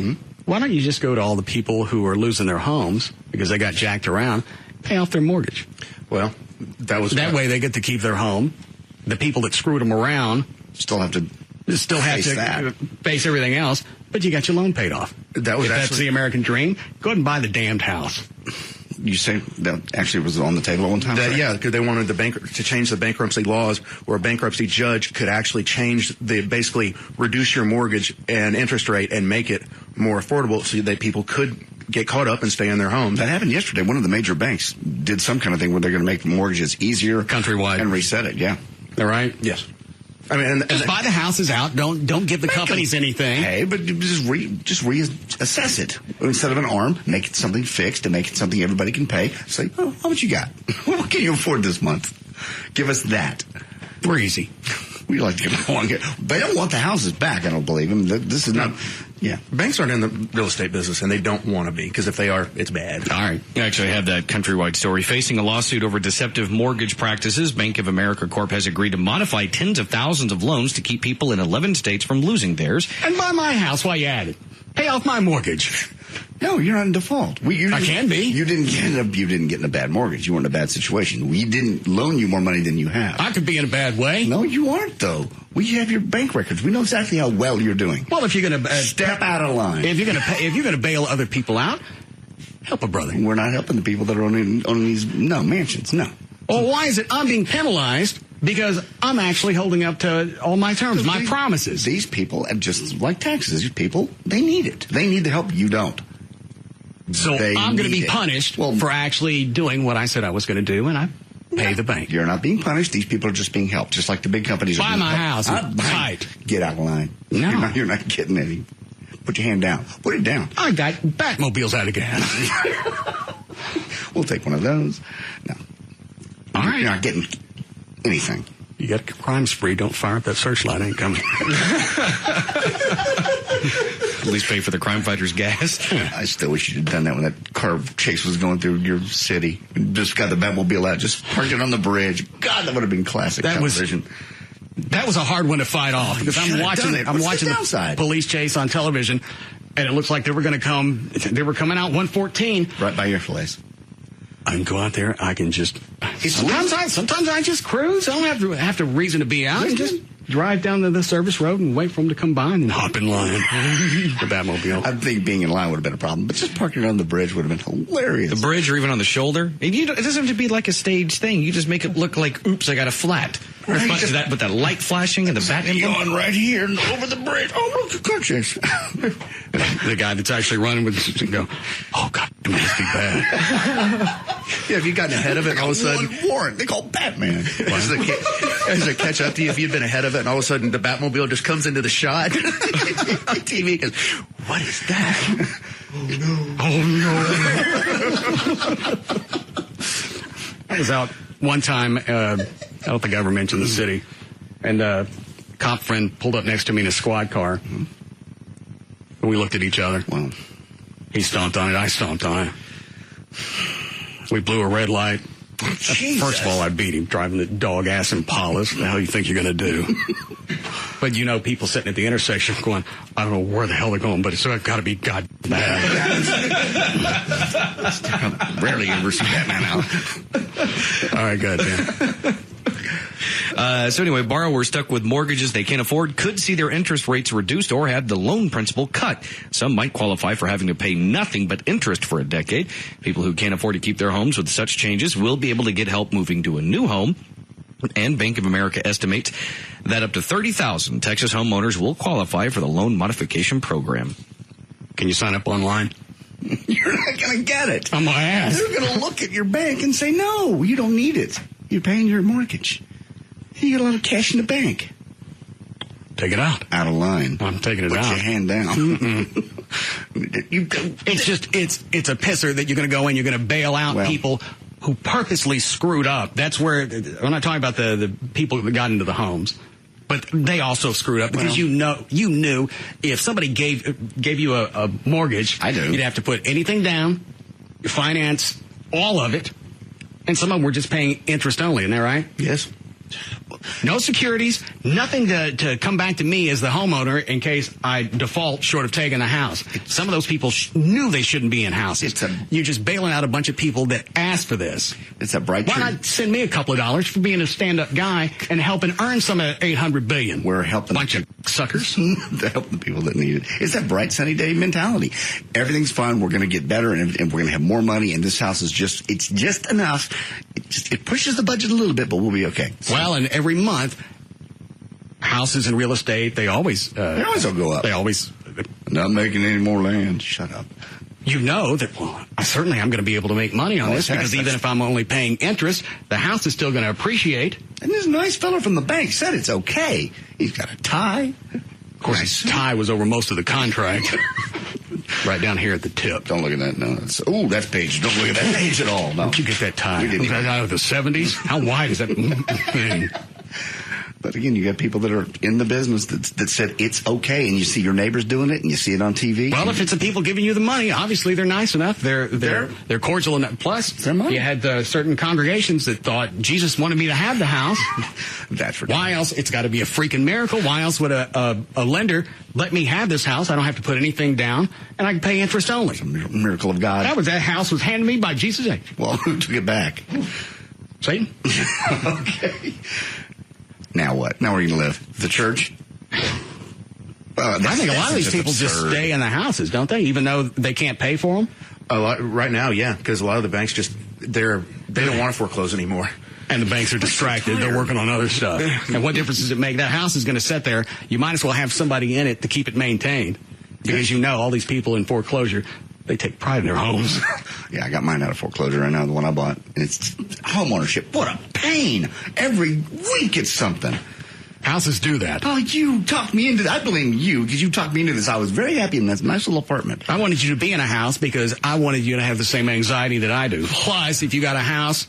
[SPEAKER 1] why don't you just go to all the people who are losing their homes because they got jacked around, pay off their mortgage?
[SPEAKER 3] Well, that
[SPEAKER 1] way they get to keep their home. The people that screwed them around
[SPEAKER 2] still have to
[SPEAKER 1] face everything else, but you got your loan paid off. That's the American dream. Go ahead and buy the damned house.
[SPEAKER 2] You say that actually was on the table at one time?
[SPEAKER 3] Yeah, because they wanted to change the bankruptcy laws, where a bankruptcy judge could actually basically reduce your mortgage and interest rate and make it more affordable so that people could get caught up and stay in their homes.
[SPEAKER 2] That happened yesterday. One of the major banks did some kind of thing where they're going to make mortgages easier
[SPEAKER 1] countrywide
[SPEAKER 2] and reset it. Yeah,
[SPEAKER 1] all right.
[SPEAKER 3] Yes. I mean,
[SPEAKER 1] just buy the houses out. Don't give the companies anything.
[SPEAKER 2] Hey, but just reassess it instead of an arm. Make it something fixed and make it something everybody can pay. Say, oh, how much you got? What can you afford this month? Give us that.
[SPEAKER 1] We're easy.
[SPEAKER 2] We like to get along. They don't want the houses back. I don't believe them. This is not. Yeah,
[SPEAKER 3] banks aren't in the real estate business, and they don't want to be, because if they are, it's bad.
[SPEAKER 4] All right. Actually, I have that countrywide story. Facing a lawsuit over deceptive mortgage practices, Bank of America Corp has agreed to modify tens of thousands of loans to keep people in 11 states from losing theirs.
[SPEAKER 1] And buy my house while you're at it. Pay off my mortgage.
[SPEAKER 2] No, you're not in default.
[SPEAKER 1] I can be.
[SPEAKER 2] You didn't get in a bad mortgage. You were in a bad situation. We didn't loan you more money than you have.
[SPEAKER 1] I could be in a bad way.
[SPEAKER 2] No, you aren't, though. We have your bank records. We know exactly how well you're doing.
[SPEAKER 1] Well, if you're going to
[SPEAKER 2] step out of line,
[SPEAKER 1] if you're going to bail other people out, help a brother.
[SPEAKER 2] We're not helping the people that are owning these mansions. No.
[SPEAKER 1] Well, why is it I'm being penalized? Because I'm actually holding up to all my terms, my promises.
[SPEAKER 2] These people, just like taxes, these people, they need it. They need the help. You don't.
[SPEAKER 1] So I'm going to be punished for actually doing what I said I was going to do, and I pay the bank.
[SPEAKER 2] You're not being punished. These people are just being helped, just like the big companies.
[SPEAKER 1] Buy my house. Tight.
[SPEAKER 2] Get out of line.
[SPEAKER 1] No.
[SPEAKER 2] You're not getting any. Put your hand down. Put it down.
[SPEAKER 1] I got Batmobiles out of gas.
[SPEAKER 2] We'll take one of those. No.
[SPEAKER 1] All right.
[SPEAKER 2] You're not getting anything.
[SPEAKER 1] You got a crime spree. Don't fire up that searchlight. Ain't coming.
[SPEAKER 4] At least pay for the crime fighters' gas.
[SPEAKER 2] I still wish you'd done that when that car chase was going through your city. Just got the Batmobile out. Just parked it on the bridge. God, that would have been classic television.
[SPEAKER 1] That was a hard one to fight off because I'm watching the police chase on television, and it looks like they were going to come. They were coming out 114
[SPEAKER 2] right by your place.
[SPEAKER 1] I can go out there. I can just sometimes I just cruise. I don't have to reason to be out. I just drive down to the service road and wait for them to come by and then hop in line. The Batmobile.
[SPEAKER 2] I think being in line would have been a problem, but just parking on the bridge would have been hilarious.
[SPEAKER 4] The bridge or even on the shoulder. And it doesn't have to be like a staged thing. You just make it look like, oops, I got a flat. Right. With that light flashing and the bat
[SPEAKER 2] emblem. Right here and over the bridge. Oh, look, gorgeous.
[SPEAKER 1] The guy that's actually running with it go, oh, God, it must be bad.
[SPEAKER 3] Yeah, if you'd gotten ahead of it and all of a sudden...
[SPEAKER 2] warrant. They call Batman.
[SPEAKER 3] As they catch up to you, if you'd been ahead of it and all of a sudden the Batmobile just comes into the shot. TV goes, what is that?
[SPEAKER 1] Oh, no. I was out one time, I don't think I ever mentioned the city, and a cop friend pulled up next to me in a squad car. And we looked at each other.
[SPEAKER 2] Well,
[SPEAKER 1] he stomped on it, I stomped on it. We blew a red light.
[SPEAKER 2] Jesus.
[SPEAKER 1] First of all, I beat him driving the dog-ass Impalas. What the hell you think you're going to do? But you know, people sitting at the intersection going, I don't know where the hell they're going, but it's got to be God bad.
[SPEAKER 2] Rarely ever see Batman out.
[SPEAKER 1] All right, good, man.
[SPEAKER 4] So anyway, borrowers stuck with mortgages they can't afford could see their interest rates reduced or have the loan principal cut. Some might qualify for having to pay nothing but interest for a decade. People who can't afford to keep their homes with such changes will be able to get help moving to a new home. And Bank of America estimates that up to 30,000 Texas homeowners will qualify for the loan modification program.
[SPEAKER 1] Can you sign up online?
[SPEAKER 2] You're not going to get it.
[SPEAKER 1] On my ass.
[SPEAKER 2] They're going to look at your bank and say, no, you don't need it. You're paying your mortgage. You get a lot of cash in the bank.
[SPEAKER 1] Take it out.
[SPEAKER 2] Out of line.
[SPEAKER 1] I'm taking it
[SPEAKER 2] Put
[SPEAKER 1] out.
[SPEAKER 2] Put your hand down.
[SPEAKER 1] It's a pisser that you're going to go in, you're going to bail out people who purposely screwed up. That's where, I'm not talking about the people that got into the homes, but they also screwed up because you knew if somebody gave you a mortgage, you'd have to put anything down, finance all of it, and some of them were just paying interest only. Isn't that right?
[SPEAKER 3] Yes.
[SPEAKER 1] No securities, nothing to come back to me as the homeowner in case I default short of taking the house. Some of those people knew they shouldn't be in houses. You're just bailing out a bunch of people that asked for this.
[SPEAKER 2] It's a bright
[SPEAKER 1] Why not send me a couple of dollars for being a stand-up guy and helping earn some of $800 billion?
[SPEAKER 2] We're helping
[SPEAKER 1] a bunch of suckers.
[SPEAKER 2] To help the people that need it. It's that bright sunny day mentality. Everything's fine. We're going to get better and we're going to have more money. And this house is just enough. It pushes the budget a little bit, but we'll be okay.
[SPEAKER 1] Well, and every month, houses and real estate, they always
[SPEAKER 2] will go up.
[SPEAKER 1] They always
[SPEAKER 2] not making any more land. Shut up.
[SPEAKER 1] You know that, I'm going to be able to make money on this because even if I'm only paying interest, the house is still going to appreciate.
[SPEAKER 2] And this nice fellow from the bank said it's okay. He's got a tie.
[SPEAKER 1] Of course, his tie was over most of the contract. Right down here at the tip.
[SPEAKER 2] Don't look at that. No, that's page. Don't look at that page at all. No.
[SPEAKER 1] How'd you get that tie? Was that out of the 70s? How wide is that thing?
[SPEAKER 2] But again, you got people that are in the business that said it's okay, and you see your neighbors doing it, and you see it on TV.
[SPEAKER 1] Well, if it's the people giving you the money, obviously they're nice enough. They're cordial enough. Plus, you had certain congregations that thought Jesus wanted me to have the house.
[SPEAKER 2] That's ridiculous.
[SPEAKER 1] Why else? It's got to be a freaking miracle. Why else would a lender let me have this house? I don't have to put anything down, and I can pay interest only.
[SPEAKER 2] It's a miracle of God.
[SPEAKER 1] That house was handed me by Jesus.
[SPEAKER 2] Well, who took it back?
[SPEAKER 1] Satan.
[SPEAKER 2] Okay. Now what? Now where are you going to live? The church?
[SPEAKER 1] I think a lot of these people just stay in the houses, don't they? Even though they can't pay for them?
[SPEAKER 3] Right now, yeah, because a lot of the banks they don't want to foreclose anymore.
[SPEAKER 1] And the banks are distracted. They're working on other stuff. And what difference does it make? That house is going to sit there. You might as well have somebody in it to keep it maintained. Because all these people in foreclosure, they take pride in their homes.
[SPEAKER 2] Yeah, I got mine out of foreclosure right now, the one I bought. And it's homeownership. What a pain. Every week it's something.
[SPEAKER 1] Houses do that.
[SPEAKER 2] Oh, you talked me into that. I blame you because you talked me into this. I was very happy in this nice little apartment.
[SPEAKER 1] I wanted you to be in a house because I wanted you to have the same anxiety that I do. Plus, if you got a house,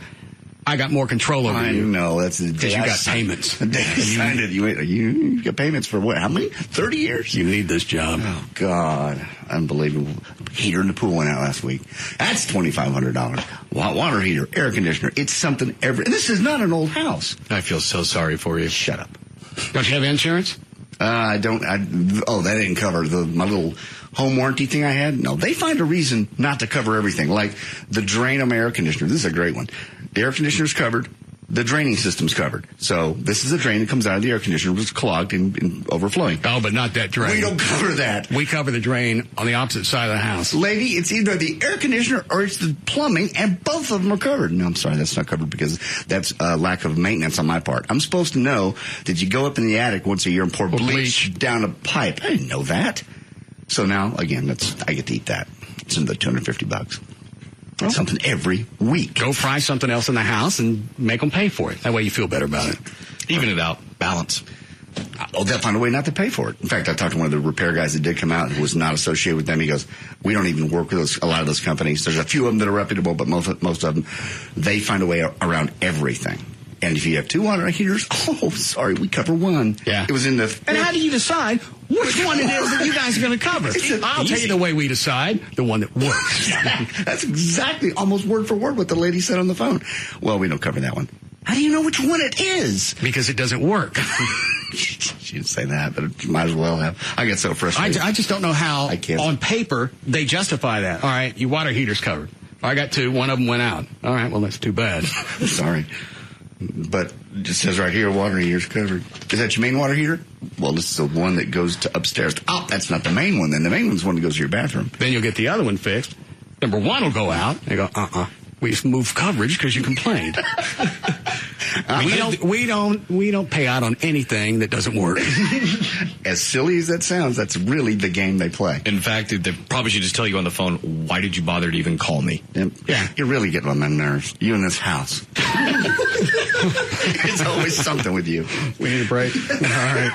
[SPEAKER 1] I got more control over you.
[SPEAKER 2] I know. That's the day
[SPEAKER 1] you got payments.
[SPEAKER 2] The day I signed it, you got payments for what? How many? 30 years?
[SPEAKER 1] You need this job.
[SPEAKER 2] Oh, God. Unbelievable. Heater in the pool went out last week. That's $2,500. Water heater, air conditioner. It's something and this is not an old house.
[SPEAKER 4] I feel so sorry for you.
[SPEAKER 2] Shut up.
[SPEAKER 1] Don't you have insurance?
[SPEAKER 2] I don't. That didn't cover my little home warranty thing I had. No, they find a reason not to cover everything. Like the drain on my air conditioner. This is a great one. The air conditioner's covered. The draining system's covered. So this is a drain that comes out of the air conditioner, was clogged and overflowing.
[SPEAKER 1] Oh, but not that drain.
[SPEAKER 2] We don't cover that.
[SPEAKER 1] We cover the drain on the opposite side of the house.
[SPEAKER 2] Lady, it's either the air conditioner or it's the plumbing, and both of them are covered. No, I'm sorry, that's not covered because that's a lack of maintenance on my part. I'm supposed to know that you go up in the attic once a year and pour bleach down a pipe. I didn't know that. So now, again, I get to eat that. It's in the $250. That's something every week.
[SPEAKER 1] Go fry something else in the house and make them pay for it. That way you feel better about it.
[SPEAKER 4] Even it out. Balance.
[SPEAKER 2] Oh, they'll find a way not to pay for it. In fact, I talked to one of the repair guys that did come out who was not associated with them. He goes, we don't even work with a lot of those companies. There's a few of them that are reputable, but most of them, they find a way around everything. And if you have 2 water heaters, sorry, we cover one.
[SPEAKER 1] Yeah.
[SPEAKER 2] It was in the...
[SPEAKER 1] And how do you decide which one it is that you guys are going to cover? I'll tell you the way we decide, the one that works.
[SPEAKER 2] That's exactly almost word for word what the lady said on the phone. Well, we don't cover that one. How do you know which one it is?
[SPEAKER 1] Because it doesn't work.
[SPEAKER 2] She didn't say that, but it might as well have. I get so frustrated.
[SPEAKER 1] I just don't know how, on paper, they justify that. All right, your water heater's covered. I got 2. One of them went out. All right, well, that's too bad.
[SPEAKER 2] Sorry. But it just says right here, water heater's covered. Is that your main water heater? Well, this is the one that goes to upstairs. Oh, that's not the main one then. The main one's the one that goes to your bathroom.
[SPEAKER 1] Then you'll get the other one fixed. Number 1 will go out. They go, we just moved coverage because you complained. We don't pay out on anything that doesn't work.
[SPEAKER 2] As silly as that sounds, that's really the game they play.
[SPEAKER 4] In fact, they probably should just tell you on the phone, why did you bother to even call me?
[SPEAKER 2] Yeah, you're really getting on my nerves. You in this house. It's always something with you.
[SPEAKER 1] We need a break. All right.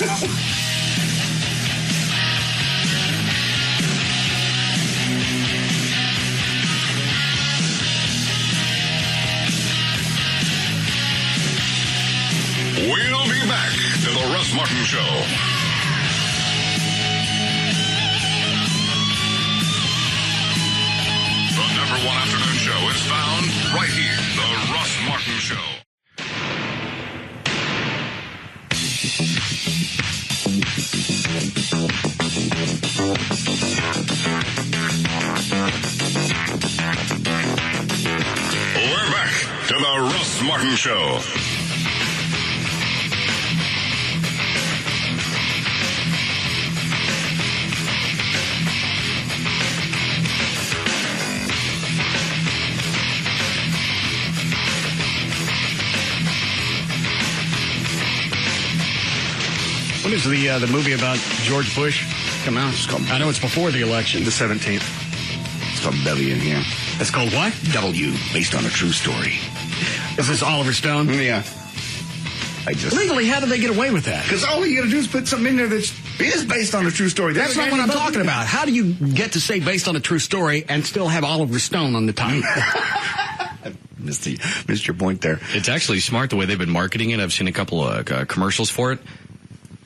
[SPEAKER 11] We'll be back to the Russ Martin Show. The #1 afternoon show is found right here. The Russ Martin Show. We're back to the Russ Martin Show.
[SPEAKER 1] When does the movie about George Bush come out? I know it's before the election.
[SPEAKER 3] The 17th.
[SPEAKER 2] It's called W, yeah.
[SPEAKER 1] It's called what?
[SPEAKER 2] W, based on a true story.
[SPEAKER 1] Is this Oliver Stone?
[SPEAKER 2] Yeah.
[SPEAKER 1] Legally, how did they get away with that?
[SPEAKER 2] Because all you got to do is put something in there that is based on a true story.
[SPEAKER 1] That's not what I'm talking about. How do you get to say based on a true story and still have Oliver Stone on the title?
[SPEAKER 2] Missed your point there.
[SPEAKER 4] It's actually smart the way they've been marketing it. I've seen a couple of commercials for it.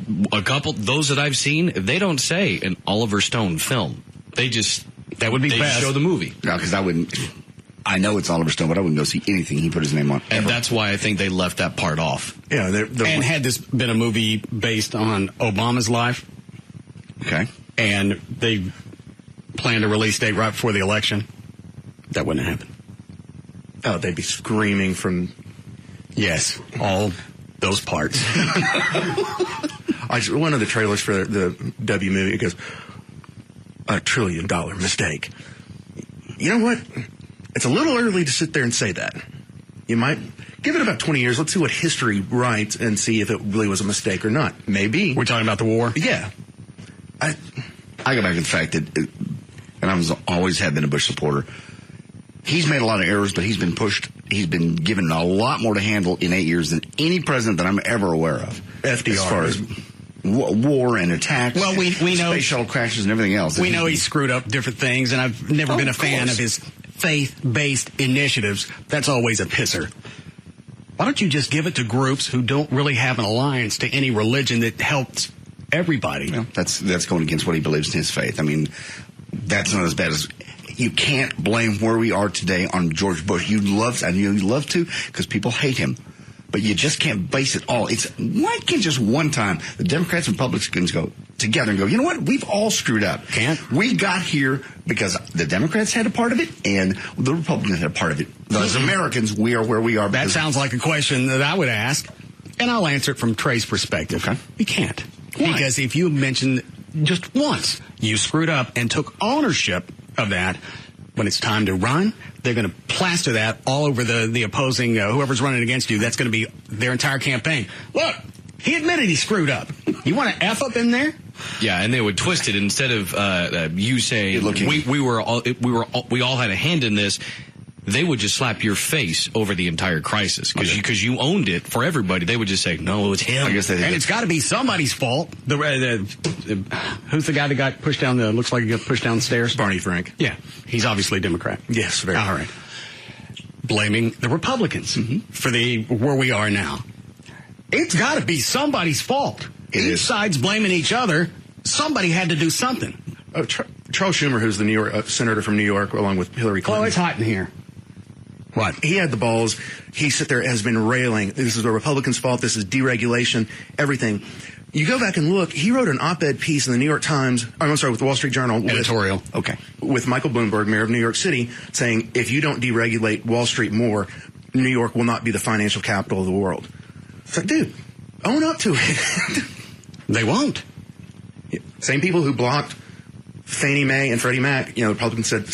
[SPEAKER 4] Those that I've seen, they don't say an Oliver Stone film. That would be best. Show the movie.
[SPEAKER 2] No, because I know it's Oliver Stone, but I wouldn't go see anything he put his name on.
[SPEAKER 4] And that's why I think they left that part off.
[SPEAKER 3] Yeah.
[SPEAKER 1] And had this been a movie based on Obama's life,
[SPEAKER 2] okay,
[SPEAKER 1] and they planned a release date right before the election, that wouldn't happen.
[SPEAKER 3] Oh, they'd be screaming from...
[SPEAKER 1] Yes, all those parts.
[SPEAKER 3] One of the trailers for the W movie, it goes, $1 trillion mistake. You know what? It's a little early to sit there and say that. You might give it about 20 years. Let's see what history writes and see if it really was a mistake or not. Maybe.
[SPEAKER 1] We're talking about the war?
[SPEAKER 3] Yeah.
[SPEAKER 2] I go back to the fact that, and I've always have been a Bush supporter, he's made a lot of errors, but he's been pushed. He's been given a lot more to handle in 8 years than any president that I'm ever aware of.
[SPEAKER 3] FDR.
[SPEAKER 2] As far as war and attacks,
[SPEAKER 1] well, we know
[SPEAKER 2] space shuttle crashes and everything else.
[SPEAKER 1] We know he screwed up different things, and I've never been a fan of his faith-based initiatives. That's always a pisser. Why don't you just give it to groups who don't really have an alliance to any religion that helps everybody?
[SPEAKER 2] Well, that's going against what he believes in his faith. I mean, that's not as bad as... You can't blame where we are today on George Bush. I knew you'd love to because people hate him. but you just can't base it all. Why can't just one time the Democrats and Republicans go together and go, you know what? We've all screwed up. We got here because the Democrats had a part of it and the Republicans had a part of it. As Americans, we are where we are.
[SPEAKER 1] That sounds like a question that I would ask, and I'll answer it from Trey's perspective.
[SPEAKER 2] Okay.
[SPEAKER 1] You can't.
[SPEAKER 2] Why?
[SPEAKER 1] Because if you mention just once you screwed up and took ownership of that, when it's time to run, they're going to plaster that all over the opposing, whoever's running against you. That's going to be their entire campaign. Look, he admitted he screwed up. You want to F up in there?
[SPEAKER 4] Yeah, and they would twist it instead of you saying we all had a hand in this. They would just slap your face over the entire crisis because you owned it for everybody. They would just say, no, it's him.
[SPEAKER 2] I guess
[SPEAKER 1] and it's got to be somebody's fault. Who's the guy that got pushed down looks like he got pushed down the stairs?
[SPEAKER 3] Barney Frank.
[SPEAKER 1] Yeah. He's obviously a Democrat.
[SPEAKER 3] Yes, very.
[SPEAKER 1] All right. Blaming the Republicans for where we are now. It's got to be somebody's fault. Each side's blaming each other. Somebody had to do something.
[SPEAKER 3] Charles Schumer, who's the New York senator from New York, along with Hillary Clinton.
[SPEAKER 1] Oh, it's hot in here. What?
[SPEAKER 3] He had the balls. He has been railing. This is the Republicans' fault. This is deregulation, everything. You go back and look. He wrote an op-ed piece in the New York Times. With the Wall Street Journal.
[SPEAKER 1] Editorial.
[SPEAKER 3] With Michael Bloomberg, mayor of New York City, saying if you don't deregulate Wall Street more, New York will not be the financial capital of the world. It's like, dude, own up to it.
[SPEAKER 1] They won't.
[SPEAKER 3] Same people who blocked Fannie Mae and Freddie Mac, the Republicans said,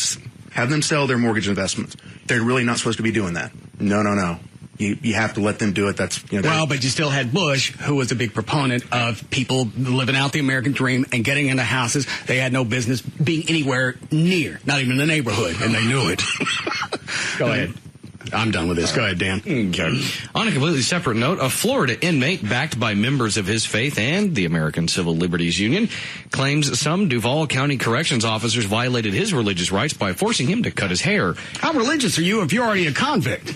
[SPEAKER 3] have them sell their mortgage investments. They're really not supposed to be doing that. No. You have to let them do it. That's
[SPEAKER 1] well, but you still had Bush, who was a big proponent of people living out the American dream and getting into houses they had no business being anywhere near, not even in the neighborhood, and they knew it. Go ahead. I'm done with this. Go ahead, Dan.
[SPEAKER 4] Okay. On a completely separate note, a Florida inmate backed by members of his faith and the American Civil Liberties Union claims some Duval County corrections officers violated his religious rights by forcing him to cut his hair.
[SPEAKER 1] How religious are you if you're already a convict?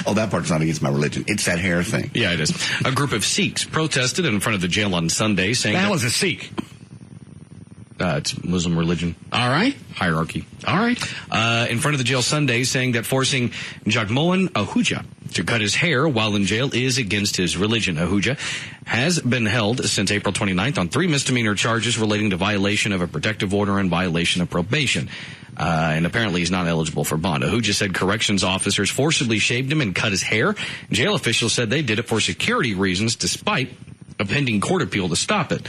[SPEAKER 2] Oh, that part's not against my religion. It's that hair thing.
[SPEAKER 4] Yeah, it is. A group of Sikhs protested in front of the jail on Sunday saying
[SPEAKER 1] that was a Sikh.
[SPEAKER 4] It's Muslim religion.
[SPEAKER 1] All right.
[SPEAKER 4] Hierarchy.
[SPEAKER 1] All right.
[SPEAKER 4] In front of the jail Sunday, saying that forcing Jagmohan Ahuja to cut his hair while in jail is against his religion. Ahuja has been held since April 29th on 3 misdemeanor charges relating to violation of a protective order and violation of probation. And apparently he's not eligible for bond. Ahuja said corrections officers forcibly shaved him and cut his hair. Jail officials said they did it for security reasons despite a pending court appeal to stop it.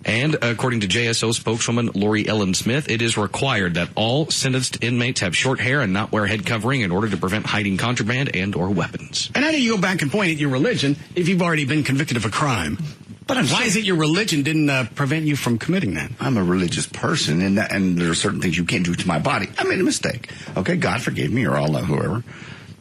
[SPEAKER 4] And according to JSO spokeswoman Lori Ellen Smith, it is required that all sentenced inmates have short hair and not wear head covering in order to prevent hiding contraband and or weapons.
[SPEAKER 1] And how do you go back and point at your religion if you've already been convicted of a crime? But why is it your religion didn't prevent you from committing that?
[SPEAKER 2] I'm a religious person, and there are certain things you can't do to my body. I made a mistake. Okay, God forgave me, or Allah, whoever.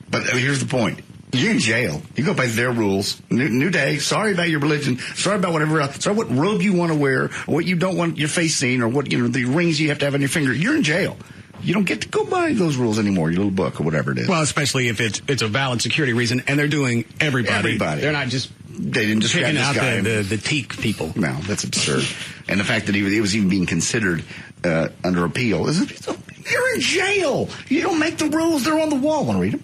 [SPEAKER 2] But here's the point. You're in jail. You go by their rules. New day. Sorry about your religion. Sorry about whatever else. Sorry what robe you want to wear, or what you don't want your face seen, or what the rings you have to have on your finger. You're in jail. You don't get to go by those rules anymore, your little book or whatever it is.
[SPEAKER 1] Well, especially if it's a valid security reason, and they're doing everybody. They're not just
[SPEAKER 2] they didn't just
[SPEAKER 1] picking
[SPEAKER 2] out
[SPEAKER 1] the teak people.
[SPEAKER 2] No, that's absurd. And the fact that it was even being considered under appeal. You're in jail. You don't make the rules. They're on the wall. Want to read them?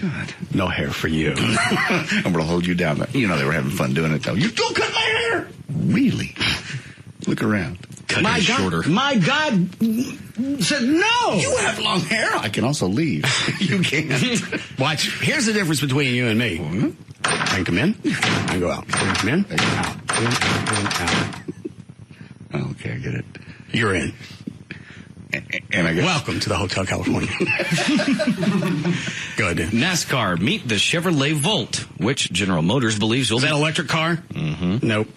[SPEAKER 2] God.
[SPEAKER 1] No hair for you.
[SPEAKER 2] I'm going to hold you down. They were having fun doing it, though. You don't cut my hair! Really? Look around.
[SPEAKER 4] Cut it shorter.
[SPEAKER 1] My God said no!
[SPEAKER 2] You have long hair. I can also leave. You can't.
[SPEAKER 1] Watch. Here's the difference between you and me. Mm-hmm. I can come in. I can go out. I can come in. Out.
[SPEAKER 2] Okay, I get it.
[SPEAKER 1] You're in.
[SPEAKER 2] And I guess.
[SPEAKER 1] Welcome to the Hotel California. Go ahead, Dan.
[SPEAKER 4] NASCAR, meet the Chevrolet Volt, which General Motors believes will
[SPEAKER 1] Is that an electric car?
[SPEAKER 4] Mm-hmm.
[SPEAKER 1] Nope.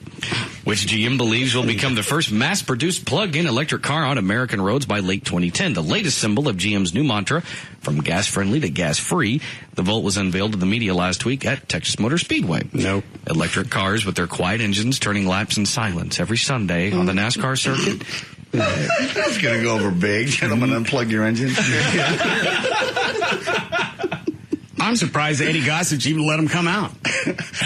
[SPEAKER 4] Which GM believes will become the first mass-produced plug-in electric car on American roads by late 2010. The latest symbol of GM's new mantra, from gas-friendly to gas-free. The Volt was unveiled to the media last week at Texas Motor Speedway.
[SPEAKER 1] Nope.
[SPEAKER 4] Electric cars with their quiet engines turning laps in silence every Sunday on the NASCAR circuit.
[SPEAKER 2] That's going to go over big. Gentlemen, unplug your engine.
[SPEAKER 1] I'm surprised Eddie Gossage even let him come out.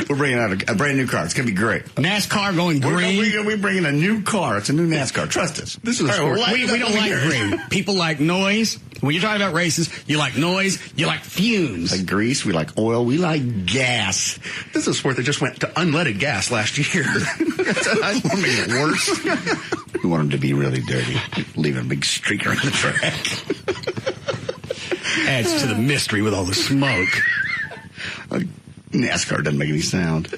[SPEAKER 2] We're bringing out a brand new car. It's going to be great.
[SPEAKER 1] NASCAR going green.
[SPEAKER 2] We're bringing a new car. It's a new NASCAR. Trust us. This is a sport.
[SPEAKER 1] We don't like green. People like noise. When you're talking about races, you like noise, you like fumes.
[SPEAKER 2] We like grease, we like oil, we like gas.
[SPEAKER 3] This is a sport that just went to unleaded gas last year.
[SPEAKER 2] I want to make it worse. We want them to be really dirty, leaving a big streak around the track.
[SPEAKER 1] Adds to the mystery with all the smoke.
[SPEAKER 2] NASCAR doesn't make any sound.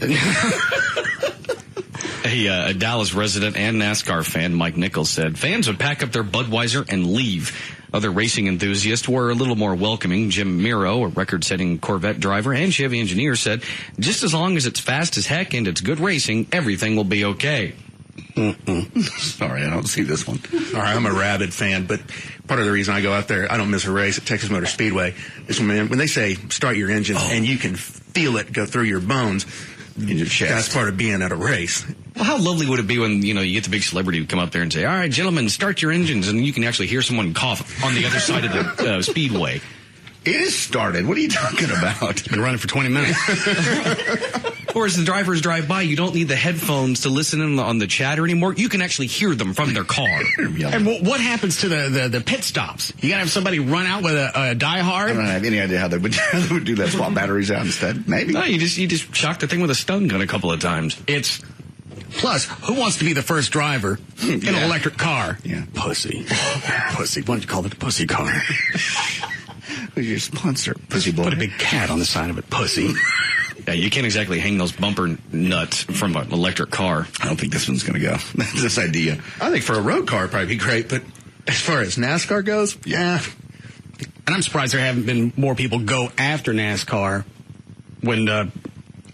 [SPEAKER 4] A Dallas resident and NASCAR fan, Mike Nichols, said fans would pack up their Budweiser and leave. Other racing enthusiasts were a little more welcoming. Jim Miro, a record-setting Corvette driver and Chevy engineer, said, just as long as it's fast as heck and it's good racing, everything will be okay.
[SPEAKER 2] Sorry, I don't see this one.
[SPEAKER 3] All right, I'm a rabid fan, but part of the reason I go out there, I don't miss a race at Texas Motor Speedway, is when they say start your engine and you can feel it go through your bones.
[SPEAKER 2] In your chest.
[SPEAKER 3] That's part of being at a race.
[SPEAKER 4] Well, how lovely would it be when, you get the big celebrity who come up there and say, all right, gentlemen, start your engines, and you can actually hear someone cough on the other side of the speedway.
[SPEAKER 2] It is started. What are you talking about?
[SPEAKER 1] Been running for 20 minutes.
[SPEAKER 4] Or as the drivers drive by, you don't need the headphones to listen in on the chatter anymore. You can actually hear them from their car.
[SPEAKER 1] And what happens to the pit stops? You got to have somebody run out with a diehard?
[SPEAKER 2] I don't have any idea how they would do that. Swap batteries out instead. Maybe.
[SPEAKER 4] No, you just shock the thing with a stun gun a couple of times.
[SPEAKER 1] Plus, who wants to be the first driver in an electric car?
[SPEAKER 2] Yeah.
[SPEAKER 1] Pussy. Pussy. Why don't you call it a pussy car?
[SPEAKER 2] Who's your sponsor? Pussy boy.
[SPEAKER 1] Put a big cat on the side of it. Pussy.
[SPEAKER 4] Yeah, you can't exactly hang those bumper nuts from an electric car.
[SPEAKER 2] I don't think this one's going to go. This idea.
[SPEAKER 3] I think for a road car, it'd probably be great, but as far as NASCAR goes, yeah.
[SPEAKER 1] And I'm surprised there haven't been more people go after NASCAR when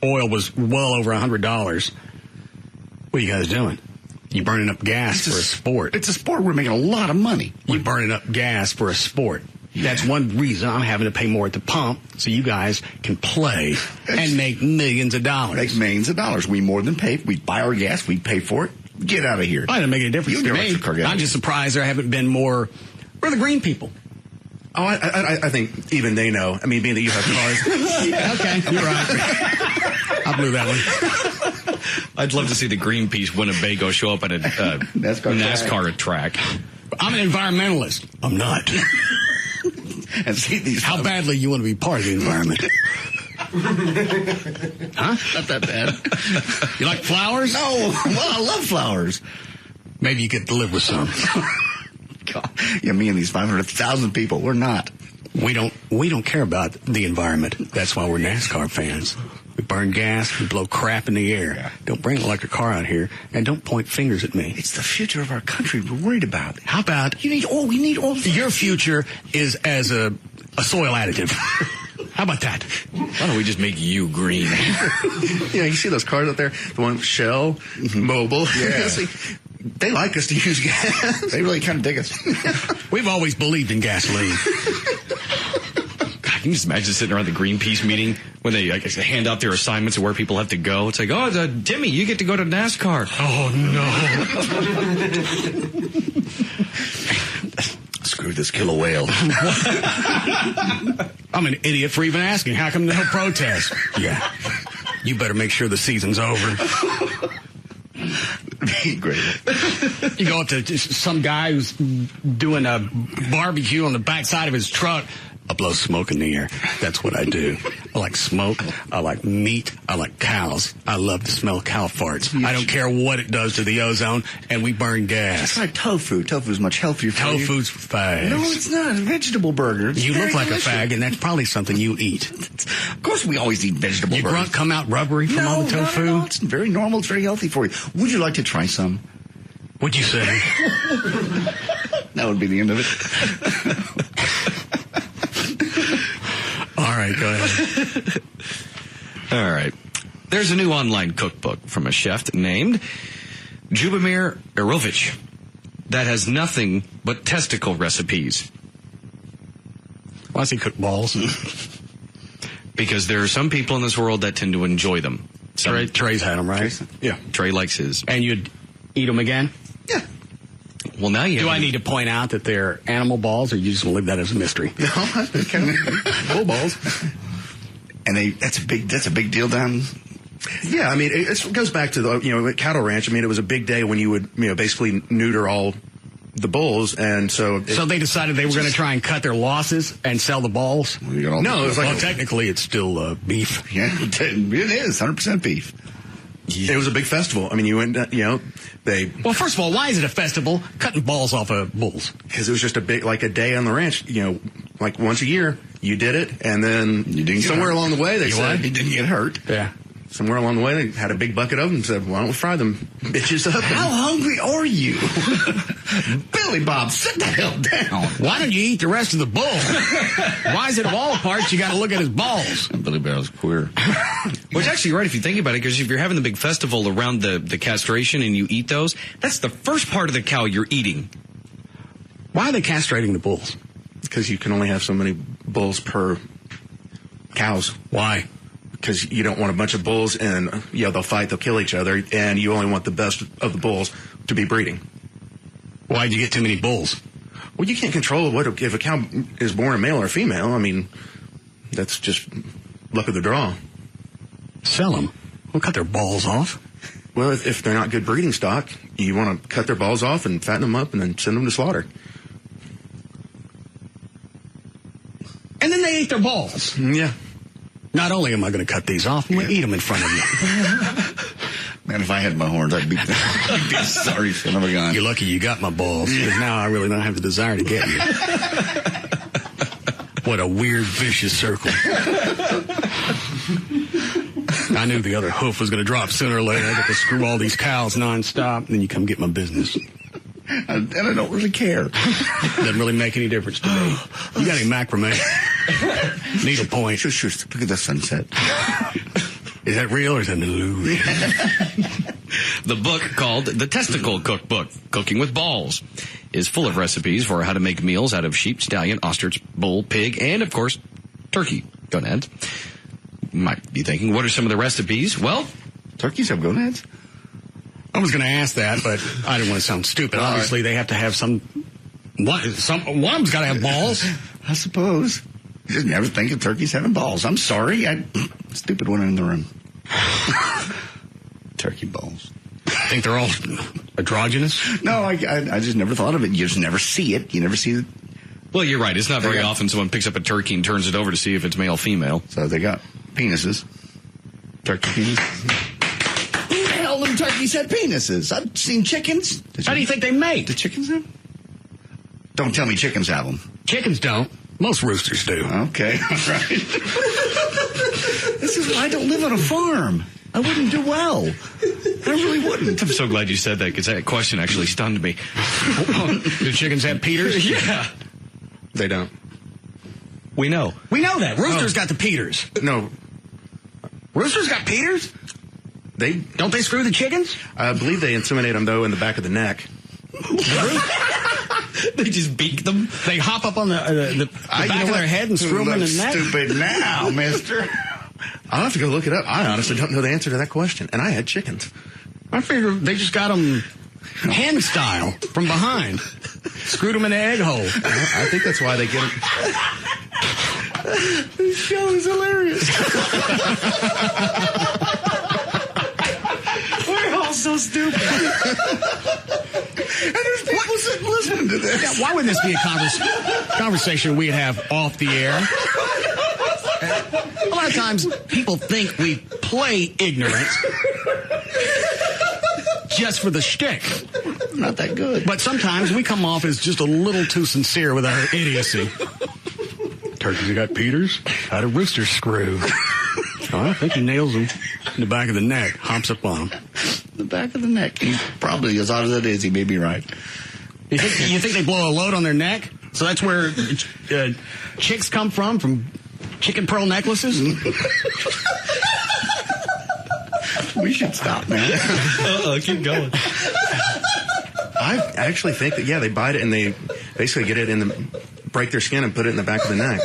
[SPEAKER 1] oil was well over $100. What are you guys doing? You burning up gas for a sport.
[SPEAKER 2] It's a sport. We're making a lot of money.
[SPEAKER 1] You're burning up gas for a sport. Yeah. That's one reason I'm having to pay more at the pump so you guys can play and make millions of dollars.
[SPEAKER 2] Make millions of dollars. We more than pay. We buy our gas. We pay for it. Get out of here.
[SPEAKER 1] It doesn't make any difference to me. I'm just surprised there haven't been more. Where are the green people?
[SPEAKER 3] Oh, I think even they know. I mean, being that you have cars.
[SPEAKER 1] Yeah, okay, you're right. I blew that one.
[SPEAKER 4] I'd love to see the Greenpeace Winnebago show up at a NASCAR track.
[SPEAKER 1] I'm an environmentalist. I'm not.
[SPEAKER 2] And see these.
[SPEAKER 1] How badly you want to be part of the environment? Huh?
[SPEAKER 2] Not that bad.
[SPEAKER 1] You like flowers?
[SPEAKER 2] No. Well, I love flowers.
[SPEAKER 1] Maybe you could live with some.
[SPEAKER 2] God. Yeah, me and these 500,000 people, we're not.
[SPEAKER 1] We don't care about the environment. That's why we're NASCAR fans. We burn gas, we blow crap in the air. Yeah. Don't bring an electric car out here, and don't point fingers at me.
[SPEAKER 2] It's the future of our country. We're worried about it.
[SPEAKER 1] How about
[SPEAKER 2] we need all.
[SPEAKER 1] Your future is as a soil additive. How about that?
[SPEAKER 4] Why don't we just make you green?
[SPEAKER 3] Yeah, you see those cars out there? The one with Shell, Mobil.
[SPEAKER 2] Yeah.
[SPEAKER 3] See, they like us to use gas.
[SPEAKER 2] They really kind of dig us.
[SPEAKER 1] We've always believed in gasoline.
[SPEAKER 4] Can you just imagine sitting around the Greenpeace meeting when they hand out their assignments of where people have to go? It's like, Timmy, you get to go to NASCAR.
[SPEAKER 1] Oh,
[SPEAKER 2] no. Screw this killer whale.
[SPEAKER 1] I'm an idiot for even asking. How come no protest? Yeah. You better make sure the season's over.
[SPEAKER 2] Great.
[SPEAKER 1] You go up to some guy who's doing a barbecue on the backside of his truck. I blow smoke in the air. That's what I do. I like smoke. I like meat. I like cows. I love to smell cow farts. I don't care what it does to the ozone, and we burn gas.
[SPEAKER 2] Try tofu. Tofu is much healthier for you.
[SPEAKER 1] Tofu's fags.
[SPEAKER 2] No, it's not. It's a vegetable burger. It's
[SPEAKER 1] you look like
[SPEAKER 2] delicious.
[SPEAKER 1] a fag, and that's probably something you eat.
[SPEAKER 2] Of course we always eat vegetable burgers.
[SPEAKER 1] Your grunt come out rubbery from all the tofu?
[SPEAKER 2] No, it's very normal. It's very healthy for you. Would you like to try some?
[SPEAKER 1] What'd you say?
[SPEAKER 2] That would be the end of it.
[SPEAKER 1] All right, go ahead.
[SPEAKER 4] All right. There's a new online cookbook from a chef named Jubomir Erovich that has nothing but testicle recipes.
[SPEAKER 1] Why does he cook balls?
[SPEAKER 4] Because there are some people in this world that tend to enjoy them.
[SPEAKER 1] Trey's had them, right?
[SPEAKER 4] Yeah. Trey likes his.
[SPEAKER 1] And you'd eat them again?
[SPEAKER 2] Yeah.
[SPEAKER 4] Well, now you
[SPEAKER 1] do I need to point out that they're animal balls, or you just want to leave that as a mystery?
[SPEAKER 2] No, bull balls. And that's a big deal down.
[SPEAKER 3] Yeah, I mean, it goes back to the cattle ranch. I mean, it was a big day when you would basically neuter all the bulls, and so
[SPEAKER 1] they decided they were going to try and cut their losses and sell the balls.
[SPEAKER 3] No, it was like
[SPEAKER 1] technically it's still beef.
[SPEAKER 2] Yeah, it is 100% beef.
[SPEAKER 3] It was a big festival. I mean, you went, they.
[SPEAKER 1] Well, first of all, why is it a festival? Cutting balls off of bulls.
[SPEAKER 3] Because it was just a day on the ranch. Like once a year, you did it, and then
[SPEAKER 2] you didn't
[SPEAKER 3] somewhere along the way they said
[SPEAKER 2] you didn't get hurt.
[SPEAKER 1] Yeah.
[SPEAKER 3] Somewhere along the way, they had a big bucket of them and said, "Why don't we fry them bitches up?"
[SPEAKER 2] How hungry are you, Billy Bob? Sit the hell down.
[SPEAKER 1] Why don't you eat the rest of the bull? Why is it of all parts you got to look at his balls?
[SPEAKER 2] Billy Bob's queer.
[SPEAKER 4] Well, it's actually right if you think about it, because if you're having the big festival around the castration and you eat those, that's the first part of the cow you're eating.
[SPEAKER 1] Why are they castrating the bulls?
[SPEAKER 3] Because you can only have so many bulls per cows.
[SPEAKER 1] Why?
[SPEAKER 3] Because you don't want a bunch of bulls, and they'll fight, they'll kill each other, and you only want the best of the bulls to be breeding.
[SPEAKER 1] Why'd you get too many bulls?
[SPEAKER 3] Well, you can't control if a cow is born a male or a female. I mean, that's just luck of the draw.
[SPEAKER 1] Sell them. We'll cut their balls off.
[SPEAKER 3] Well, if they're not good breeding stock, you want to cut their balls off and fatten them up and then send them to slaughter.
[SPEAKER 1] And then they eat their balls.
[SPEAKER 3] Yeah.
[SPEAKER 1] Not only am I going to cut these off, I'm going to eat them in front of you.
[SPEAKER 2] Man, if I had my horns, I'd be sorry son of a gun.
[SPEAKER 1] You're lucky you got my balls, because now I really don't have the desire to get you. What a weird, vicious circle. I knew the other hoof was going to drop sooner or later. I got to screw all these cows nonstop, and then you come get my business.
[SPEAKER 2] And I don't really care.
[SPEAKER 1] Doesn't really make any difference to me. You got any macrame? Needle point.
[SPEAKER 2] Sure. Look at the sunset.
[SPEAKER 1] Is that real or is that an illusion?
[SPEAKER 4] The book, called The Testicle Cookbook, Cooking with Balls, is full of recipes for how to make meals out of sheep, stallion, ostrich, bull, pig, and, of course, turkey gonads. You might be thinking, what are some of the recipes? Well,
[SPEAKER 2] turkeys have gonads?
[SPEAKER 1] I was going to ask that, but I didn't want to sound stupid.
[SPEAKER 2] All
[SPEAKER 1] Obviously, they have to have one of them's got to have balls.
[SPEAKER 2] I suppose. You just never think of turkeys having balls. I'm sorry. Stupid one in the room. Turkey balls.
[SPEAKER 1] Think they're all androgynous?
[SPEAKER 2] No, I just never thought of it. You just never see it. You never see it.
[SPEAKER 4] Well, you're right. It's not very often someone picks up a turkey and turns it over to see if it's male or female.
[SPEAKER 2] So they got penises. Turkey penises. Who the hell them turkeys had penises? I've seen chickens.
[SPEAKER 1] How do you think they mate?
[SPEAKER 2] Do chickens have? Don't tell me chickens have them.
[SPEAKER 1] Chickens don't. Most roosters do.
[SPEAKER 2] Okay, all right. This is why I don't live on a farm. I wouldn't do well. I really wouldn't.
[SPEAKER 4] I'm so glad you said that, because that question actually stunned me.
[SPEAKER 1] Do chickens have peters?
[SPEAKER 4] Yeah.
[SPEAKER 3] They don't.
[SPEAKER 4] We know.
[SPEAKER 1] We know that. Roosters got the peters.
[SPEAKER 3] No.
[SPEAKER 1] Roosters got peters? Don't they screw the chickens?
[SPEAKER 3] I believe they inseminate them, though, in the back of the neck.
[SPEAKER 4] They just beak them?
[SPEAKER 1] They hop up on the back of their head and screw them in the neck?
[SPEAKER 2] Stupid now, mister.
[SPEAKER 3] I'll have to go look it up. I honestly don't know the answer to that question. And I had chickens.
[SPEAKER 1] I figured they just got them hen style from behind. Screwed them in the egg hole.
[SPEAKER 3] I think that's why they get them.
[SPEAKER 2] This show is hilarious.
[SPEAKER 1] We're all so stupid.
[SPEAKER 2] And there's people sitting listening to this.
[SPEAKER 1] Yeah, why wouldn't this be a conversation we'd have off the air? A lot of times people think we play ignorant just for the shtick.
[SPEAKER 2] Not that good.
[SPEAKER 1] But sometimes we come off as just a little too sincere with our idiocy. Turkeys have got peters? How'd a rooster screw? I think he nails them in the back of the neck, hops up on them.
[SPEAKER 2] The back of the neck. He's probably, as odd as it is, he may be right.
[SPEAKER 1] You think they blow a load on their neck? So that's where chicks come from chicken pearl necklaces?
[SPEAKER 2] We should stop, man.
[SPEAKER 4] Keep going.
[SPEAKER 3] I actually think that, they bite it and they basically get it break their skin and put it in the back of the neck.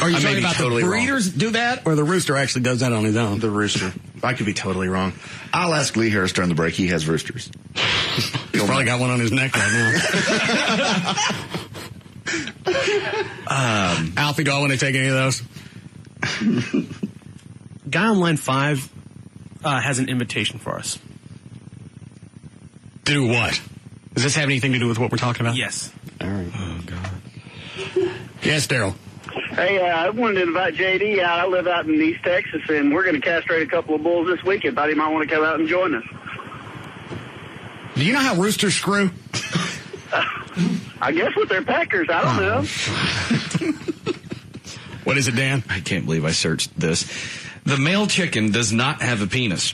[SPEAKER 1] Are you talking about
[SPEAKER 3] totally
[SPEAKER 1] the breeders do that, or the rooster actually does that on his own?
[SPEAKER 3] The rooster. I could be totally wrong.
[SPEAKER 2] I'll ask Lee Harris during the break. He has roosters.
[SPEAKER 1] He's probably got one on his neck right now. Alfie, do I want to take any of those?
[SPEAKER 19] Guy on line 5 has an invitation for us.
[SPEAKER 1] Do what? Does this have anything to do with what we're talking about?
[SPEAKER 19] Yes.
[SPEAKER 1] All right. Oh, God. Yes, Daryl.
[SPEAKER 6] Hey, I wanted to invite JD out. I live out in East Texas, and we're going to castrate a couple of bulls this weekend. Thought he might want to come out and join us.
[SPEAKER 1] Do you know how roosters screw?
[SPEAKER 6] I guess with their peckers. I don't know.
[SPEAKER 1] What is it, Dan?
[SPEAKER 4] I can't believe I searched this. The male chicken does not have a penis,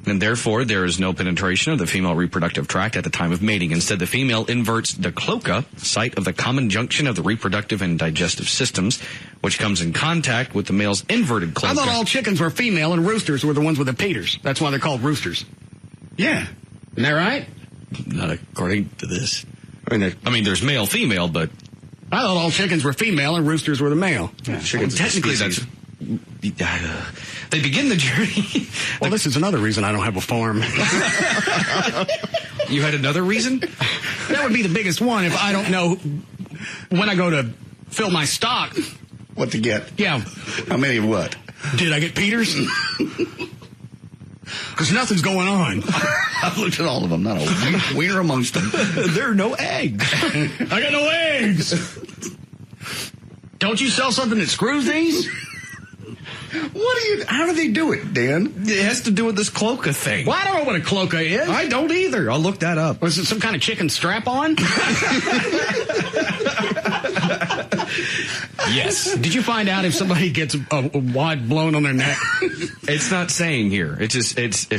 [SPEAKER 4] and therefore there is no penetration of the female reproductive tract at the time of mating. Instead, the female inverts the cloaca, site of the common junction of the reproductive and digestive systems, which comes in contact with the male's inverted cloaca.
[SPEAKER 1] I thought all chickens were female and roosters were the ones with the peters. That's why they're called roosters.
[SPEAKER 2] Yeah.
[SPEAKER 1] Isn't that right?
[SPEAKER 4] Not according to this. I mean, there's male, female, but
[SPEAKER 1] I thought all chickens were female and roosters were the male.
[SPEAKER 4] Yeah, technically, that's they begin the journey.
[SPEAKER 1] Well, this is another reason I don't have a farm.
[SPEAKER 4] You had another reason?
[SPEAKER 1] That would be the biggest one if I don't know when I go to fill my stock.
[SPEAKER 2] What to get?
[SPEAKER 1] Yeah.
[SPEAKER 2] How many of what?
[SPEAKER 1] Did I get Peters? Because nothing's going on.
[SPEAKER 2] I've looked at all of them. Not a wiener amongst them.
[SPEAKER 4] There are no eggs.
[SPEAKER 1] I got no eggs. Don't you sell something that screws these?
[SPEAKER 2] How do they do it, Dan?
[SPEAKER 4] It has to do with this cloaca thing.
[SPEAKER 1] Well, I don't know what a cloaca is.
[SPEAKER 4] I don't either. I'll look that up.
[SPEAKER 1] Was it some kind of chicken strap-on?
[SPEAKER 4] Yes.
[SPEAKER 1] Did you find out if somebody gets a wad blown on their neck?
[SPEAKER 4] It's not saying here. It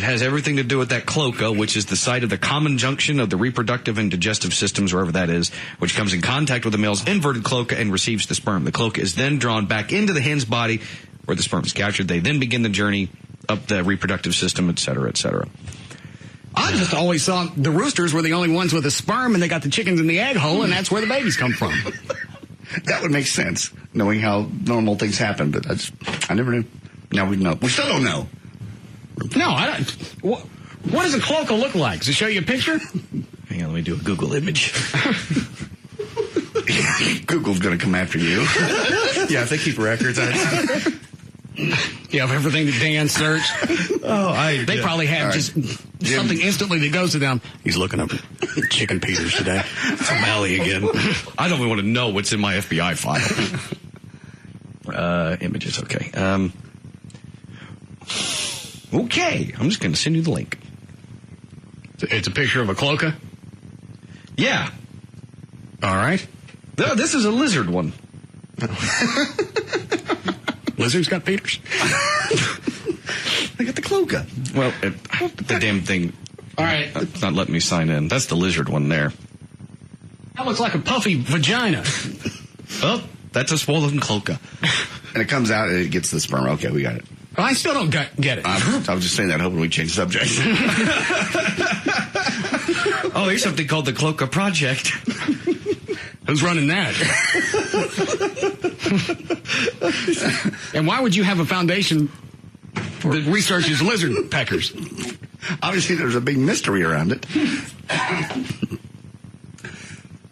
[SPEAKER 4] has everything to do with that cloaca, which is the site of the common junction of the reproductive and digestive systems, wherever that is, which comes in contact with the male's inverted cloaca and receives the sperm. The cloaca is then drawn back into the hen's body, where the sperm is captured. They then begin the journey up the reproductive system, et cetera, et cetera.
[SPEAKER 1] I just always thought the roosters were the only ones with the sperm, and they got the chickens in the egg hole, and that's where the babies come from.
[SPEAKER 2] That would make sense, knowing how normal things happen, but I never knew. Now we know. We still don't know.
[SPEAKER 1] No, I don't. What does a cloaca look like? Does it show you a picture?
[SPEAKER 4] Hang on, let me do a Google image.
[SPEAKER 2] Google's going to come after you.
[SPEAKER 3] Yeah, if they keep records.
[SPEAKER 1] Yeah, of everything that Dan searched. They probably have just something instantly that goes to them. He's looking up chicken Peters today.
[SPEAKER 4] From Allie again. I don't even want to know what's in my FBI file. Images, okay. Okay, I'm just going to send you the link.
[SPEAKER 1] It's a picture of a cloaca?
[SPEAKER 4] Yeah.
[SPEAKER 1] All right.
[SPEAKER 4] No, this is a lizard one.
[SPEAKER 1] Lizards got Peters?
[SPEAKER 2] They got the cloaca.
[SPEAKER 4] Well, the damn thing.
[SPEAKER 1] All right.
[SPEAKER 4] It's not letting me sign in. That's the lizard one there.
[SPEAKER 1] That looks like a puffy vagina.
[SPEAKER 4] Oh, that's a swollen cloaca.
[SPEAKER 2] And it comes out and it gets the sperm. Okay, we got it.
[SPEAKER 1] Well, I still don't get it.
[SPEAKER 2] I was just saying that, hoping we change the subject.
[SPEAKER 4] Oh, here's something called the Cloaca Project.
[SPEAKER 1] Who's running that? And why would you have a foundation that researches lizard peckers?
[SPEAKER 2] Obviously, there's a big mystery around it.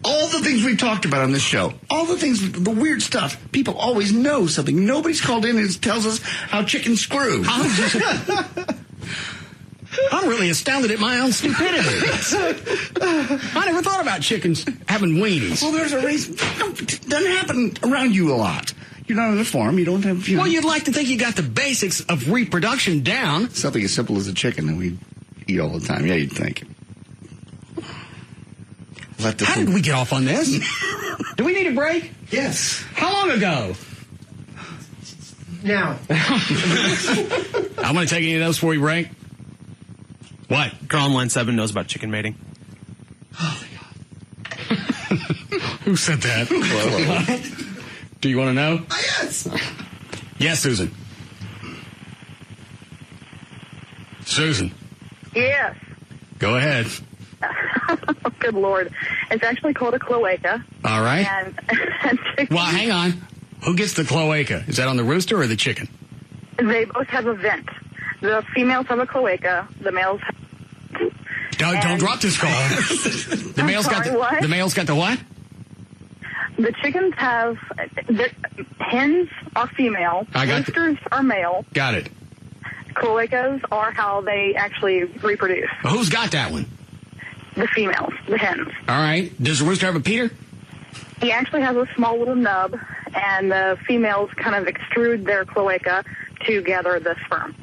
[SPEAKER 2] All the things we've talked about on this show, all the things, the weird stuff, people always know something. Nobody's called in and tells us how chickens screw.
[SPEAKER 1] I'm really astounded at my own stupidity. I never thought about chickens having weenies.
[SPEAKER 2] Well, there's a reason. It doesn't happen around you a lot. You're not on a farm. You don't have...
[SPEAKER 1] Well, you'd like to think you got the basics of reproduction down.
[SPEAKER 2] Something as simple as a chicken that we eat all the time. Yeah, you'd think.
[SPEAKER 1] How did we get off on this? Do we need a break?
[SPEAKER 2] Yes.
[SPEAKER 1] How long ago?
[SPEAKER 16] Now.
[SPEAKER 1] I'm going to take any of those before we break. What?
[SPEAKER 19] Girl on line 7 knows about chicken mating.
[SPEAKER 1] Oh, my God. Who said that? Do you want to know?
[SPEAKER 2] Yes.
[SPEAKER 1] Yes, Susan. Susan.
[SPEAKER 9] Yes.
[SPEAKER 1] Go ahead.
[SPEAKER 9] Good Lord. It's actually called a cloaca.
[SPEAKER 1] All right.
[SPEAKER 9] And
[SPEAKER 1] well, hang on. Who gets the cloaca? Is that on the rooster or the chicken?
[SPEAKER 9] They both have a vent. The females have a cloaca. The males have...
[SPEAKER 1] Don't drop this call. The male's got the what?
[SPEAKER 9] The chickens have... Hens are female. Roosters are male.
[SPEAKER 1] Got it.
[SPEAKER 9] Cloacas are how they actually reproduce.
[SPEAKER 1] Well, who's got that one?
[SPEAKER 9] The females. the hens.
[SPEAKER 1] All right. Does the rooster have a Peter?
[SPEAKER 9] He actually has a small little nub, and the females kind of extrude their cloaca to gather the sperm.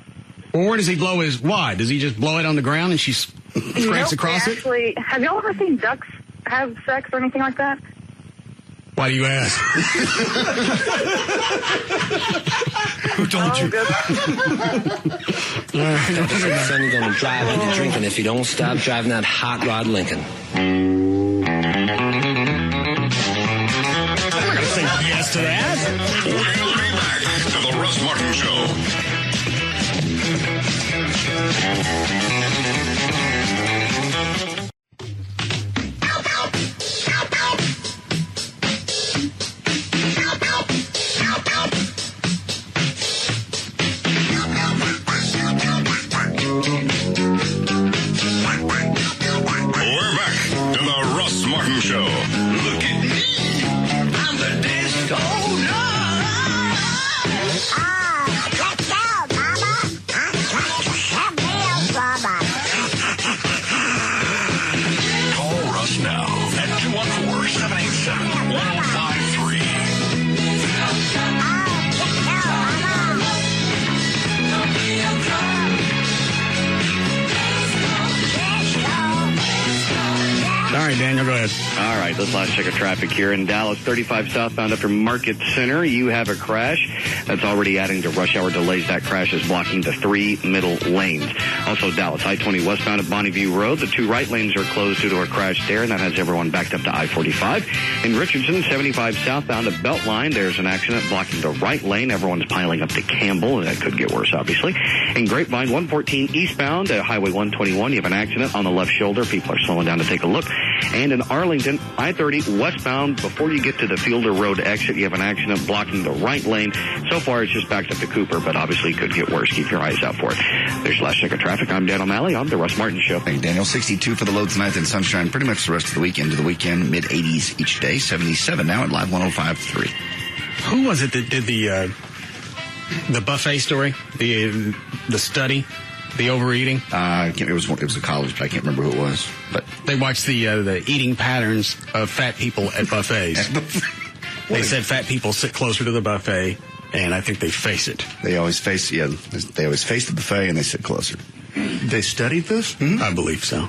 [SPEAKER 1] Well, where does he blow his wad? Does he just blow it on the ground and she scrapes across it?
[SPEAKER 9] Actually, have y'all ever seen ducks have sex or anything like that?
[SPEAKER 1] Why do you ask?
[SPEAKER 8] Who told you?
[SPEAKER 10] Son, you're going to drive into drinking if you don't stop driving that hot rod Lincoln.
[SPEAKER 1] I'm not going to say yes to that.
[SPEAKER 11] We'll be back to the Russ Martin Show. We're back to the Russ Martin Show. Look at me. I'm the disco Call Russ now at 214-787-1553.
[SPEAKER 1] All right, Daniel, go ahead.
[SPEAKER 12] All right, let's last check of traffic here in Dallas. 35 southbound after Market Center. You have a crash that's already adding to rush hour delays. That crash is blocking the 3 middle lanes. Also, Dallas I-20 westbound at Bonneview Road. The 2 right lanes are closed due to a crash there, and that has everyone backed up to I-45. In Richardson, 75 southbound at Beltline, there's an accident blocking the right lane. Everyone's piling up to Campbell, and that could get worse, obviously. In Grapevine, 114 eastbound at Highway 121, you have an accident on the left shoulder. People are slowing down to take a look. And in Arlington, I-30 westbound, before you get to the Fielder Road exit, you have an accident blocking the right lane. So far, it's just backed up to Cooper, but obviously it could get worse. Keep your eyes out for it. There's last check of traffic. I'm Dan O'Malley on the Russ Martin Show.
[SPEAKER 2] Hey, Daniel, 62 for the low tonight, then sunshine pretty much the rest of the weekend to the weekend, mid-80s each day, 77 now at Live 105.3.
[SPEAKER 1] Who was it that did the buffet story, the study, the overeating?
[SPEAKER 2] It was a college, but I can't remember who it was. But
[SPEAKER 1] they watched the eating patterns of fat people at buffets. They said fat people sit closer to the buffet, and I think they face it.
[SPEAKER 2] They always face the buffet and they sit closer.
[SPEAKER 3] They studied this?
[SPEAKER 2] Mm-hmm.
[SPEAKER 1] I believe so.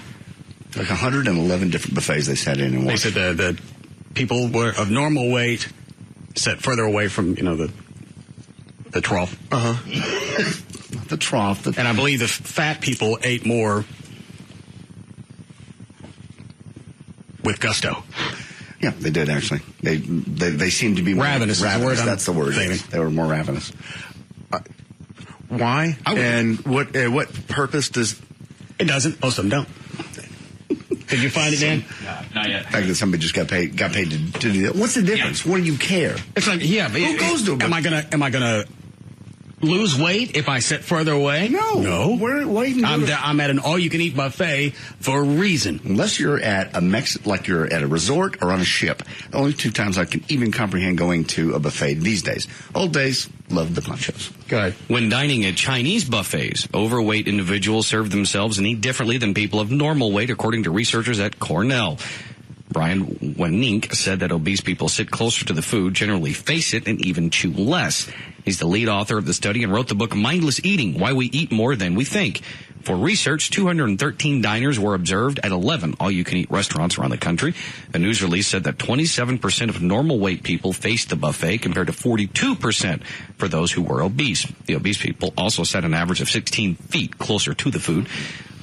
[SPEAKER 2] Like 111 different buffets they sat in and watched.
[SPEAKER 1] They said the people were of normal weight sat further away from the trough.
[SPEAKER 2] The trough.
[SPEAKER 1] And I believe the fat people ate more with gusto.
[SPEAKER 2] Yeah, they did actually. They seemed to be more
[SPEAKER 1] ravenous.
[SPEAKER 2] Ravenous. That's the word. They were more ravenous.
[SPEAKER 3] Why? And what purpose does?
[SPEAKER 1] It doesn't. Most of them don't. Did you find it, Dan?
[SPEAKER 8] No, not yet.
[SPEAKER 2] The fact that somebody just got paid to do that. What's the difference? Yeah. What do you care?
[SPEAKER 1] It's like, but
[SPEAKER 2] who goes to?
[SPEAKER 1] Am I gonna lose weight if I sit further away?
[SPEAKER 2] No. What even
[SPEAKER 1] I'm at an all-you-can-eat buffet for a reason.
[SPEAKER 2] Unless you're at like you're at a resort or on a ship. The only 2 times I can even comprehend going to a buffet these days. Old days, loved the ponchos.
[SPEAKER 1] Good.
[SPEAKER 4] When dining at Chinese buffets, overweight individuals serve themselves and eat differently than people of normal weight, according to researchers at Cornell. Brian Wenink said that obese people sit closer to the food, generally face it, and even chew less. He's the lead author of the study and wrote the book Mindless Eating, Why We Eat More Than We Think. For research, 213 diners were observed at 11 all-you-can-eat restaurants around the country. A news release said that 27% of normal weight people faced the buffet compared to 42% for those who were obese. The obese people also sat an average of 16 feet closer to the food.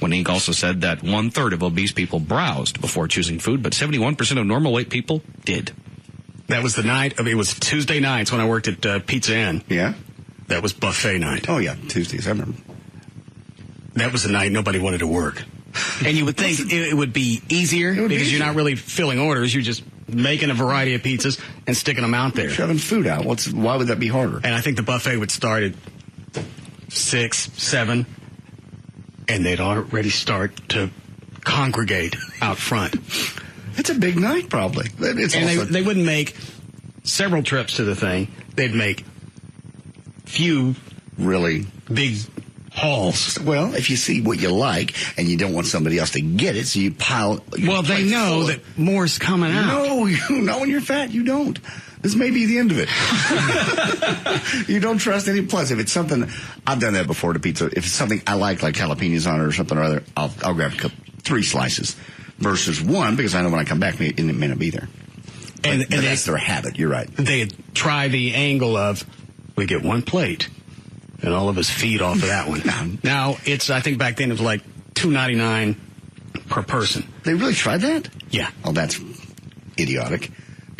[SPEAKER 4] Wenink also said that 1/3 of obese people browsed before choosing food, but 71% of normal weight people did.
[SPEAKER 1] That was the night it was Tuesday nights when I worked at Pizza Inn.
[SPEAKER 2] Yeah?
[SPEAKER 1] That was buffet night.
[SPEAKER 2] Oh, yeah, Tuesdays, I remember.
[SPEAKER 1] That was the night nobody wanted to work. And you would think it would be easier because you're not really filling orders. You're just making a variety of pizzas and sticking them out there.
[SPEAKER 2] Shoving food out. Why would that be harder?
[SPEAKER 1] And I think the buffet would start at 6, 7, and they'd already start to congregate out front.
[SPEAKER 2] It's a big night, probably.
[SPEAKER 1] They wouldn't make several trips to the thing. They'd make few
[SPEAKER 2] really
[SPEAKER 1] big Halls.
[SPEAKER 2] Well, if you see what you like and you don't want somebody else to get it, so you pile.
[SPEAKER 1] Well, they know that more's coming out.
[SPEAKER 2] No, not when you're fat. You don't. This may be the end of it. You don't trust any. Plus, if it's something, I've done that before to pizza. If it's something I like jalapenos on it or something or other, I'll grab 3 slices versus 1 because I know when I come back, it may not be there. And that's their habit. You're right.
[SPEAKER 1] They try the angle of we get 1 plate, and all of us feed off of that one. Now it's I think back then it was like $2.99 per person.
[SPEAKER 2] They really tried that?
[SPEAKER 1] Yeah.
[SPEAKER 2] Oh, that's idiotic.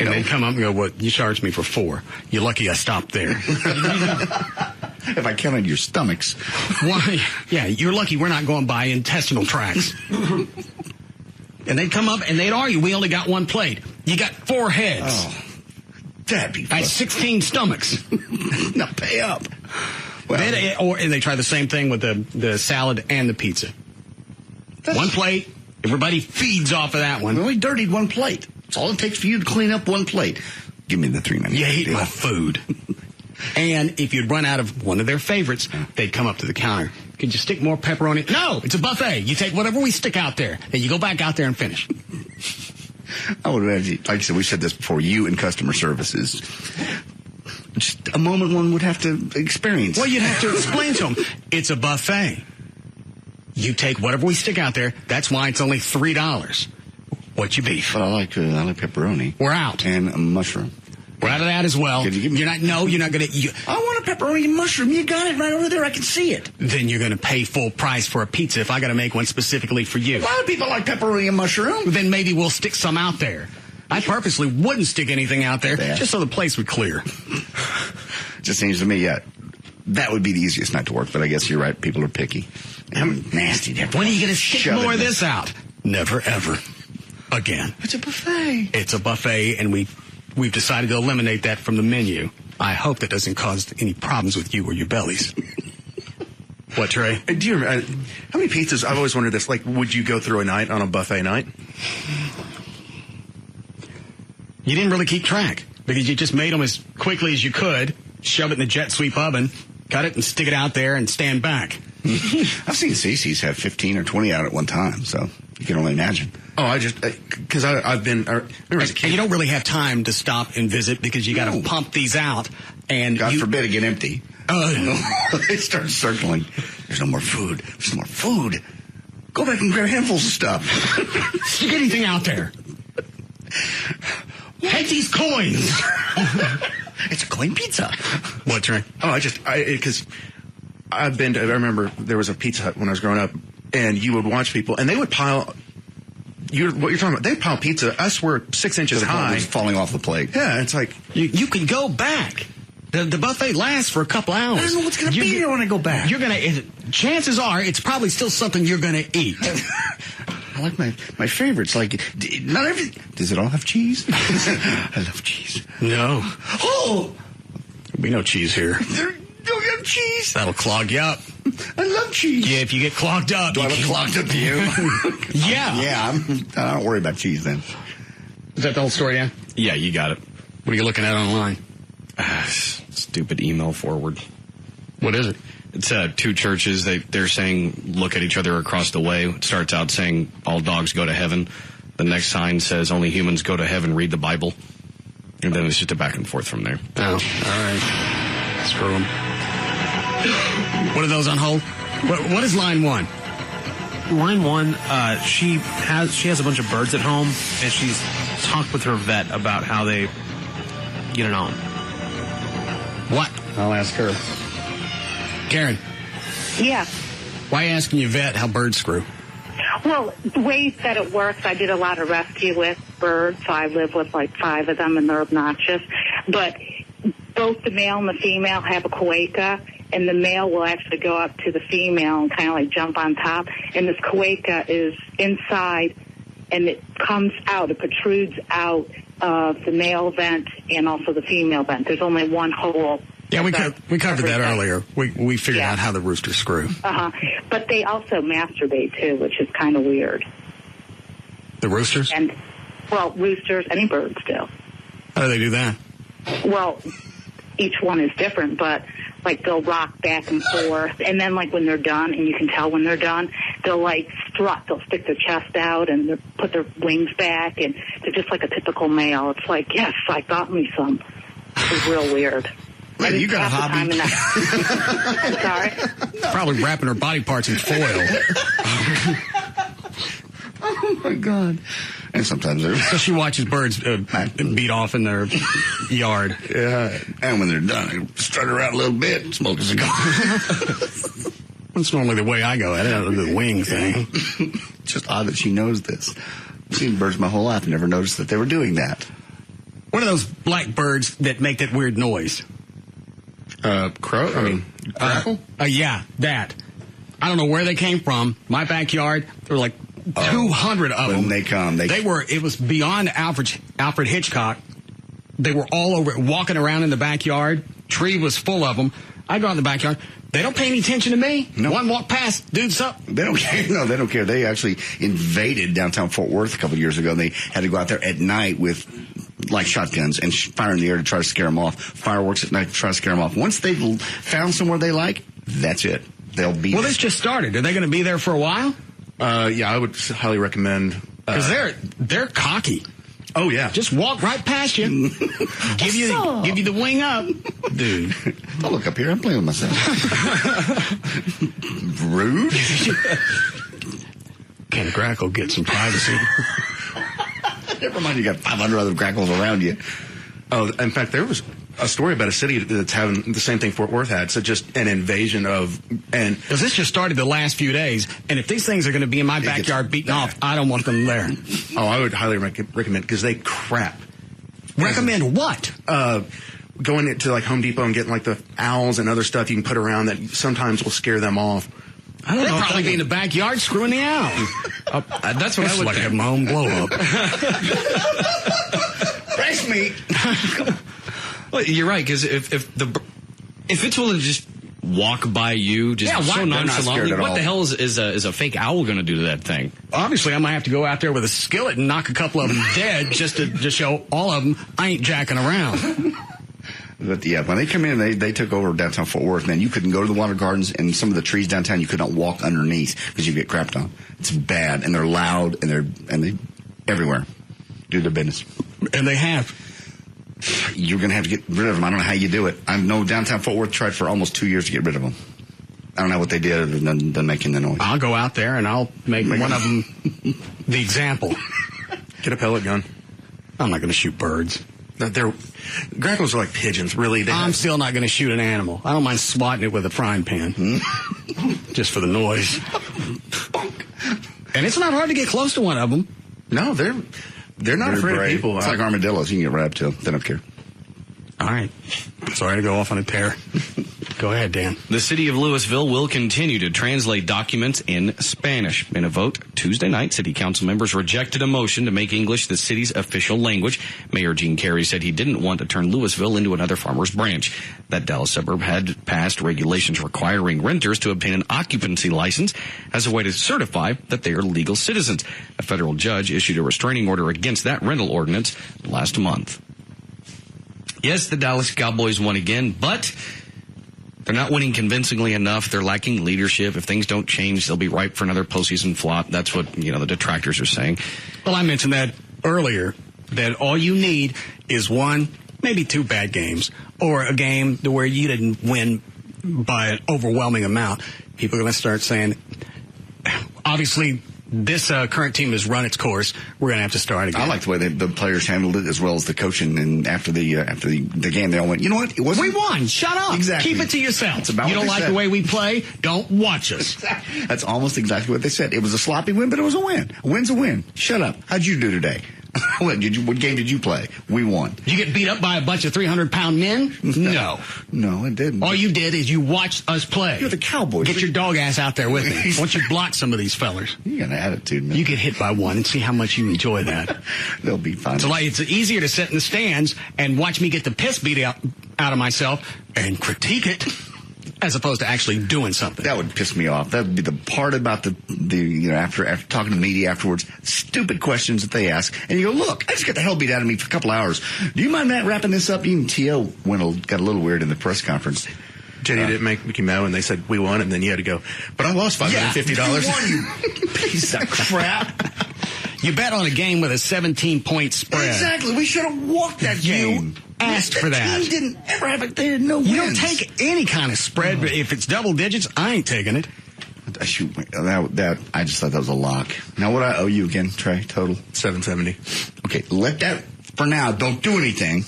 [SPEAKER 1] And they'd come up and go, "What? You charged me for 4. You're lucky I stopped there."
[SPEAKER 2] If I counted your stomachs.
[SPEAKER 1] Why? Yeah, you're lucky we're not going by intestinal tracts. And they'd come up and they'd argue, we only got 1 plate. You got 4 heads.
[SPEAKER 2] Oh, that'd be fun.
[SPEAKER 1] That's 16 stomachs.
[SPEAKER 2] Now pay up. Well,
[SPEAKER 1] and they try the same thing with the salad and the pizza. 1 plate, everybody feeds off of that one.
[SPEAKER 2] We only dirtied 1 plate. It's all it takes for you to clean up 1 plate. Give me the $3.99.
[SPEAKER 1] You hate my food. And if you'd run out of one of their favorites, they'd come up to the counter. Could you stick more pepperoni? No, it's a buffet. You take whatever we stick out there, and you go back out there and finish.
[SPEAKER 2] I would imagine, like I said, we said this before, you in customer services. Just a moment one would have to experience.
[SPEAKER 1] Well, you'd have to explain to them, it's a buffet. You take whatever we stick out there. That's why it's only $3. What's your beef?
[SPEAKER 2] But I like pepperoni.
[SPEAKER 1] We're out.
[SPEAKER 2] And a mushroom.
[SPEAKER 1] We're out of that as well. You're not going to...
[SPEAKER 2] I want a pepperoni and mushroom. You got it right over there. I can see it.
[SPEAKER 1] Then you're going to pay full price for a pizza if I got to make one specifically for you.
[SPEAKER 2] A lot of people like pepperoni and mushroom.
[SPEAKER 1] Then maybe we'll stick some out there. I purposely wouldn't stick anything out there just so the place would clear.
[SPEAKER 2] Just seems to me, that would be the easiest night to work, but I guess you're right. People are picky. And nasty.
[SPEAKER 1] When are you going to stick more of this out? Never, ever again.
[SPEAKER 2] It's a buffet.
[SPEAKER 1] It's a buffet, and we've decided to eliminate that from the menu. I hope that doesn't cause any problems with you or your bellies. What, Trey?
[SPEAKER 3] Do you remember, how many pizzas, I've always wondered this, like, would you go through a night on a buffet night?
[SPEAKER 1] You didn't really keep track because you just made them as quickly as you could, shove it in the jet sweep oven, cut it and stick it out there and stand back.
[SPEAKER 2] I've seen Cece's have 15 or 20 out at one time, so you can only imagine.
[SPEAKER 3] Oh, because I've been, I remember as a kid.
[SPEAKER 1] And you don't really have time to stop and visit because you got to pump these out. And
[SPEAKER 2] God forbid it get empty. It starts circling. There's no more food. There's no more food. Go back and grab handfuls of stuff.
[SPEAKER 1] Stick anything out there. Take these coins.
[SPEAKER 2] It's a coin pizza.
[SPEAKER 1] What, Trey?
[SPEAKER 3] Oh, because I remember there was a Pizza Hut when I was growing up, and you would watch people, and they would pile, what you're talking about, they'd pile pizza, I swear, 6 inches high.
[SPEAKER 2] It's falling off the plate.
[SPEAKER 3] Yeah, it's like...
[SPEAKER 1] You can go back. The buffet lasts for a couple hours.
[SPEAKER 2] I don't know what's going to be here when I go back.
[SPEAKER 1] Chances are, it's probably still something you're going to eat.
[SPEAKER 2] I like my favorites. Like, not everything. Does it all have cheese? I love cheese.
[SPEAKER 1] No.
[SPEAKER 2] Oh!
[SPEAKER 1] There'll be no cheese here.
[SPEAKER 2] There don't have cheese.
[SPEAKER 1] That'll clog you up.
[SPEAKER 2] I love cheese.
[SPEAKER 1] Yeah, if you get clogged up.
[SPEAKER 2] Do I look clogged up to you?
[SPEAKER 1] Yeah.
[SPEAKER 2] Yeah, I don't worry about cheese then.
[SPEAKER 1] Is that the whole story, Dan?
[SPEAKER 4] Yeah, you got it.
[SPEAKER 1] What are you looking at online?
[SPEAKER 4] Stupid email forward.
[SPEAKER 1] What is it?
[SPEAKER 4] It's 2 churches. They're saying, look at each other across the way. It starts out saying, all dogs go to heaven. The next sign says, only humans go to heaven, read the Bible. And then it's just a back and forth from there.
[SPEAKER 1] Oh, all right. Screw them. What are those on hold? What is line 1?
[SPEAKER 19] Line 1, she has a bunch of birds at home, and she's talked with her vet about how they get it on.
[SPEAKER 1] What? I'll ask her. Karen.
[SPEAKER 9] Yeah.
[SPEAKER 1] Why asking your vet how birds screw?
[SPEAKER 9] Well, the way that it works, I did a lot of rescue with birds. So I live with like 5 of them, and they're obnoxious. But both the male and the female have a cloaca, and the male will actually go up to the female and kind of like jump on top. And this cloaca is inside, and it comes out, it protrudes out of the male vent and also the female vent. There's only one hole.
[SPEAKER 1] Yeah, we covered that earlier. We figured out how the roosters screw.
[SPEAKER 9] But they also masturbate too, which is kind of weird.
[SPEAKER 1] The roosters?
[SPEAKER 9] And roosters, any birds do.
[SPEAKER 1] How do they do that?
[SPEAKER 9] Well, each one is different, but like they'll rock back and forth, and then like when they're done, and you can tell when they're done, they'll like strut. They'll stick their chest out and they'll put their wings back, and they're just like a typical male. It's like, yes, I got me some. It was real weird.
[SPEAKER 2] Man, you got a hobby.
[SPEAKER 9] Sorry.
[SPEAKER 1] Probably wrapping her body parts in foil.
[SPEAKER 2] Oh my God! And sometimes
[SPEAKER 1] so she watches birds beat off in their yard.
[SPEAKER 2] Yeah, and when they're done, they strut around a little bit, smoke a cigar.
[SPEAKER 1] That's normally the way I go at it, the wing thing.
[SPEAKER 2] Just odd that she knows this. I've seen birds my whole life and never noticed that they were doing that.
[SPEAKER 1] What are those black birds that make that weird noise?
[SPEAKER 3] Crow? I mean, crackle?
[SPEAKER 1] Yeah, that. I don't know where they came from. My backyard, there were like 200 of them.
[SPEAKER 2] When they come,
[SPEAKER 1] it was beyond Alfred Hitchcock. They were all over, walking around in the backyard. Tree was full of them. I go out in the backyard. They don't pay any attention to me.
[SPEAKER 2] No.
[SPEAKER 1] One walk past, dude's up.
[SPEAKER 2] They don't care. No, they don't care. They actually invaded downtown Fort Worth a couple of years ago, and they had to go out there at night with like shotguns and fire in the air to try to scare them off. Fireworks at night to try to scare them off. Once they've found somewhere they like, that's it. They'll be.
[SPEAKER 1] Well, this just started. Are they going to be there for a while?
[SPEAKER 3] Yeah, I would highly recommend.
[SPEAKER 1] Because they're cocky.
[SPEAKER 3] Oh yeah,
[SPEAKER 1] just walk right past you, give you the wing up, dude.
[SPEAKER 2] Don't look up here. I'm playing with myself. Rude.
[SPEAKER 1] Can Grackle get some privacy?
[SPEAKER 2] Never mind. You got 500 other grackles around you.
[SPEAKER 3] Oh, in fact, there was a story about a city that's having the same thing Fort Worth had. So just an invasion of
[SPEAKER 1] because this just started the last few days, and if these things are going to be in my backyard beating off, I don't want them there.
[SPEAKER 3] Oh, I would highly recommend because they crap.
[SPEAKER 1] Recommend what?
[SPEAKER 3] Going into like Home Depot and getting like the owls and other stuff you can put around that sometimes will scare them off.
[SPEAKER 1] I don't know. They'll probably be in the backyard screwing the owl.
[SPEAKER 3] That's what I would
[SPEAKER 1] like
[SPEAKER 3] think.
[SPEAKER 1] a my own blow up.
[SPEAKER 2] Fresh meat.
[SPEAKER 4] Well, you're right, because if it's willing to just walk by you, just so nonchalantly, what the hell is a fake owl going to do to that thing?
[SPEAKER 1] Obviously, I might have to go out there with a skillet and knock a couple of them dead just to show all of them I ain't jacking around.
[SPEAKER 2] But yeah, when they come in, they took over downtown Fort Worth. Man, you couldn't go to the water gardens and some of the trees downtown. You could not walk underneath because you get crapped on. It's bad, and they're loud, and they everywhere do their business.
[SPEAKER 1] And they have.
[SPEAKER 2] You're going to have to get rid of them. I don't know how you do it. I know downtown Fort Worth tried for almost 2 years to get rid of them. I don't know what they did other than making the noise.
[SPEAKER 1] I'll go out there and I'll make one of them the example.
[SPEAKER 3] Get a pellet gun.
[SPEAKER 1] I'm not going to shoot birds.
[SPEAKER 3] Grackles are like pigeons, really.
[SPEAKER 1] I'm still not going to shoot an animal. I don't mind swatting it with a frying pan. Just for the noise. And it's not hard to get close to one of them.
[SPEAKER 3] No, they're not afraid of people.
[SPEAKER 2] It's like armadillos. You can get right up to them. They don't care.
[SPEAKER 1] All right. Sorry to go off on a tear. Go ahead, Dan.
[SPEAKER 4] The city of Louisville will continue to translate documents in Spanish. In a vote Tuesday night, city council members rejected a motion to make English the city's official language. Mayor Gene Carey said he didn't want to turn Louisville into another farmer's branch. That Dallas suburb had passed regulations requiring renters to obtain an occupancy license as a way to certify that they are legal citizens. A federal judge issued a restraining order against that rental ordinance last month. Yes, the Dallas Cowboys won again, but they're not winning convincingly enough. They're lacking leadership. If things don't change, they'll be ripe for another postseason flop. That's what, the detractors are saying.
[SPEAKER 1] Well, I mentioned that earlier, that all you need is one, maybe two bad games, or a game where you didn't win by an overwhelming amount. People are going to start saying, obviously, this current team has run its course. We're going to have to start again.
[SPEAKER 2] I like the way the players handled it as well as the coaching. And after the game, they all went, you know what? It wasn't.
[SPEAKER 1] We won. Shut up.
[SPEAKER 2] Exactly.
[SPEAKER 1] Keep it to yourself.
[SPEAKER 2] It's about
[SPEAKER 1] you don't like the way we play? Don't watch us.
[SPEAKER 2] That's almost exactly what they said. It was a sloppy win, but it was a win. A win's a win. Shut up. How'd you do today? What game did you play? We won.
[SPEAKER 1] You get beat up by a bunch of 300-pound men? No.
[SPEAKER 2] No, it didn't.
[SPEAKER 1] All you did is you watched us play.
[SPEAKER 2] You're the Cowboys.
[SPEAKER 1] Get your dog ass out there with me. Why don't you block some of these fellers?
[SPEAKER 2] You got an attitude, man.
[SPEAKER 1] You get hit by one and see how much you enjoy that.
[SPEAKER 2] They'll be fine.
[SPEAKER 1] So it's easier to sit in the stands and watch me get the piss beat out of myself and critique it, as opposed to actually doing something.
[SPEAKER 2] That would piss me off. That would be the part about the after talking to media afterwards, stupid questions that they ask, and you go, look, I just got the hell beat out of me for a couple hours. Do you mind, Matt, wrapping this up? Even T.O. got a little weird in the press conference.
[SPEAKER 3] JD didn't make Mickey Moe, and they said, we won, and then you had to go, but I lost $550.
[SPEAKER 2] You won, you piece of crap.
[SPEAKER 1] You bet on a game with a 17-point spread.
[SPEAKER 2] Exactly. We should have walked that game.
[SPEAKER 1] Asked for that.
[SPEAKER 2] The team didn't ever have it. They had no wins.
[SPEAKER 1] You don't take any kind of spread, but if it's double digits, I ain't taking it.
[SPEAKER 2] Shoot, that I just thought that was a lock. Now, what I owe you again, Trey? Total
[SPEAKER 3] $770.
[SPEAKER 2] Okay, let that for now. Don't do anything.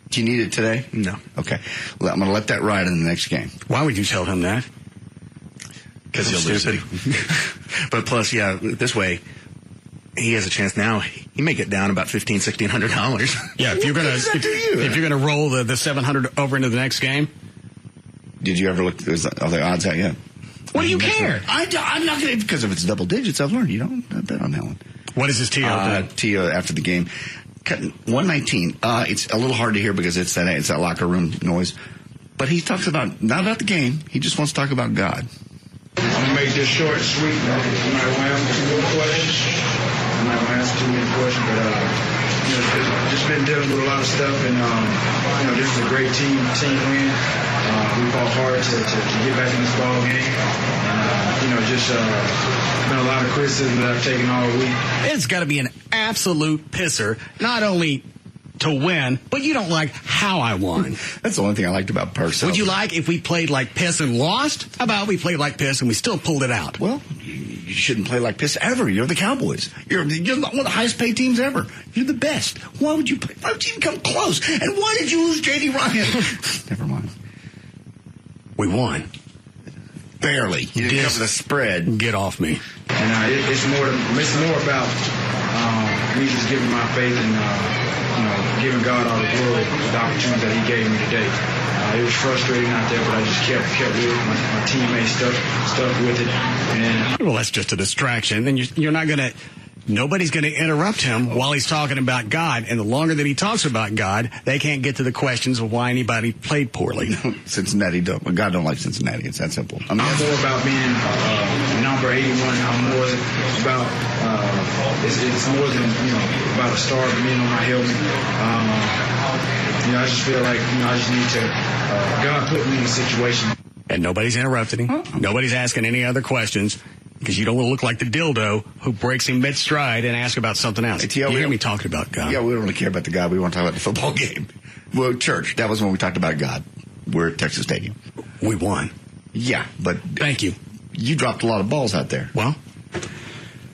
[SPEAKER 2] Do you need it today?
[SPEAKER 3] No.
[SPEAKER 2] Okay, I'm going to let that ride in the next game.
[SPEAKER 1] Why would you tell him that?
[SPEAKER 3] Because he'll lose it. But plus, this way, he has a chance now. He may get down about $1,600.
[SPEAKER 1] Yeah, if you're gonna roll the $700 over into the next game.
[SPEAKER 2] Did you ever look? Are the odds out yet?
[SPEAKER 1] What do you care?
[SPEAKER 2] I'm not going to, because if it's double digits, I've learned you don't bet on that one.
[SPEAKER 1] What is his TO?
[SPEAKER 2] TO after the game, cutting 119. It's a little hard to hear because it's that locker room noise. But he talks about not about the game. He just wants to talk about God.
[SPEAKER 14] I'm gonna make this short and sweet. I'm not gonna ask too many questions. But just been dealing with a lot of stuff, and this is a great team win. We fought hard to get back in this ball game. Just been a lot of criticism that I've taken all week.
[SPEAKER 1] It's got to be an absolute pisser, not only to win, but you don't like how I won.
[SPEAKER 2] That's the only thing I liked about Purcell.
[SPEAKER 1] Would you like if we played like piss and lost? How about we played like piss and we still pulled it out?
[SPEAKER 2] Well, you shouldn't play like piss ever. You're the Cowboys. You're one of the highest paid teams ever. You're the best. Why would you even come close? And why did you lose J.D. Ryan? Never mind.
[SPEAKER 1] We won.
[SPEAKER 2] Barely. You didn't cover the spread.
[SPEAKER 1] Get off me.
[SPEAKER 14] And it's more about me just giving my faith and giving God all the glory for the opportunity that He gave me today. It was frustrating out there, but I just kept with it. My teammates stuck with it. And
[SPEAKER 1] well, that's just a distraction. And you're not going to. Nobody's going to interrupt him while he's talking about God. And the longer that he talks about God, they can't get to the questions of why anybody played poorly.
[SPEAKER 2] Cincinnati God don't like Cincinnati. It's that simple.
[SPEAKER 14] I'm more about being number 81. I'm more about it's more than about a star being on my helmet. I just feel like I just need to. God put me in a situation.
[SPEAKER 1] And nobody's interrupting him. Nobody's asking any other questions. Because you don't want to look like the dildo who breaks him mid-stride and asks about something else. You hear me talking about God.
[SPEAKER 2] Yeah, we don't really care about the God. We want to talk about the football game. Well, church, that was when we talked about God. We're at Texas Stadium.
[SPEAKER 1] We won.
[SPEAKER 2] Yeah, but...
[SPEAKER 1] Thank you.
[SPEAKER 2] You dropped a lot of balls out there.
[SPEAKER 1] Well,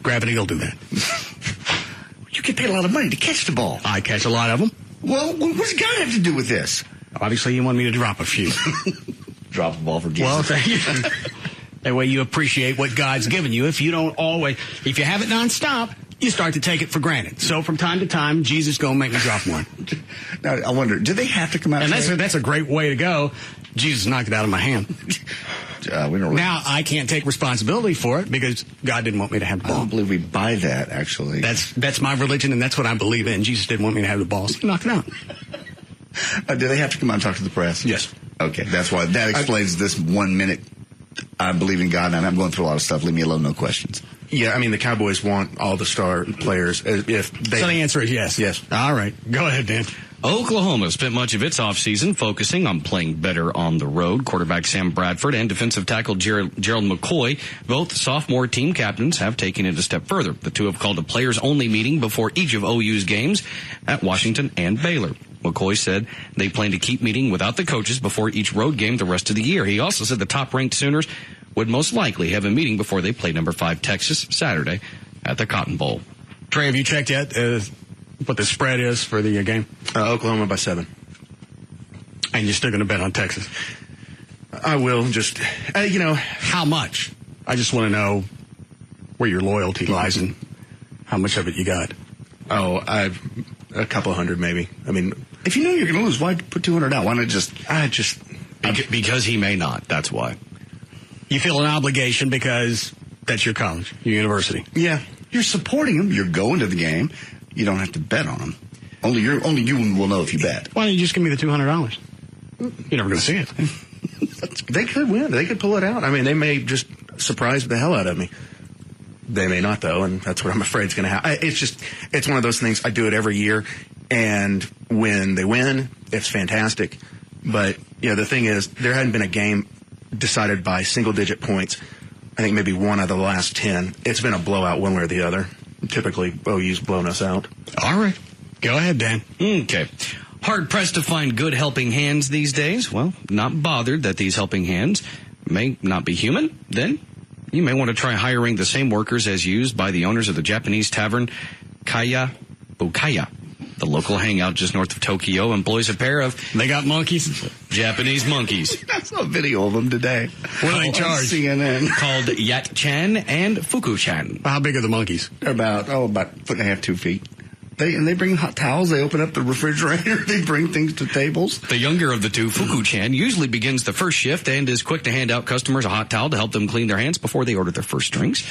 [SPEAKER 1] gravity will do that.
[SPEAKER 2] You get paid a lot of money to catch the ball.
[SPEAKER 1] I catch a lot of them.
[SPEAKER 2] Well, what does God have to do with this?
[SPEAKER 1] Obviously, you want me to drop a few.
[SPEAKER 2] Drop a ball for Jesus.
[SPEAKER 1] Well, thank you. That way you appreciate what God's given you. If you have it nonstop, you start to take it for granted. So from time to time, Jesus going to make me drop one.
[SPEAKER 2] Now, I wonder, do they have to come out?
[SPEAKER 1] And that's a great way to go. Jesus knocked it out of my hand. Now I can't take responsibility for it because God didn't want me to have the ball.
[SPEAKER 2] I don't believe we buy that, actually.
[SPEAKER 1] That's my religion, and that's what I believe in. Jesus didn't want me to have the ball, so he knocked it out.
[SPEAKER 2] Do they have to come out and talk to the press?
[SPEAKER 1] Yes.
[SPEAKER 2] Okay, that's why. That explains this 1 minute. I believe in God, and I'm going through a lot of stuff. Leave me alone, no questions.
[SPEAKER 3] Yeah, I mean, the Cowboys want all the star players. If they...
[SPEAKER 1] So the answer is yes.
[SPEAKER 3] Yes.
[SPEAKER 1] All right. Go ahead, Dan.
[SPEAKER 4] Oklahoma spent much of its offseason focusing on playing better on the road. Quarterback Sam Bradford and defensive tackle Gerald McCoy, both sophomore team captains, have taken it a step further. The two have called a players-only meeting before each of OU's games at Washington and Baylor. McCoy said they plan to keep meeting without the coaches before each road game the rest of the year. He also said the top-ranked Sooners would most likely have a meeting before they play number 5 Texas Saturday at the Cotton Bowl.
[SPEAKER 1] Trey, have you checked yet what the spread is for the game?
[SPEAKER 3] Oklahoma by 7.
[SPEAKER 1] And you're still going to bet on Texas?
[SPEAKER 3] I will. Just,
[SPEAKER 1] how much? I just want to know where your loyalty lies and how much of it you got.
[SPEAKER 3] Oh, a couple hundred maybe. I mean,
[SPEAKER 2] if you know you're going to lose, why put 200 out? Why not
[SPEAKER 4] because he may not. That's why.
[SPEAKER 2] You feel an obligation because that's your college, your university.
[SPEAKER 3] Yeah.
[SPEAKER 2] You're supporting them. You're going to the game. You don't have to bet on them. Only you will know if you bet.
[SPEAKER 1] Why don't you just give me the $200? You're never going to see it.
[SPEAKER 3] They could win. They could pull it out. I mean, they may just surprise the hell out of me. They may not, though, and that's what I'm afraid is going to happen. It's one of those things. I do it every year, and when they win, it's fantastic. But the thing is, there hadn't been a game decided by single-digit points. I think maybe one out of the last 10. It's been a blowout one way or the other. Typically, OU's blown us out.
[SPEAKER 1] All right. Go ahead, Dan.
[SPEAKER 4] Okay. Hard-pressed to find good helping hands these days? Well, not bothered that these helping hands may not be human? Then you may want to try hiring the same workers as used by the owners of the Japanese tavern Kaya Bukaya. The local hangout just north of Tokyo employs a pair of...
[SPEAKER 1] They got monkeys?
[SPEAKER 4] Japanese monkeys.
[SPEAKER 2] I saw a video of them today.
[SPEAKER 1] What do they charge?
[SPEAKER 2] CNN.
[SPEAKER 4] Called Yat-chan and Fuku-chan.
[SPEAKER 1] How big are the monkeys?
[SPEAKER 2] They're about a foot and a half, 2 feet. They bring hot towels. They open up the refrigerator. They bring things to tables.
[SPEAKER 4] The younger of the two, Fuku-chan, usually begins the first shift and is quick to hand out customers a hot towel to help them clean their hands before they order their first drinks.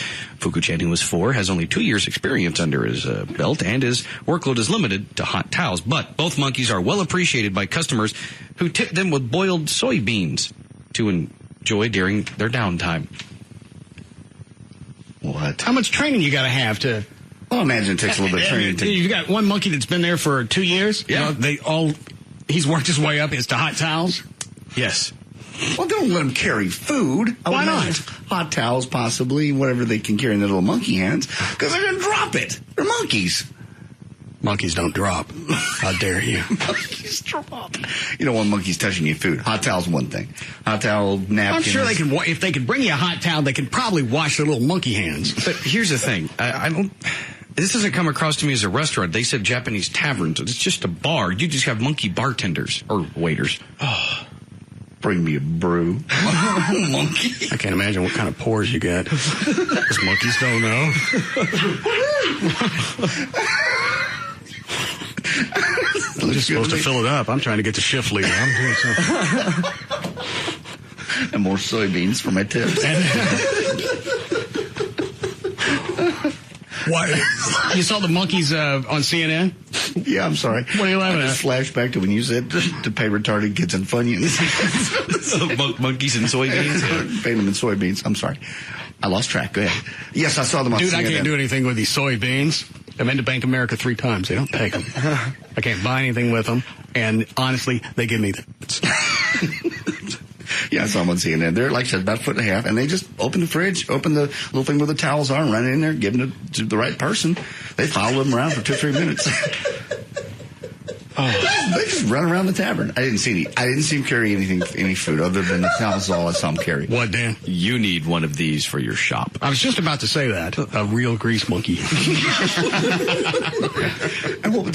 [SPEAKER 4] Fuku-chan, who is 4, has only 2 years' experience under his belt, and his workload is limited to hot towels. But both monkeys are well appreciated by customers who tip them with boiled soybeans to enjoy during their downtime.
[SPEAKER 2] What?
[SPEAKER 1] How much training you got to have to...
[SPEAKER 2] Well, I imagine it takes a little bit of training.
[SPEAKER 1] You got one monkey that's been there for 2 years.
[SPEAKER 4] Yeah.
[SPEAKER 1] He's worked his way up into hot towels.
[SPEAKER 4] Yes.
[SPEAKER 2] Well, don't let them carry food.
[SPEAKER 1] Why not?
[SPEAKER 2] Hot towels, possibly, whatever they can carry in their little monkey hands, because they're going to drop it. They're monkeys.
[SPEAKER 1] Monkeys don't drop. How dare you?
[SPEAKER 2] Monkeys drop. You don't want monkeys touching your food. Hot towel's one thing. Hot towel, napkins.
[SPEAKER 1] I'm sure they could. If they could bring you a hot towel, they could probably wash their little monkey hands.
[SPEAKER 4] But here's the thing. I don't... This doesn't come across to me as a restaurant. They said Japanese taverns. It's just a bar. You just have monkey bartenders or waiters.
[SPEAKER 2] Oh, bring me a brew. Monkey.
[SPEAKER 1] I can't imagine what kind of pores you get. Because monkeys don't know. I'm just supposed to fill it up. I'm trying to get the shift leader. I'm doing something.
[SPEAKER 2] And more soybeans for my tips.
[SPEAKER 1] What? You saw the monkeys on CNN?
[SPEAKER 2] Yeah, I'm sorry.
[SPEAKER 1] What are you laughing at?
[SPEAKER 2] I just flashback to when you said to pay retarded kids in Funyuns.
[SPEAKER 4] Monkeys and soybeans?
[SPEAKER 2] Paying them in soybeans. I'm sorry. I lost track. Go ahead. Yes, I saw them on CNN.
[SPEAKER 1] Dude, I can't do anything with these soybeans. I've been to Bank of America 3 times. They don't take them. I can't buy anything with them. And honestly, they give me the...
[SPEAKER 2] Yeah, I saw them on CNN. They're, like I said, about a foot and a half, and they just open the fridge, open the little thing where the towels are, and run it in there, give them to the right person. They follow them around for 2 or 3 minutes. They just run around the tavern. I didn't see him carry any food other than the towels. All I saw him carry.
[SPEAKER 1] What, Dan?
[SPEAKER 4] You need one of these for your shop.
[SPEAKER 1] I was just about to say that. A real grease monkey.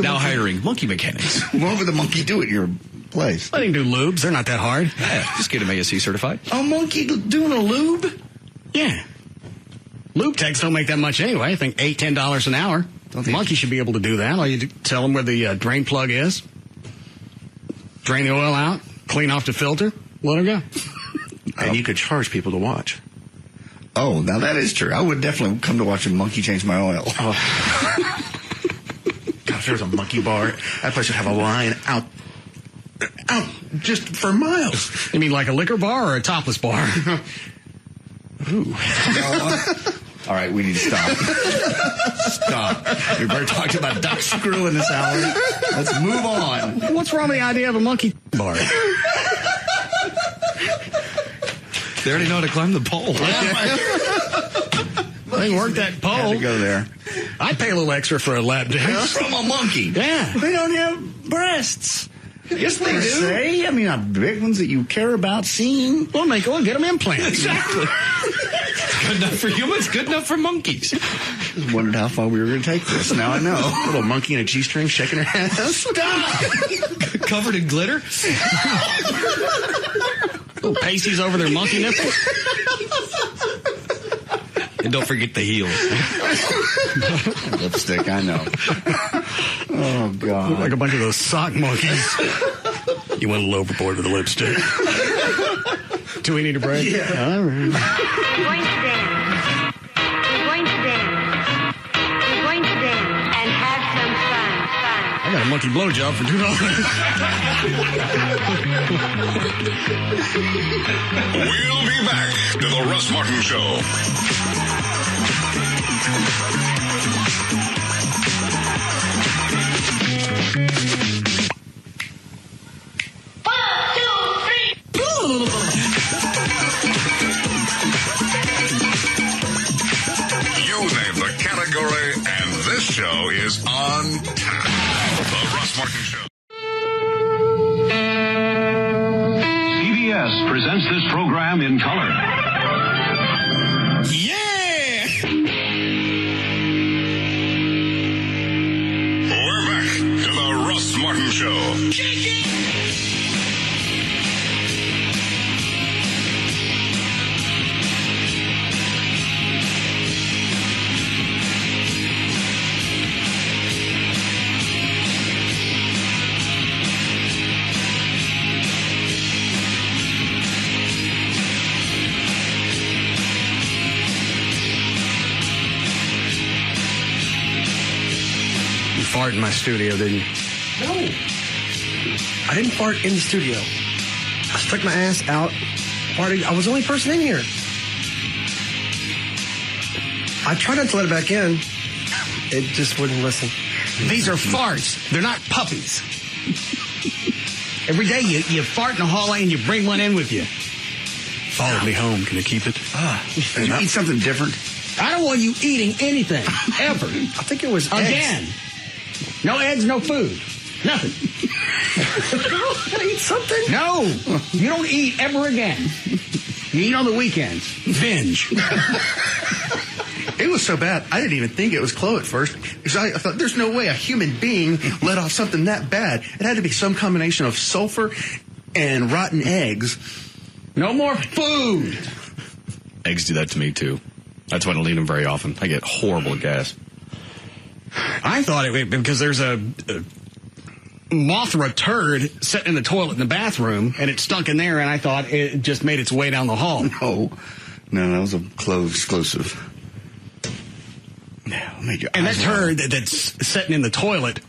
[SPEAKER 4] Now hiring monkey mechanics.
[SPEAKER 2] What would the monkey do at your place?
[SPEAKER 1] Let him do lubes. They're not that hard.
[SPEAKER 4] Yeah, just get him ASC certified.
[SPEAKER 2] A monkey doing a lube?
[SPEAKER 1] Yeah. Lube techs don't make that much anyway. I think $8, $10 an hour. The monkey should be able to do that. All you do, tell them where the drain plug is, drain the oil out, clean off the filter, let her go.
[SPEAKER 3] And you could charge people to watch.
[SPEAKER 2] Oh, now that is true. I would definitely come to watch a monkey change my oil.
[SPEAKER 3] Oh. God, if there was a monkey bar, that place would have a line out just for miles.
[SPEAKER 1] You mean like a liquor bar or a topless bar?
[SPEAKER 2] Ooh. All right, we need to stop. Stop. We've already talked about duck screw in this hour. Let's move on.
[SPEAKER 1] What's wrong with the idea of a monkey bar?
[SPEAKER 4] They already know how to climb the pole.
[SPEAKER 1] They can work that pole.
[SPEAKER 2] Had to go there.
[SPEAKER 1] I'd pay a little extra for a lap dance.
[SPEAKER 2] From a monkey.
[SPEAKER 1] Yeah.
[SPEAKER 2] They don't have breasts.
[SPEAKER 1] Yes, they do.
[SPEAKER 2] Say, I mean, not big ones that you care about seeing.
[SPEAKER 1] Well, go and get them implants.
[SPEAKER 4] Exactly. Good enough for humans, good enough for monkeys.
[SPEAKER 2] Just wondered how far we were going to take this. Now I know.
[SPEAKER 3] A little monkey in a G-string shaking her ass.
[SPEAKER 2] Stop!
[SPEAKER 4] Covered in glitter.
[SPEAKER 1] Little pasties over their monkey nipples.
[SPEAKER 4] And don't forget the heel.
[SPEAKER 2] Lipstick, I know. Oh, God.
[SPEAKER 1] Look like a bunch of those sock monkeys. You went a little overboard with the lipstick. Do we need a break?
[SPEAKER 2] Yeah.
[SPEAKER 1] All right.
[SPEAKER 5] We're going to dance. We're going to dance. We're going to dance and have some fun.
[SPEAKER 1] I got a monkey blowjob for $2.
[SPEAKER 11] We'll be back to the Russ Martin Show.
[SPEAKER 21] One, two, three.
[SPEAKER 11] Show is on tap. The Russ Martin Show.
[SPEAKER 13] CBS presents this program in color.
[SPEAKER 11] Yeah! We're back to the Russ Martin Show.
[SPEAKER 1] Fart in my studio, didn't you?
[SPEAKER 16] No. I didn't fart in the studio. I stuck my ass out, farted. I was the only person in here. I tried not to let it back in. It just wouldn't listen.
[SPEAKER 1] These are farts. They're not puppies. Every day you fart in the hallway and you bring one in with you. Follow me home. Can I keep it?
[SPEAKER 2] Can you eat something different?
[SPEAKER 1] I don't want you eating anything, ever.
[SPEAKER 16] I think it was
[SPEAKER 1] Again.
[SPEAKER 16] eggs.
[SPEAKER 1] No eggs, no food. Nothing.
[SPEAKER 16] Eat something?
[SPEAKER 1] No. You don't eat ever again. You eat on the weekends. Binge.
[SPEAKER 3] It was so bad, I didn't even think it was Chloe at first. Because I thought, there's no way a human being let off something that bad. It had to be some combination of sulfur and rotten eggs.
[SPEAKER 1] No more food.
[SPEAKER 4] Eggs do that to me, too. That's why I don't eat them very often. I get horrible gas.
[SPEAKER 1] I thought it because there's a Mothra turd sitting in the toilet in the bathroom, and it stunk in there, and I thought it just made its way down the hall.
[SPEAKER 2] No, that was a Chloe exclusive.
[SPEAKER 1] And that turd that's sitting in the toilet,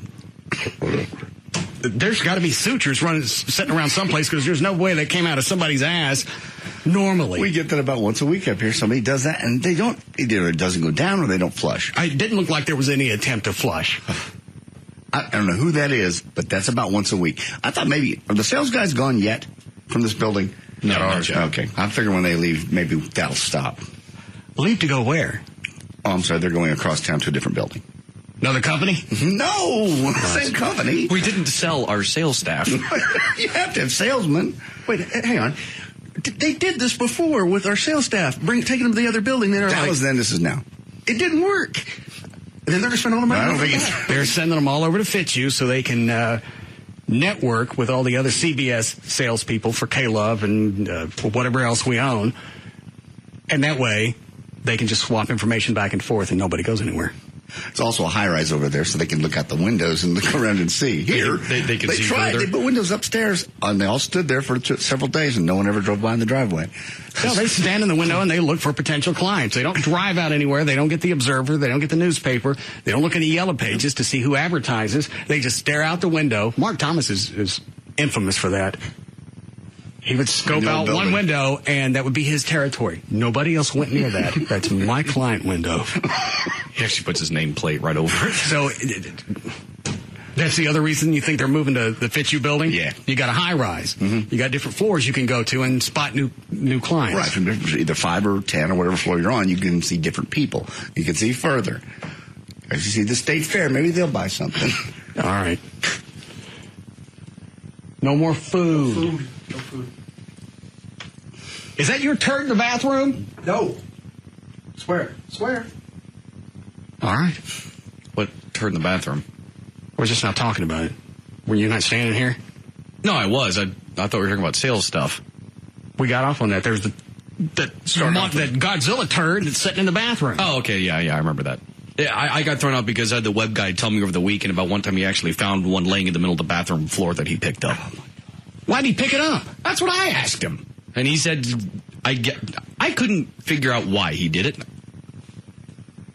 [SPEAKER 1] there's got to be sutures sitting around someplace, because there's no way that came out of somebody's ass normally.
[SPEAKER 2] We get that about once a week up here. Somebody does that, and they don't, either it doesn't go down or they don't flush.
[SPEAKER 1] It didn't look like there was any attempt to flush.
[SPEAKER 2] I don't know who that is, but that's about once a week. I thought maybe, are the sales guys gone yet from this building?
[SPEAKER 4] No, not yet.
[SPEAKER 2] Okay. I figure when they leave, maybe that'll stop.
[SPEAKER 1] Leave to go where?
[SPEAKER 2] Oh, I'm sorry. They're going across town to a different building.
[SPEAKER 1] Another company?
[SPEAKER 2] No, same company.
[SPEAKER 4] We didn't sell our sales staff.
[SPEAKER 2] You have to have salesmen.
[SPEAKER 3] Wait, hang on. They did this before with our sales staff, taking them to the other building.
[SPEAKER 2] That was then, this is now.
[SPEAKER 3] It didn't work. And then they're going to spend all the money.
[SPEAKER 2] I don't think it's...
[SPEAKER 1] They're sending them all over to FitU so they can network with all the other CBS salespeople for K-Love and for whatever else we own. And that way, they can just swap information back and forth and nobody goes anywhere.
[SPEAKER 2] It's also a high-rise over there, so they can look out the windows and look around and see. Here,
[SPEAKER 4] they can see
[SPEAKER 2] tried.
[SPEAKER 4] further.
[SPEAKER 2] They put windows upstairs, and they all stood there for several days, and no one ever drove by in the driveway.
[SPEAKER 1] No, they stand in the window and they look for potential clients. They don't drive out anywhere. They don't get the Observer. They don't get the newspaper. They don't look at the Yellow Pages to see who advertises. They just stare out the window. Mark Thomas is infamous for that. He would scope out one window, and that would be his territory. Nobody else went near that. That's my client window.
[SPEAKER 4] He actually puts his nameplate right over it.
[SPEAKER 1] So that's the other reason you think they're moving to the FitU building?
[SPEAKER 2] Yeah.
[SPEAKER 1] You got a high-rise. Mm-hmm. You got different floors you can go to and spot new clients.
[SPEAKER 2] Right, from either 5 or 10 or whatever floor you're on, you can see different people. You can see further. If you see the state fair, maybe they'll buy something.
[SPEAKER 1] All right. No more food.
[SPEAKER 16] No food.
[SPEAKER 1] Is that your turd in the bathroom?
[SPEAKER 16] No. Swear.
[SPEAKER 1] All right.
[SPEAKER 4] What turd in the bathroom?
[SPEAKER 1] We're just not talking about it. Were you not standing here?
[SPEAKER 4] No, I was. I thought we were talking about sales stuff.
[SPEAKER 1] We got off on that. There's that Godzilla turd that's sitting in the bathroom.
[SPEAKER 4] Oh, okay. Yeah, I remember that. Yeah, I got thrown out because I had the web guy tell me over the weekend about one time he actually found one laying in the middle of the bathroom floor that he picked up.
[SPEAKER 1] Why'd he pick it up? That's what I asked him.
[SPEAKER 4] And he said, I couldn't figure out why he did it.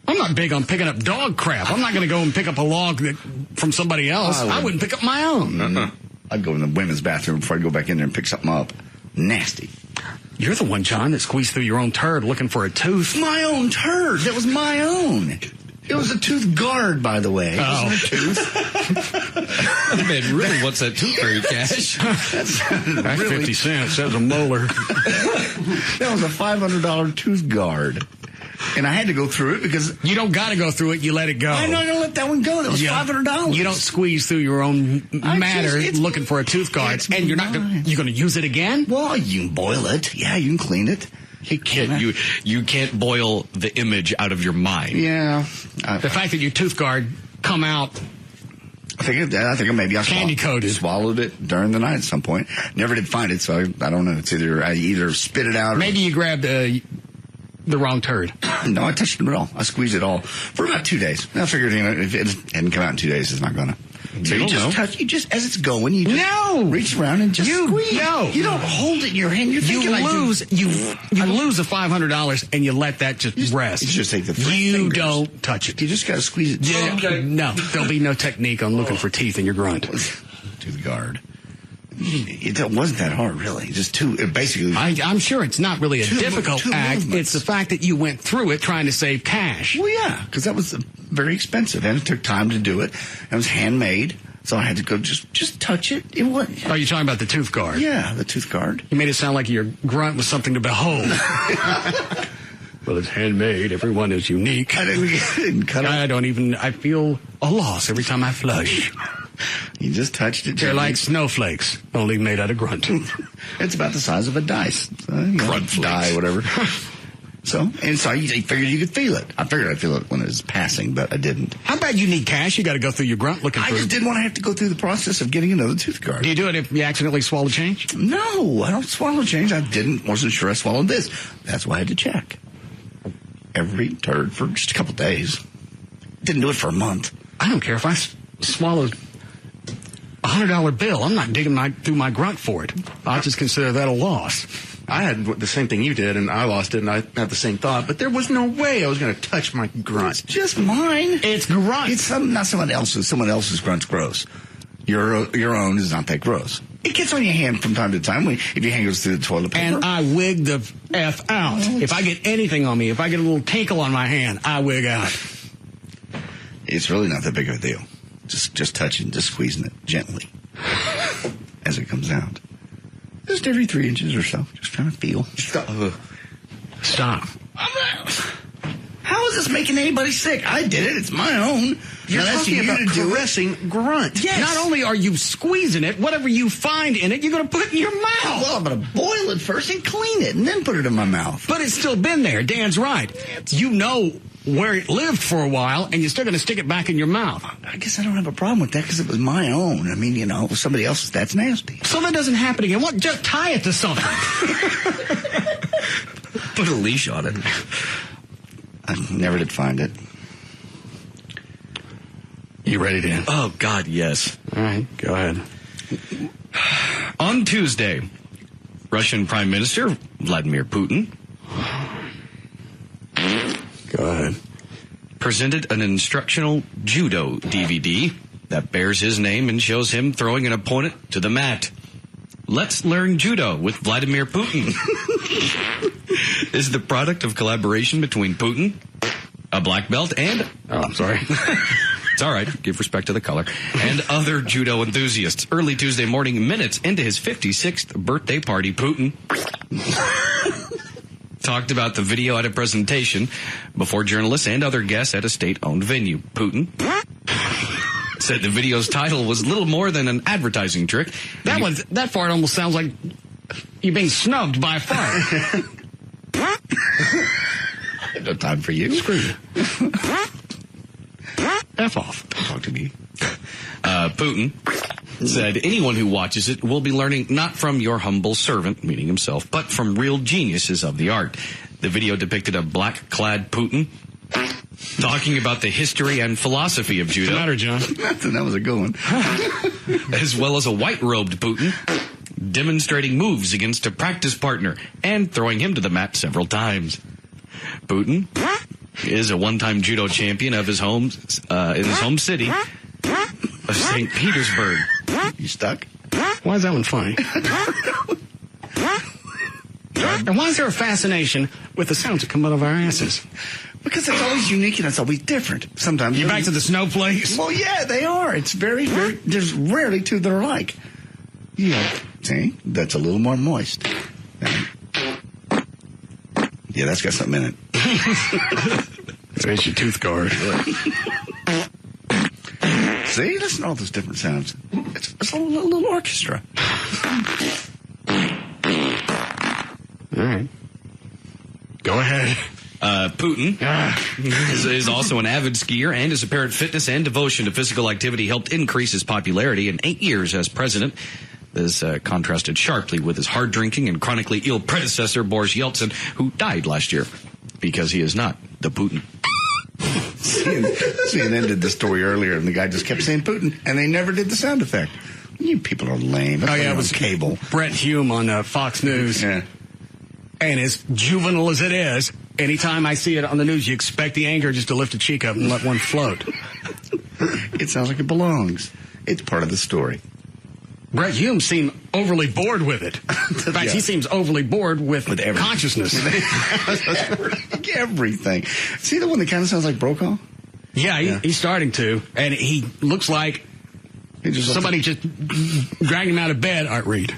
[SPEAKER 1] I'm not big on picking up dog crap. I'm not going to go and pick up a log from somebody else. I wouldn't pick up my own.
[SPEAKER 2] I'd go in the women's bathroom before I'd go back in there and pick something up. Nasty.
[SPEAKER 1] You're the one, John, that squeezed through your own turd looking for a tooth.
[SPEAKER 2] My own turd. That was my own. It was a tooth guard, by the way.
[SPEAKER 1] Oh.
[SPEAKER 2] It wasn't a tooth.
[SPEAKER 4] Man, really, what's that tooth for your cash?
[SPEAKER 1] That's really 50 cents. That was a molar.
[SPEAKER 2] That was a $500 tooth guard. And I had to go through it because...
[SPEAKER 1] You don't got to go through it. You let it go.
[SPEAKER 2] I'm not going to let that one go. That was $500.
[SPEAKER 1] You don't squeeze through your own matter looking for a tooth guard. And you're going to use it again?
[SPEAKER 2] Well, you can boil it. Yeah, you can clean it.
[SPEAKER 4] You can't boil the image out of your mind.
[SPEAKER 2] Yeah.
[SPEAKER 1] The fact that your tooth guard come out...
[SPEAKER 2] I think maybe I swallowed it during the night at some point. Never did find it, so I don't know. It's either spit it out.
[SPEAKER 1] Maybe you grabbed the wrong turd.
[SPEAKER 2] No, I touched it all. I squeezed it all for about 2 days. I figured if it hadn't come out in 2 days, it's not gonna. So you just as it's going, you just reach around and just squeeze.
[SPEAKER 1] No,
[SPEAKER 2] you don't hold it in your hand. You're thinking
[SPEAKER 1] you lose the $500 and you let that just rest.
[SPEAKER 2] You just take the
[SPEAKER 1] fingers. Don't touch it.
[SPEAKER 2] You just gotta squeeze it.
[SPEAKER 1] Yeah, okay. No, there'll be no technique on looking for teeth in your grunt.
[SPEAKER 2] Tooth guard. It wasn't that hard, really. Just basically.
[SPEAKER 1] I'm sure it's not really a difficult act.
[SPEAKER 2] Movements.
[SPEAKER 1] It's the fact that you went through it trying to save cash.
[SPEAKER 2] Well, yeah, because that was very expensive, and it took time to do it. It was handmade, so I had to go just touch it. It wasn't.
[SPEAKER 1] Are you talking about the tooth guard?
[SPEAKER 2] Yeah, the tooth guard.
[SPEAKER 1] You made it sound like your grunt was something to behold. Well, it's handmade. Everyone is unique.
[SPEAKER 2] I didn't cut it.
[SPEAKER 1] I feel a loss every time I flush.
[SPEAKER 2] You just touched it.
[SPEAKER 1] They're like snowflakes, only made out of grunt.
[SPEAKER 2] It's about the size of a dice. Grunt flakes. Die, whatever. So you figured you could feel it. I figured I'd feel it when it was passing, but I didn't.
[SPEAKER 1] How bad you need cash? You got to go through your grunt looking for it.
[SPEAKER 2] I just didn't want to have to go through the process of getting another tooth guard.
[SPEAKER 1] Do you do it if you accidentally swallow change?
[SPEAKER 2] No, I don't swallow change. Wasn't sure I swallowed this. That's why I had to check. Every turd for just a couple days. Didn't do it for a month.
[SPEAKER 1] I don't care if I swallowed $100 bill. I'm not digging through my grunt for it. I just consider that a loss.
[SPEAKER 3] I had the same thing you did, and I lost it, and I had the same thought, but there was no way I was going to touch my grunt.
[SPEAKER 2] It's just mine.
[SPEAKER 1] It's grunt.
[SPEAKER 2] It's not someone else's. Someone else's grunt's gross. Your own is not that gross. It gets on your hand from time to time if your hand goes through the toilet paper.
[SPEAKER 1] And I wig the F out. If I get anything on me, if I get a little tinkle on my hand, I wig out.
[SPEAKER 2] It's really not that big of a deal. Just touching, just squeezing it gently as it comes out. Just every 3 inches or so. Just trying to feel.
[SPEAKER 1] Stop.
[SPEAKER 2] How is this making anybody sick? I did it. It's my own.
[SPEAKER 3] You're talking about caressing grunt.
[SPEAKER 1] Yes. Not only are you squeezing it, whatever you find in it, you're going to put in your mouth.
[SPEAKER 2] Well, I'm going to boil it first and clean it and then put it in my mouth.
[SPEAKER 1] But it's still been there. Dan's right. You know where it lived for a while, and you're still going to stick it back in your mouth.
[SPEAKER 2] I guess I don't have a problem with that because it was my own. I mean, if somebody else's, that's nasty.
[SPEAKER 1] So that doesn't happen again. What? Just tie it to something.
[SPEAKER 4] Put a leash on it.
[SPEAKER 2] I never did find it.
[SPEAKER 1] You ready, Dan?
[SPEAKER 4] Oh, God, yes.
[SPEAKER 1] All right, go ahead.
[SPEAKER 4] On Tuesday, Russian Prime Minister Vladimir Putin presented an instructional judo DVD that bears his name and shows him throwing an opponent to the mat. Let's Learn Judo with Vladimir Putin is the product of collaboration between Putin, a black belt, and...
[SPEAKER 1] Oh, I'm sorry.
[SPEAKER 4] It's all right. Give respect to the color. And other judo enthusiasts. Early Tuesday morning, minutes into his 56th birthday party, Putin talked about the video at a presentation before journalists and other guests at a state-owned venue. Putin said the video's title was little more than an advertising trick.
[SPEAKER 1] That fart almost sounds like you're being snubbed by a fart.
[SPEAKER 2] No time for you.
[SPEAKER 1] Screw you. F off.
[SPEAKER 2] Talk to me.
[SPEAKER 4] Putin said anyone who watches it will be learning not from your humble servant, meaning himself, but from real geniuses of the art. The video depicted a black-clad Putin talking about the history and philosophy of judo.
[SPEAKER 1] What's the matter, John?
[SPEAKER 2] That was a good one.
[SPEAKER 4] As well as a white-robed Putin demonstrating moves against a practice partner and throwing him to the mat several times. Putin is a one-time judo champion of his home city of St. Petersburg.
[SPEAKER 2] You stuck?
[SPEAKER 1] Why is that one funny? And why is there a fascination with the sounds that come out of our asses?
[SPEAKER 2] Because it's always unique and it's always different. Sometimes
[SPEAKER 1] you're back to the snow place.
[SPEAKER 2] Well, yeah, they are. It's very, very. There's rarely two that are alike. Yeah, see, that's a little more moist. Yeah, that's got something in it.
[SPEAKER 1] There's your tooth guard.
[SPEAKER 2] See, listen to all those different sounds. It's a little orchestra.
[SPEAKER 1] All right. Go ahead.
[SPEAKER 4] Putin is also an avid skier, and his apparent fitness and devotion to physical activity helped increase his popularity in 8 years as president. This contrasted sharply with his hard drinking and chronically ill predecessor, Boris Yeltsin, who died last year because he is not the Putin.
[SPEAKER 2] CNN did the story earlier, and the guy just kept saying Putin, and they never did the sound effect. You people are lame. That's
[SPEAKER 1] it was
[SPEAKER 2] cable.
[SPEAKER 1] Brett Hume on Fox News.
[SPEAKER 2] Yeah.
[SPEAKER 1] And as juvenile as it is, anytime I see it on the news, you expect the anger just to lift a cheek up and let one float.
[SPEAKER 2] It sounds like it belongs. It's part of the story.
[SPEAKER 1] Brett Hume seemed overly bored with it. In fact, he seems overly bored with consciousness.
[SPEAKER 2] Everything. See the one that kind of sounds like Brokaw?
[SPEAKER 1] Yeah, he's starting to. And he looks like somebody just dragged him out of bed. Art Reed.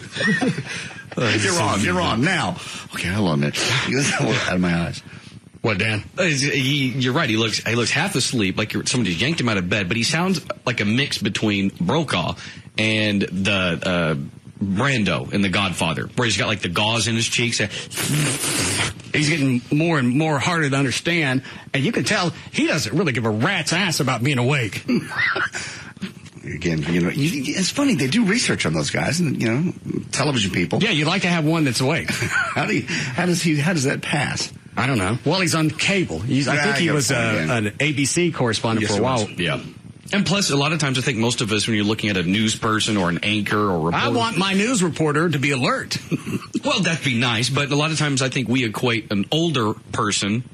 [SPEAKER 2] You're on now. Okay, hold on a minute. Out of my eyes.
[SPEAKER 1] What, Dan?
[SPEAKER 4] You're right. He looks half asleep, like somebody yanked him out of bed. But he sounds like a mix between Brokaw and the Brando in The Godfather, where he's got like the gauze in his cheeks.
[SPEAKER 1] He's getting more and more harder to understand, and you can tell he doesn't really give a rat's ass about being awake.
[SPEAKER 2] Again, it's funny. They do research on those guys, and television people.
[SPEAKER 1] Yeah, you'd like to have one that's awake.
[SPEAKER 2] How does that pass?
[SPEAKER 1] I don't know. Well, he's on cable. I think he was an ABC correspondent for a while.
[SPEAKER 4] Yeah. And plus, a lot of times, I think most of us, when you're looking at a news person or an anchor or reporter,
[SPEAKER 1] I want my news reporter to be alert.
[SPEAKER 4] Well, that'd be nice, but a lot of times I think we equate an older person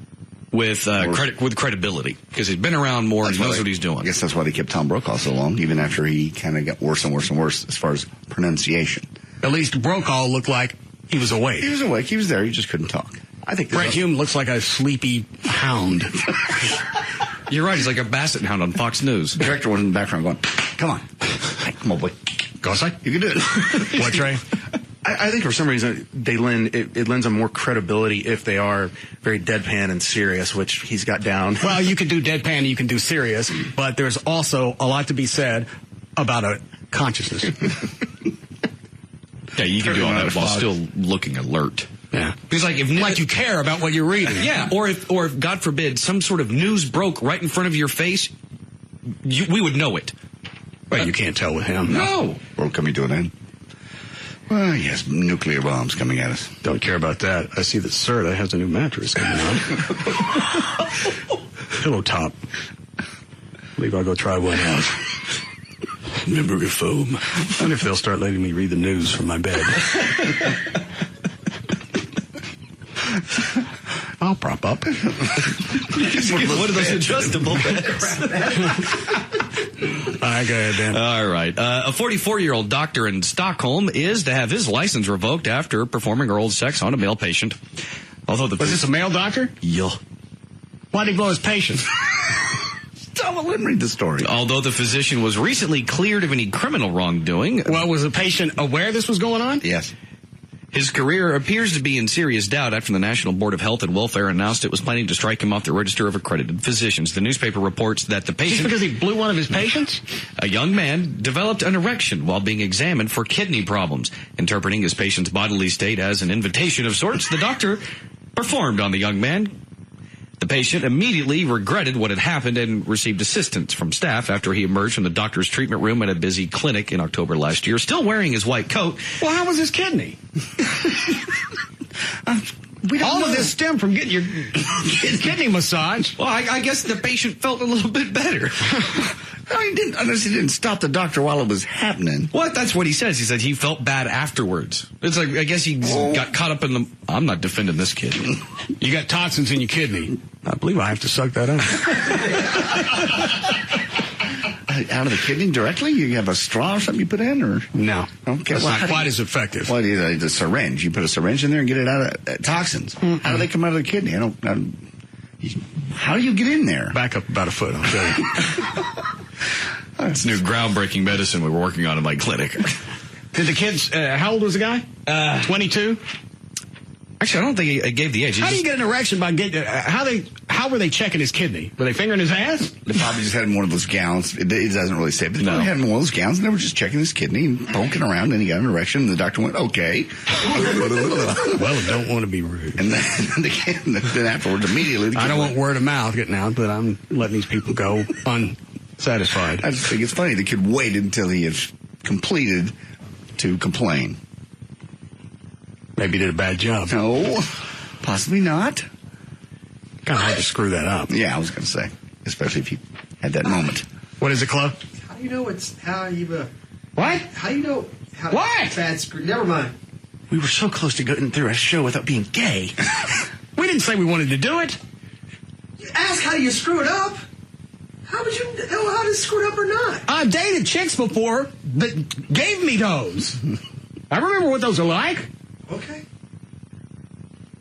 [SPEAKER 4] with credibility, because he's been around more and knows what he's doing.
[SPEAKER 2] I guess that's why they kept Tom Brokaw so long, even after he kind of got worse and worse and worse as far as pronunciation.
[SPEAKER 1] At least Brokaw looked like he was awake.
[SPEAKER 2] He was awake. He was there. He just couldn't talk. I think
[SPEAKER 1] Brett Hume looks like a sleepy hound.
[SPEAKER 4] You're right. He's like a basset hound on Fox News.
[SPEAKER 2] The director was in the background going, come on. Hey, come on, boy.
[SPEAKER 1] Go outside.
[SPEAKER 2] You can do it.
[SPEAKER 1] What, Trey?
[SPEAKER 3] I think for some reason it lends them more credibility if they are very deadpan and serious, which he's got down.
[SPEAKER 1] Well, you can do deadpan and you can do serious, but there's also a lot to be said about a consciousness.
[SPEAKER 4] Yeah, you can do all that while still looking alert.
[SPEAKER 1] Yeah,
[SPEAKER 4] because like
[SPEAKER 1] you care about what you're reading.
[SPEAKER 4] Yeah, or if God forbid some sort of news broke right in front of your face, we would know it.
[SPEAKER 1] Well, you can't tell with him.
[SPEAKER 4] No.
[SPEAKER 2] World coming to an end. Well, yes, nuclear bombs coming at us.
[SPEAKER 1] Don't care about that. I see that Serta has a new mattress coming out. Pillow top. I believe I'll go try one out. Memory foam. And if they'll start letting me read the news from my bed. I'll prop up.
[SPEAKER 4] One of those adjustable beds.
[SPEAKER 1] All right, go ahead, Dan.
[SPEAKER 4] All right. A 44-year-old doctor in Stockholm is to have his license revoked after performing oral sex on a male patient.
[SPEAKER 1] Was this a male doctor?
[SPEAKER 4] Yeah.
[SPEAKER 1] Why'd he blow his patient?
[SPEAKER 2] Let me read the story.
[SPEAKER 4] Although the physician was recently cleared of any criminal wrongdoing.
[SPEAKER 1] Well, was the patient aware this was going on?
[SPEAKER 2] Yes.
[SPEAKER 4] His career appears to be in serious doubt after the National Board of Health and Welfare announced it was planning to strike him off the register of accredited physicians. The newspaper reports that the patient...
[SPEAKER 1] Just because he blew one of his patients?
[SPEAKER 4] A young man developed an erection while being examined for kidney problems. Interpreting his patient's bodily state as an invitation of sorts, the doctor performed on the young man. The patient immediately regretted what had happened and received assistance from staff after he emerged from the doctor's treatment room at a busy clinic in October last year, still wearing his white coat.
[SPEAKER 1] Well, how was his kidney? All of this stemmed from getting your kidney massage.
[SPEAKER 4] Well, I guess the patient felt a little bit better.
[SPEAKER 2] He didn't stop the doctor while it was happening.
[SPEAKER 4] What? That's what he says. He said he felt bad afterwards. It's like, I guess he got caught up in the... I'm not defending this kid.
[SPEAKER 1] You got toxins in your kidney. I believe I have to suck that
[SPEAKER 2] Out of the kidney directly? You have a straw or something you put in? Or
[SPEAKER 1] no.
[SPEAKER 2] Okay.
[SPEAKER 1] That's not quite as effective.
[SPEAKER 2] Well, the syringe. You put a syringe in there and get it out of toxins. Mm-hmm. How do they come out of the kidney? How do you get in there?
[SPEAKER 1] Back up about a foot, I'll show you.
[SPEAKER 4] It's new groundbreaking medicine we were working on in my clinic.
[SPEAKER 1] Did the kids, how old was the guy? 22?
[SPEAKER 4] Actually, I don't think it gave the age.
[SPEAKER 1] How do you get an erection by getting? How were they checking his kidney? Were they fingering his ass?
[SPEAKER 2] They probably just had him one of those gowns. It doesn't really say, but they probably had him one of those gowns, and they were just checking his kidney and poking around, and he got an erection, and the doctor went, okay.
[SPEAKER 1] Well, don't want to be rude.
[SPEAKER 2] And then afterwards, immediately...
[SPEAKER 1] I don't want word of mouth getting out, but I'm letting these people go unsatisfied.
[SPEAKER 2] I just think it's funny. The kid waited until he had completed to complain.
[SPEAKER 1] Maybe he did a bad job.
[SPEAKER 2] No, possibly not.
[SPEAKER 1] Kind of hard to screw that up.
[SPEAKER 2] Yeah, I was going to say, especially if you had that moment.
[SPEAKER 1] What is it, Club?
[SPEAKER 16] How do you know how you
[SPEAKER 1] What?
[SPEAKER 16] How do you know how
[SPEAKER 1] What?
[SPEAKER 16] bad screw? Never mind.
[SPEAKER 3] We were so close to getting through a show without being gay.
[SPEAKER 1] We didn't say we wanted to do it.
[SPEAKER 16] You ask how do you screw it up. How would you know how to screw it up or not?
[SPEAKER 1] I've dated chicks before that gave me those. I remember what those are like.
[SPEAKER 16] Okay.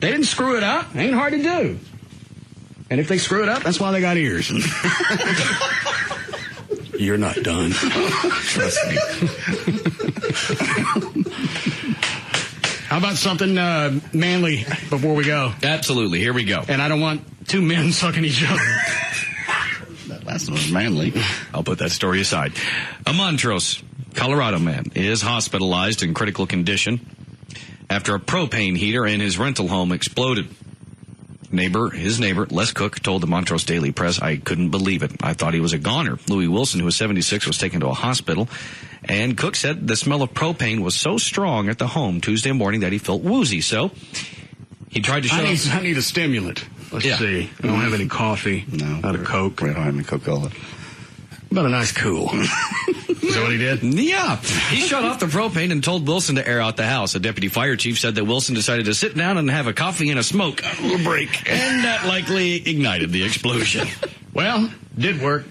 [SPEAKER 1] They didn't screw it up. Ain't hard to do. And if they screw it up, that's why they got ears. You're not done.
[SPEAKER 2] Trust me.
[SPEAKER 1] How about something manly before we go?
[SPEAKER 4] Absolutely. Here we go.
[SPEAKER 1] And I don't want two men sucking each other.
[SPEAKER 2] That last one was manly.
[SPEAKER 4] I'll put that story aside. A Montrose, Colorado man is hospitalized in critical condition after a propane heater in his rental home exploded. His neighbor, Les Cook, told the Montrose Daily Press, "I couldn't believe it. I thought he was a goner." Louis Wilson, who was 76, was taken to a hospital. And Cook said the smell of propane was so strong at the home Tuesday morning that he felt woozy. So he tried to shut off.
[SPEAKER 1] I need a stimulant. Let's see. I don't have any coffee.
[SPEAKER 2] No.
[SPEAKER 1] Not a Coke.
[SPEAKER 2] We don't have any Coca-Cola.
[SPEAKER 1] But a nice cool. Is that what he did?
[SPEAKER 4] Yeah. He shut off the propane and told Wilson to air out the house. A deputy fire chief said that Wilson decided to sit down and have a coffee and a smoke. A little break. And that likely ignited the explosion.
[SPEAKER 1] Well, did work.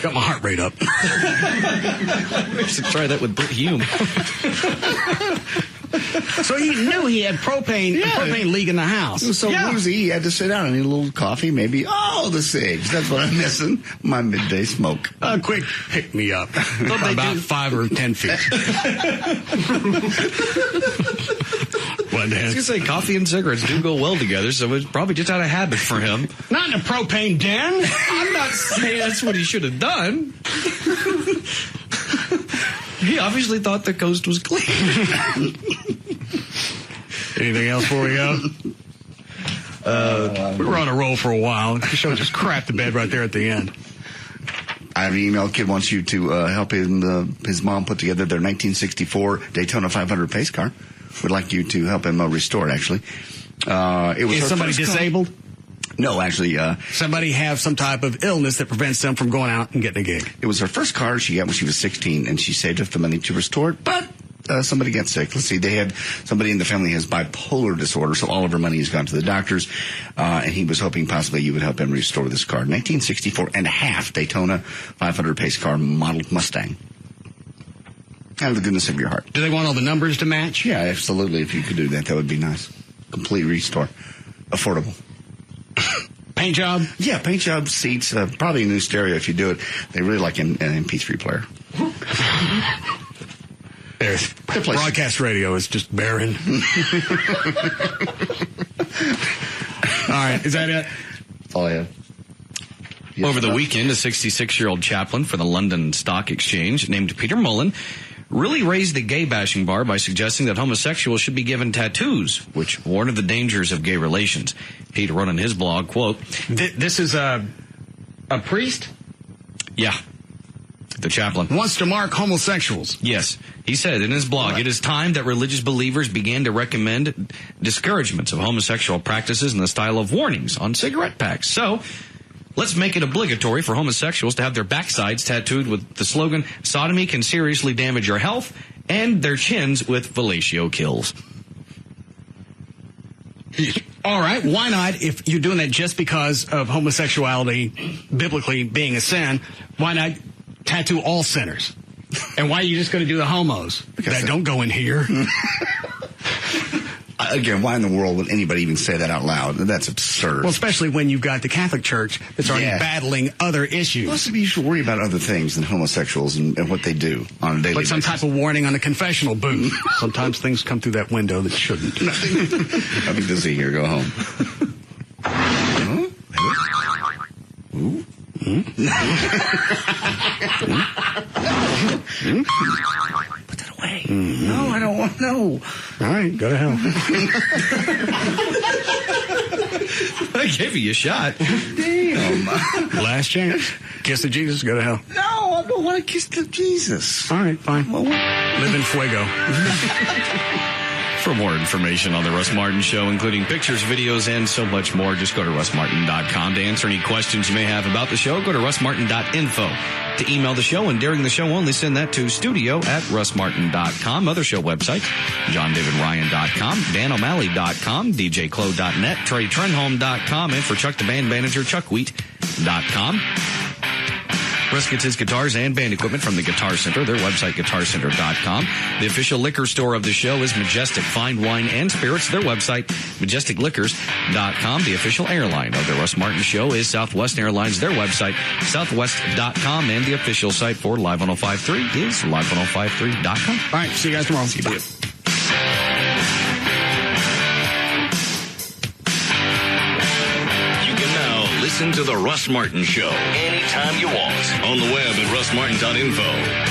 [SPEAKER 1] Got my heart rate up.
[SPEAKER 4] I should try that with Britt Hume.
[SPEAKER 1] So he knew he had propane leak in the house.
[SPEAKER 2] It was so woozy, he had to sit down and eat a little coffee, maybe. Oh, the cigs. That's what I'm missing. My midday smoke.
[SPEAKER 1] A quick pick-me-up. About 5 or 10 feet.
[SPEAKER 4] I was going to say, coffee and cigarettes do go well together, so it's probably just out of habit for him.
[SPEAKER 1] Not in a propane den.
[SPEAKER 4] I'm not saying that's what he should have done. He obviously thought the coast was clean.
[SPEAKER 1] Anything else before we go? We were on a roll for a while. The show just crapped the bed right there at the end.
[SPEAKER 2] I have an email. Kid wants you to help his mom put together their 1964 Daytona 500 pace car. Would like you to help him restore it, actually.
[SPEAKER 1] Is somebody disabled?
[SPEAKER 2] No, actually.
[SPEAKER 1] Somebody have some type of illness that prevents them from going out and getting a gig.
[SPEAKER 2] It was her first car she got when she was 16, and she saved up the money to restore it, but somebody got sick. Let's see, somebody in the family has bipolar disorder, so all of her money has gone to the doctors, and he was hoping possibly you would help him restore this car. 1964 and a half Daytona 500 pace car, modeled Mustang. Out of the goodness of your heart.
[SPEAKER 1] Do they want all the numbers to match?
[SPEAKER 2] Yeah, absolutely. If you could do that, that would be nice. Complete restore. Affordable.
[SPEAKER 1] Paint job?
[SPEAKER 2] Yeah, paint job, seats, probably a new stereo if you do it. They really like an MP3 player.
[SPEAKER 1] Broadcast radio is just barren. All right, is that it?
[SPEAKER 2] That's all I have.
[SPEAKER 4] Over the weekend, a 66-year-old chaplain for the London Stock Exchange named Peter Mullen really raised the gay bashing bar by suggesting that homosexuals should be given tattoos, which warn of the dangers of gay relations. Peter wrote on his blog, quote,
[SPEAKER 1] This is a priest?
[SPEAKER 4] Yeah. The chaplain
[SPEAKER 1] wants to mark homosexuals.
[SPEAKER 4] Yes. He said in his blog, "It is time that religious believers began to recommend discouragements of homosexual practices in the style of warnings on cigarette packs. So let's make it obligatory for homosexuals to have their backsides tattooed with the slogan, 'Sodomy can seriously damage your health,' and their chins with 'Fellatio kills.'"
[SPEAKER 1] All right, why not, if you're doing that just because of homosexuality biblically being a sin, why not tattoo all sinners? And why are you just going to do the homos? That don't go in here.
[SPEAKER 2] again, why in the world would anybody even say that out loud? That's absurd.
[SPEAKER 1] Well, especially when you've got the Catholic Church that's already battling other issues.
[SPEAKER 2] Well, you should worry about other things than homosexuals and what they do on a daily basis.
[SPEAKER 1] Like some type of warning on the confessional booth. Sometimes things come through that window that shouldn't.
[SPEAKER 2] Nothing to see here. Go home. Ooh. Put that away. No, I don't want. No.
[SPEAKER 1] All right, go to hell.
[SPEAKER 4] I gave you a shot.
[SPEAKER 2] Damn.
[SPEAKER 1] Last chance. Kiss of Jesus. Go to hell.
[SPEAKER 2] No, I don't want to kiss the Jesus.
[SPEAKER 1] All right, fine. Live in fuego.
[SPEAKER 4] For more information on the Russ Martin Show, including pictures, videos, and so much more, just go to russmartin.com. To answer any questions you may have about the show, go to russmartin.info. To email the show, and during the show only, send that to studio@russmartin.com. Other show websites, johndavidryan.com, danO'Malley.com, djclo.net, treytrenholm.com, and for Chuck the Band Manager, chuckwheat.com. Russ gets his guitars and band equipment from the Guitar Center, their website, guitarcenter.com. The official liquor store of the show is Majestic Fine Wine and Spirits, their website, majesticliquors.com. The official airline of the Russ Martin Show is Southwest Airlines, their website, southwest.com. And the official site for Live 105.3 is live1053.com.
[SPEAKER 1] All right, see you guys tomorrow. See you.
[SPEAKER 11] Listen to The Russ Martin Show anytime you want on the web at russmartin.info.